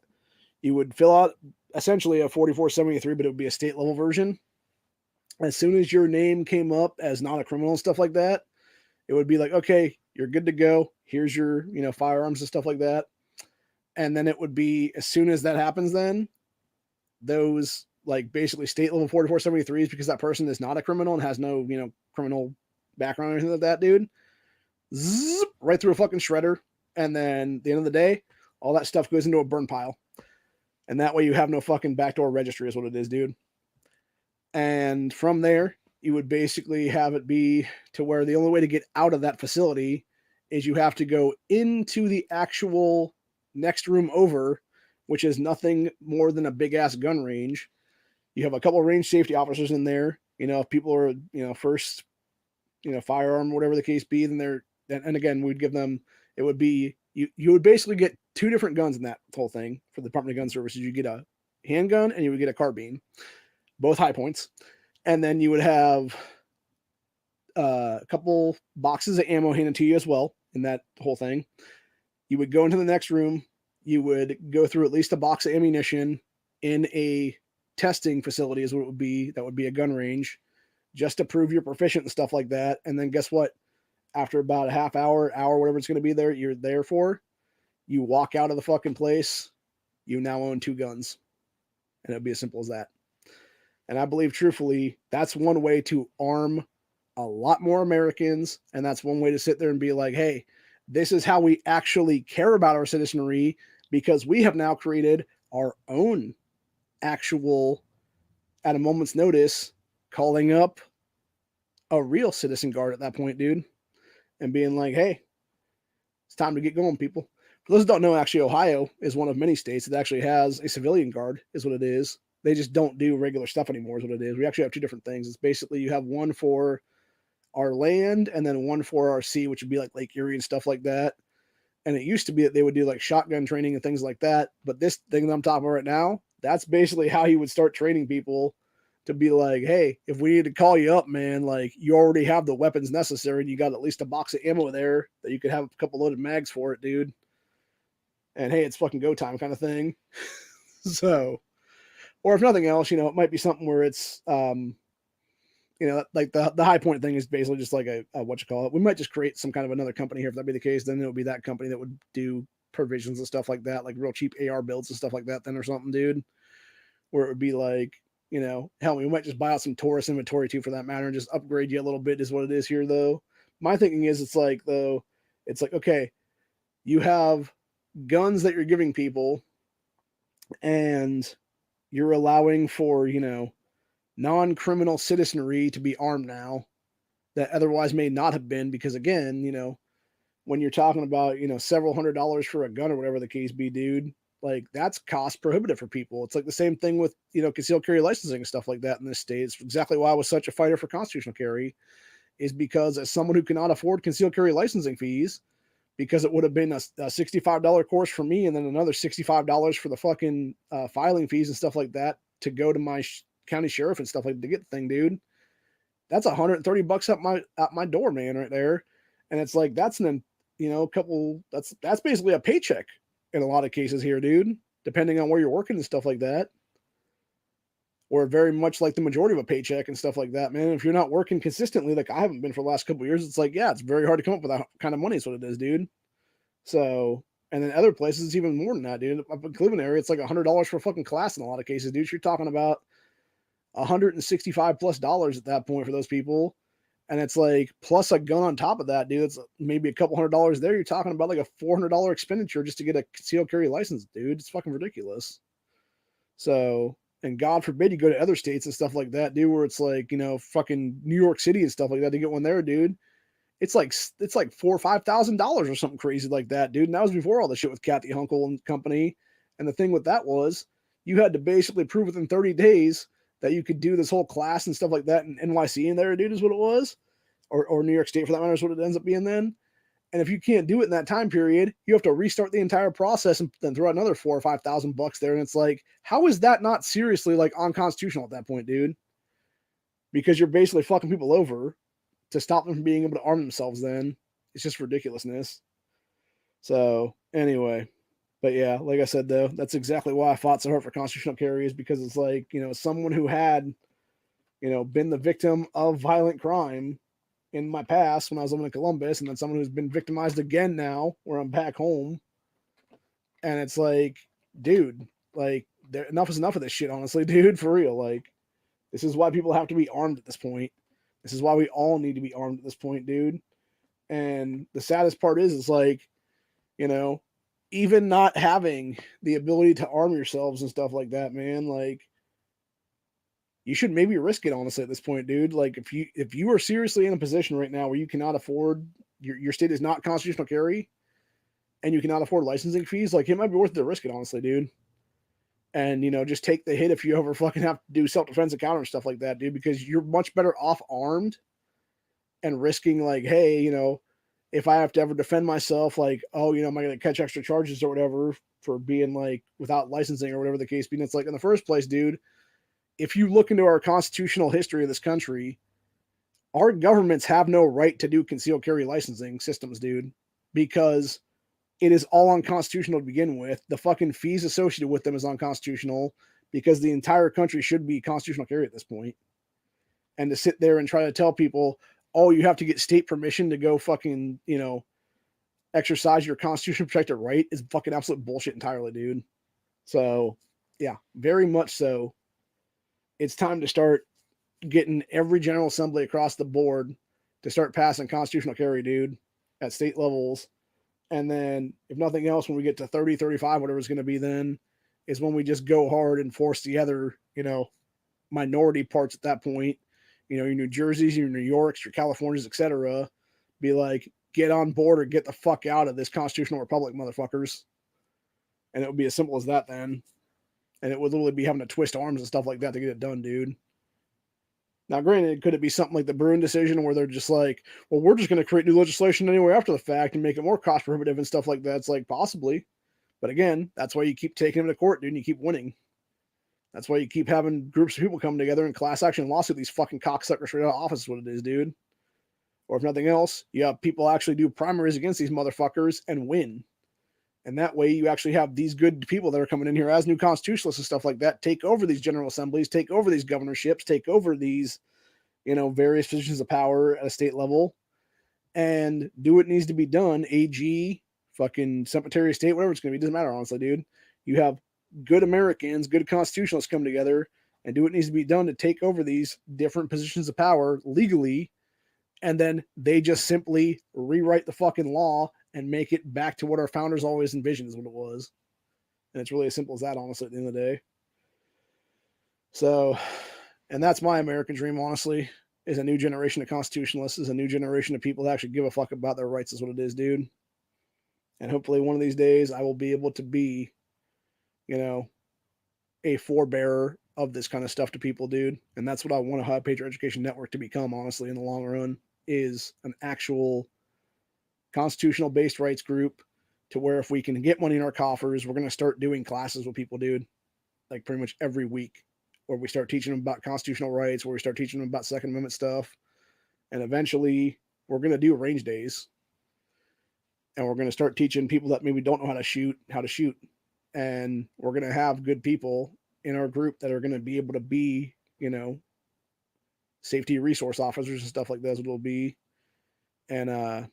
You would fill out essentially a 4473, but it would be a state level version. As soon as your name came up as not a criminal and stuff like that, it would be like, okay, you're good to go. Here's your, firearms and stuff like that. And then it would be, as soon as that happens, then those like basically state level 4473s, because that person is not a criminal and has no, criminal background or anything like that, dude, zip, right through a fucking shredder. And then at the end of the day, all that stuff goes into a burn pile. And that way you have no fucking backdoor registry is what it is, dude. And from there, you would basically have it be to where the only way to get out of that facility is you have to go into the actual next room over, which is nothing more than a big ass gun range. You have a couple of range safety officers in there. If people are, first, firearm, whatever the case be, then they're, and again, we'd give them, it would be, you would basically get 2 different guns in that whole thing for the Department of Gun Services. You get a handgun and you would get a carbine, both High Points. And then you would have a couple boxes of ammo handed to you as well in that whole thing. You would go into the next room. You would go through at least a box of ammunition in a testing facility is what it would be. That would be a gun range, just to prove you're proficient and stuff like that. And then guess what? After about a half hour, whatever it's going to be there, you're there for, you walk out of the fucking place, you now own 2 guns. And it'd be as simple as that. And I believe truthfully, that's one way to arm a lot more Americans. And that's one way to sit there and be like, hey, this is how we actually care about our citizenry, because we have now created our own actual, at a moment's notice, calling up a real citizen guard at that point, dude, and being like, hey, it's time to get going, people. For those who don't know, actually, Ohio is one of many states that actually has a civilian guard, is what it is. They just don't do regular stuff anymore, is what it is. We actually have two different things. It's basically you have one for our land and then one for our sea, which would be like Lake Erie and stuff like that. And it used to be that they would do like shotgun training and things like that. But this thing that I'm talking about right now, that's basically how you would start training people to be like, hey, if we need to call you up, man, like you already have the weapons necessary and you got at least a box of ammo there that you could have a couple loaded mags for it, dude. And hey, it's fucking go time kind of thing. So, or if nothing else, it might be something where it's, like the high point thing is basically just like a what you call it. We might just create some kind of another company here if that be the case. Then it would be that company that would do provisions and stuff like that, like real cheap AR builds and stuff like that, then or something, dude. Where it would be like, hell, we might just buy out some Taurus inventory too, for that matter, and just upgrade you a little bit. Is what it is here, though. My thinking is, it's like okay, you have guns that you're giving people, and you're allowing for non-criminal citizenry to be armed now that otherwise may not have been, because again, when you're talking about, several $100s for a gun or whatever the case be, dude, like that's cost prohibitive for people. It's like the same thing with, concealed carry licensing and stuff like that in this state. It's exactly why I was such a fighter for constitutional carry, is because as someone who cannot afford concealed carry licensing fees, because it would have been a $65 course for me and then another $65 for the fucking filing fees and stuff like that to go to my county sheriff and stuff like that to get the thing, dude. That's $130 at my door, man, right there. And it's like that's that's basically a paycheck in a lot of cases here, dude, depending on where you're working and stuff like that. Or very much like the majority of a paycheck and stuff like that, man. If you're not working consistently, like I haven't been for the last couple of years, it's like, yeah, it's very hard to come up with that kind of money is what it is, dude. So, and then other places, it's even more than that, dude. Up in Cleveland area, it's like $100 for a fucking class in a lot of cases, dude. You're talking about $165+ at that point for those people. And it's like, plus a gun on top of that, dude. It's maybe a couple $100 there. You're talking about like a $400 expenditure just to get a concealed carry license, dude. It's fucking ridiculous. So, and God forbid you go to other states and stuff like that, dude, where it's like, fucking New York City and stuff like that to get one there, dude. It's like $4,000 or $5,000 or something crazy like that, dude. And that was before all the shit with Kathy Hunkel and company. And the thing with that was you had to basically prove within 30 days that you could do this whole class and stuff like that in NYC in there, dude, is what it was. Or New York State for that matter is what it ends up being then. And if you can't do it in that time period, you have to restart the entire process and then throw out another $4,000 or $5,000 there. And it's like, how is that not seriously like unconstitutional at that point, dude? Because you're basically fucking people over to stop them from being able to arm themselves. Then it's just ridiculousness. So anyway, but yeah, like I said, though, that's exactly why I fought so hard for constitutional carry, is because it's like, someone who had, been the victim of violent crime in my past when I was living in Columbus, and then someone who's been victimized again now where I'm back home. And it's like, dude, like enough is enough of this shit, honestly, dude, for real. Like, this is why people have to be armed at this point. This is why we all need to be armed at this point, dude. And the saddest part is like, even not having the ability to arm yourselves and stuff like that, man, like you should maybe risk it, honestly, at this point, dude. Like if you are seriously in a position right now where you cannot afford your state is not constitutional carry and you cannot afford licensing fees, like it might be worth the risk it, honestly, dude. And just take the hit if you ever fucking have to do self-defense and counter and stuff like that, dude, because you're much better off armed and risking like, hey, if I have to ever defend myself, like, oh, am I going to catch extra charges or whatever for being like without licensing or whatever the case be? And it's like, in the first place, dude, if you look into our constitutional history of this country, our governments have no right to do concealed carry licensing systems, dude, because it is all unconstitutional to begin with. The fucking fees associated with them is unconstitutional because the entire country should be constitutional carry at this point. And to sit there and try to tell people, oh, you have to get state permission to go fucking, exercise your constitution protected right is fucking absolute bullshit entirely, dude. So, yeah, very much so. It's time to start getting every General Assembly across the board to start passing constitutional carry, dude, at state levels. And then, if nothing else, when we get to 30, 35, whatever it's going to be then, is when we just go hard and force the other, minority parts at that point, your New Jerseys, your New Yorks, your Californias, etc., be like, get on board or get the fuck out of this constitutional republic, motherfuckers. And it would be as simple as that then. And it would literally be having to twist arms and stuff like that to get it done, dude. Now, granted, could it be something like the Bruin decision where they're just like, well, we're just going to create new legislation anyway after the fact and make it more cost prohibitive and stuff like that? It's like, possibly. But again, that's why you keep taking them to court, dude, and you keep winning. That's why you keep having groups of people come together and class action lawsuit these fucking cocksuckers straight out of office is what it is, dude. Or if nothing else, you have people actually do primaries against these motherfuckers and win. And that way you actually have these good people that are coming in here as new constitutionalists and stuff like that, take over these general assemblies, take over these governorships, take over these, various positions of power at a state level and do what needs to be done. AG, fucking Secretary of State, whatever it's going to be, doesn't matter, honestly, dude. You have good Americans, good constitutionalists come together and do what needs to be done to take over these different positions of power legally. And then they just simply rewrite the fucking law and make it back to what our founders always envisioned is what it was. And it's really as simple as that, honestly, at the end of the day. So, and that's my American dream, honestly, is a new generation of constitutionalists, is a new generation of people that actually give a fuck about their rights is what it is, dude. And hopefully one of these days I will be able to be, a forebearer of this kind of stuff to people, dude. And that's what I want a High Patriot Education Network to become, honestly, in the long run, is an actual constitutional based rights group to where if we can get money in our coffers, we're going to start doing classes with people, dude, like pretty much every week, where we start teaching them about constitutional rights, where we start teaching them about Second Amendment stuff. And eventually we're going to do range days. And we're going to start teaching people that maybe don't know how to shoot. And we're going to have good people in our group that are going to be able to be, safety resource officers and stuff like that, as it'll be. And,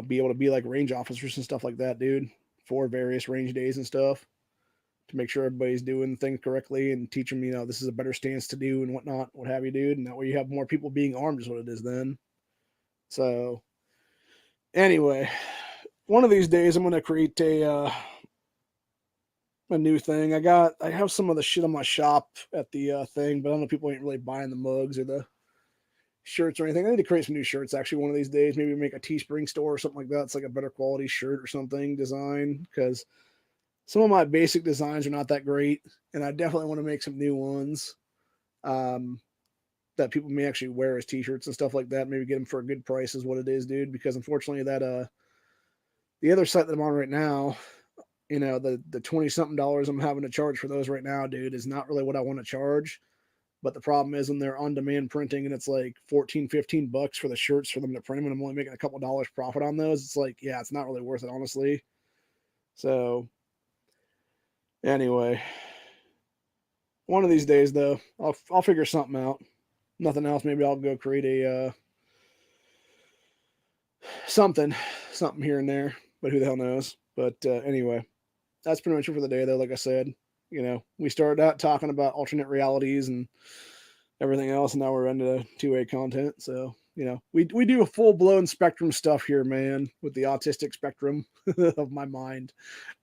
be able to be like range officers and stuff like that, dude, for various range days and stuff to make sure everybody's doing things correctly and teach them, this is a better stance to do and whatnot, what have you, dude. And that way you have more people being armed is what it is then. So anyway, one of these days I'm going to create a new thing. I have some of the shit on my shop at the thing, but I don't know if people ain't really buying the mugs or the shirts or anything. I need to create some new shirts actually one of these days, maybe make a Teespring store or something like that. It's like a better quality shirt or something design, because some of my basic designs are not that great, and I definitely want to make some new ones that people may actually wear as t-shirts and stuff like that. Maybe get them for a good price is what it is, dude, because unfortunately that the other site that I'm on right now, the 20 something dollars I'm having to charge for those right now, dude, is not really what I want to charge. But the problem is when they're on demand printing and it's like $14-15 for the shirts for them to print them, and I'm only making a couple dollars profit on those, it's like, yeah, it's not really worth it, honestly. So anyway, one of these days though, I'll figure something out. Nothing else, maybe I'll go create a something here and there, but who the hell knows. But anyway, that's pretty much it for the day though. Like I said, we started out talking about alternate realities and everything else, and now we're into 2A content. So we do a full-blown spectrum stuff here, man, with the autistic spectrum of my mind,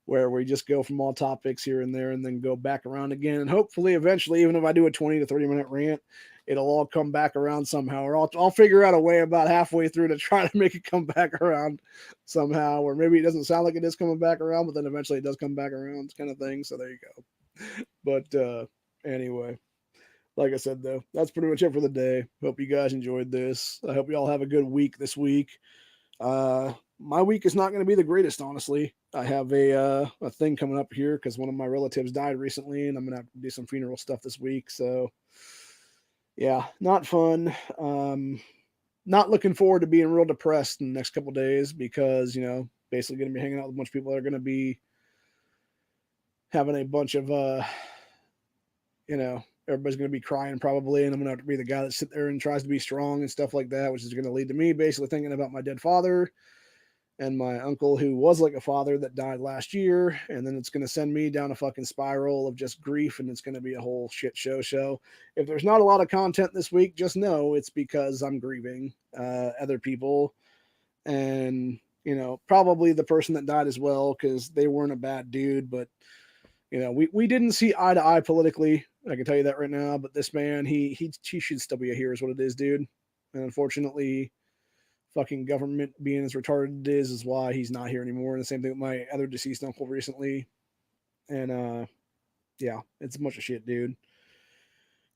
where we just go from all topics here and there and then go back around again. And hopefully eventually, even if I do a 20 to 30 minute rant, it'll all come back around somehow, or I'll figure out a way about halfway through to try to make it come back around somehow, or maybe it doesn't sound like it is coming back around, but then eventually it does come back around, kind of thing. So there you go. But anyway, like I said, though, that's pretty much it for the day. Hope you guys enjoyed this. I hope you all have a good week this week. My week is not going to be the greatest, honestly. I have a thing coming up here because one of my relatives died recently, and I'm going to have to do some funeral stuff this week. So, yeah, not fun. Not looking forward to being real depressed in the next couple days because, basically going to be hanging out with a bunch of people that are going to be having a bunch of, everybody's going to be crying probably, and I'm going to have to be the guy that sits there and tries to be strong and stuff like that, which is going to lead to me basically thinking about my dead father and my uncle who was like a father that died last year, and then it's going to send me down a fucking spiral of just grief, and it's going to be a whole shit show. If there's not a lot of content this week, just know it's because I'm grieving other people, and probably the person that died as well, because they weren't a bad dude, but we didn't see eye to eye politically. I can tell you that right now. But this man, he should still be a hero, is what it is, dude. And unfortunately, fucking government being as retarded it is why he's not here anymore. And the same thing with my other deceased uncle recently. And yeah, it's a bunch of shit, dude.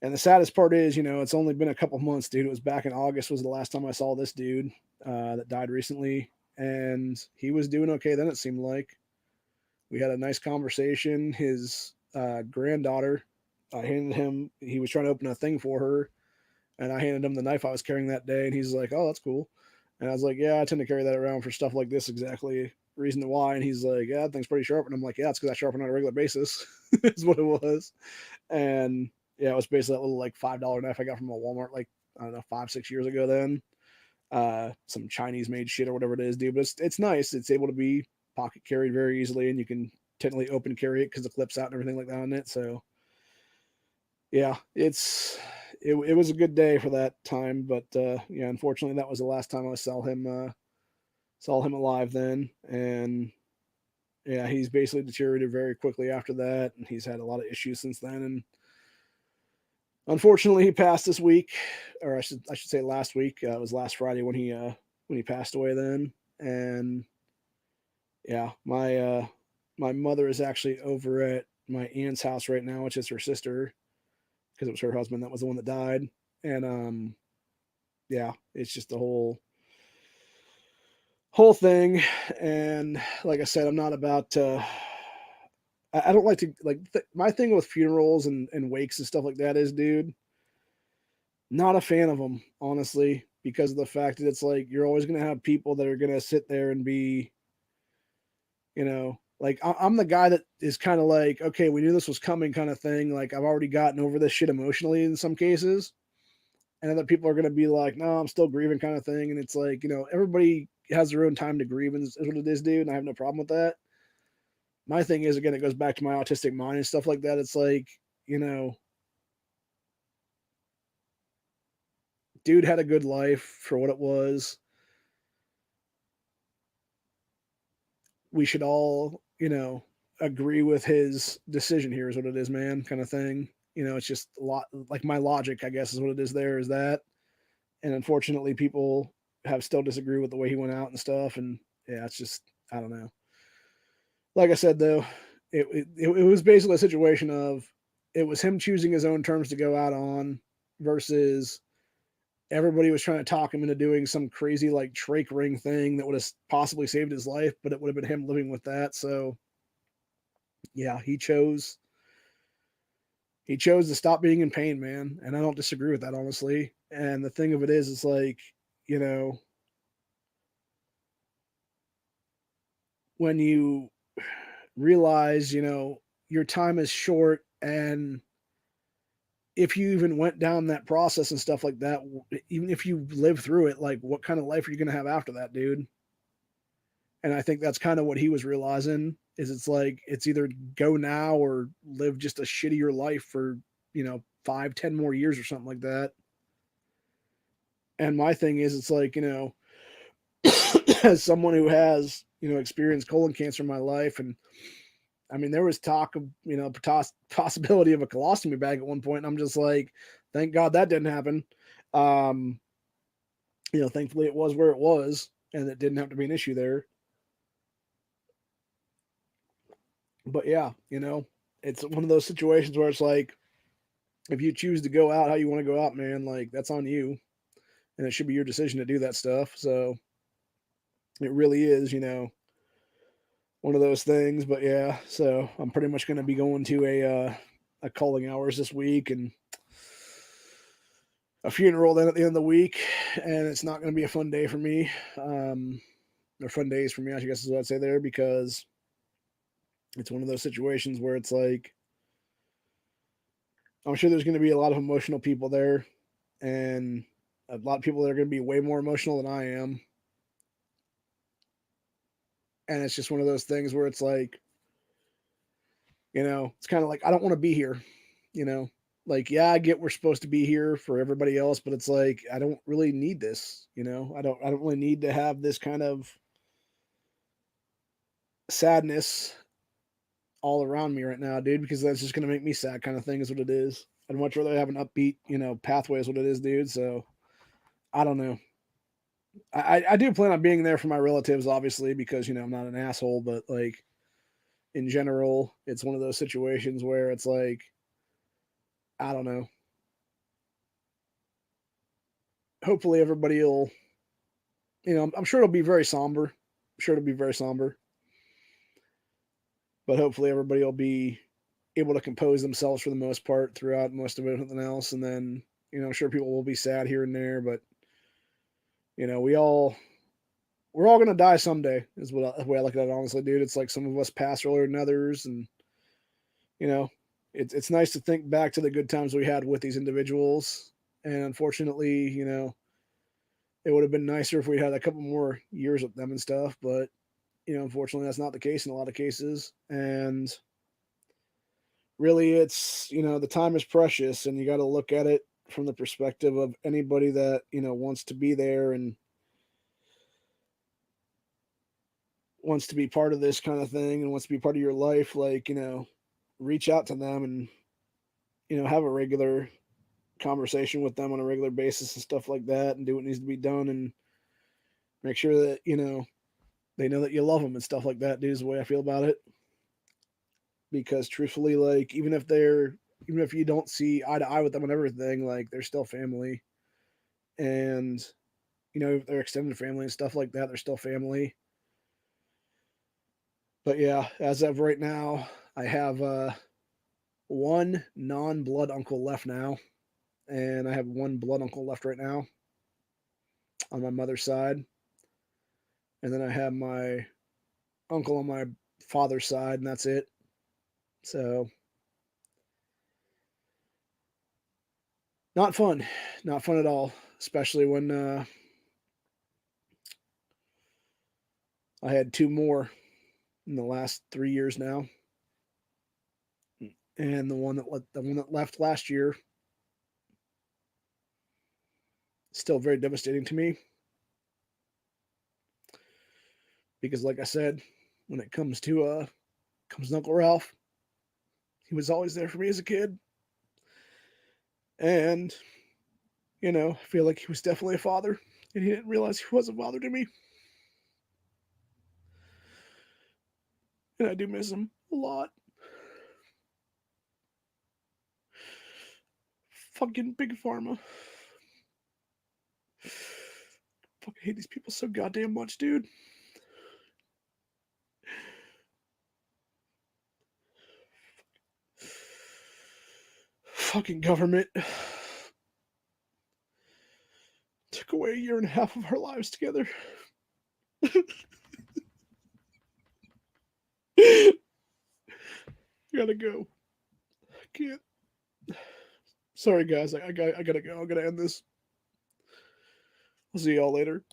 And the saddest part is, it's only been a couple months, dude. It was back in August was the last time I saw this dude that died recently, and he was doing okay then. It seemed like we had a nice conversation. His granddaughter, I handed him. He was trying to open a thing for her, and I handed him the knife I was carrying that day, and he's like, "Oh, that's cool." And I was like, "Yeah, I tend to carry that around for stuff like this. Exactly reason why." And he's like, "Yeah, that thing's pretty sharp." And I'm like, "Yeah, it's because I sharpen on a regular basis." Is what it was. And yeah, it was basically that little like $5 knife I got from a Walmart like I don't know 5-6 years ago. Then some Chinese made shit or whatever it is, dude. But it's nice. It's able to be pocket carried very easily, and you can technically open carry it because the clips out and everything like that on it. So yeah, it was a good day for that time. But yeah, unfortunately, that was the last time I saw him alive then, and yeah, he's basically deteriorated very quickly after that, and he's had a lot of issues since then. And unfortunately, he passed this week, or I should say last week. It was last Friday when he passed away. Then, and yeah, my mother is actually over at my aunt's house right now, which is her sister, because it was her husband that was the one that died. And yeah, it's just the whole thing. And like I said, I'm not about. I don't like to like my thing with funerals and wakes and stuff like that is, dude, not a fan of them, honestly, because of the fact that it's like you're always going to have people that are going to sit there and be, like I'm the guy that is kind of like, okay, we knew this was coming kind of thing. Like I've already gotten over this shit emotionally in some cases. And other people are going to be like, no, I'm still grieving kind of thing. And it's like, everybody has their own time to grieve and is what it is, dude. And I have no problem with that. My thing is, again, it goes back to my autistic mind and stuff like that. It's like, you know, dude had a good life for what it was. We should all, agree with his decision here is what it is, man, kind of thing. It's just a lot like my logic, I guess, is what it is there is that. And unfortunately, people have still disagree with the way he went out and stuff. And yeah, it's just, I don't know. Like I said, though, it was basically a situation of it was him choosing his own terms to go out on versus everybody was trying to talk him into doing some crazy like trach ring thing that would have possibly saved his life, but it would have been him living with that. So yeah, he chose to stop being in pain, man. And I don't disagree with that, honestly. And the thing of it is, it's like, you know, when you realize, your time is short, and if you even went down that process and stuff like that, even if you live through it, like what kind of life are you going to have after that, dude? And I think that's kind of what he was realizing is it's like it's either go now or live just a shittier life for 5-10 more years or something like that. And my thing is it's like as someone who has experienced colon cancer in my life, and I mean there was talk of possibility of a colostomy bag at one point, and I'm just like, thank God that didn't happen. um Thankfully it was where it was and it didn't have to be an issue there. But yeah, it's one of those situations where it's like if you choose to go out how you want to go out, man, like that's on you, and it should be your decision to do that stuff. So it really is, one of those things. But yeah, so I'm pretty much going to be going to a calling hours this week and a funeral then at the end of the week, and it's not going to be a fun day for me. Or fun days for me, I guess is what I'd say there, because it's one of those situations where it's like I'm sure there's going to be a lot of emotional people there, and a lot of people that are going to be way more emotional than I am. And it's just one of those things where it's like, it's kind of like I don't want to be here, you know. Like, yeah, I get we're supposed to be here for everybody else, but it's like I don't really need this, I don't really need to have this kind of sadness all around me right now, dude, because that's just gonna make me sad kind of thing is what it is. I'd much rather have an upbeat, pathway is what it is, dude. So I don't know. I do plan on being there for my relatives, obviously, because I'm not an asshole, but like in general, it's one of those situations where it's like, I don't know. Hopefully everybody will, I'm sure it'll be very somber. I'm sure it'll be very somber. But hopefully everybody will be able to compose themselves for the most part throughout most of everything else. And then, I'm sure people will be sad here and there, but we're all gonna die someday, is the way I look at it, honestly, dude. It's like some of us pass earlier than others, and you know, it's nice to think back to the good times we had with these individuals. And unfortunately, it would have been nicer if we had a couple more years with them and stuff, but unfortunately that's not the case in a lot of cases. And really it's, the time is precious, and you got to look at it from the perspective of anybody that, wants to be there and wants to be part of this kind of thing and wants to be part of your life, like, reach out to them and, have a regular conversation with them on a regular basis and stuff like that, and do what needs to be done, and make sure that, they know that you love them and stuff like that, dude, is the way I feel about it. Because truthfully, like, even if you don't see eye to eye with them and everything, like, they're still family. And, if they're extended family and stuff like that, they're still family. But yeah, as of right now, I have one non-blood uncle left now, and I have one blood uncle left right now on my mother's side, and then I have my uncle on my father's side, and that's it. So not fun, not fun at all, especially when I had two more in the last 3 years now, and the one that left last year, still very devastating to me, because like I said, when it comes to Uncle Ralph, he was always there for me as a kid, and I feel like he was definitely a father, and he didn't realize he was a father to me, and I do miss him a lot. Fucking big pharma. Fucking hate these people so goddamn much, dude. Fucking government took away a year and a half of our lives together. Gotta go. I can't. Sorry, guys. I gotta go. I'm gonna end this. I'll see y'all later.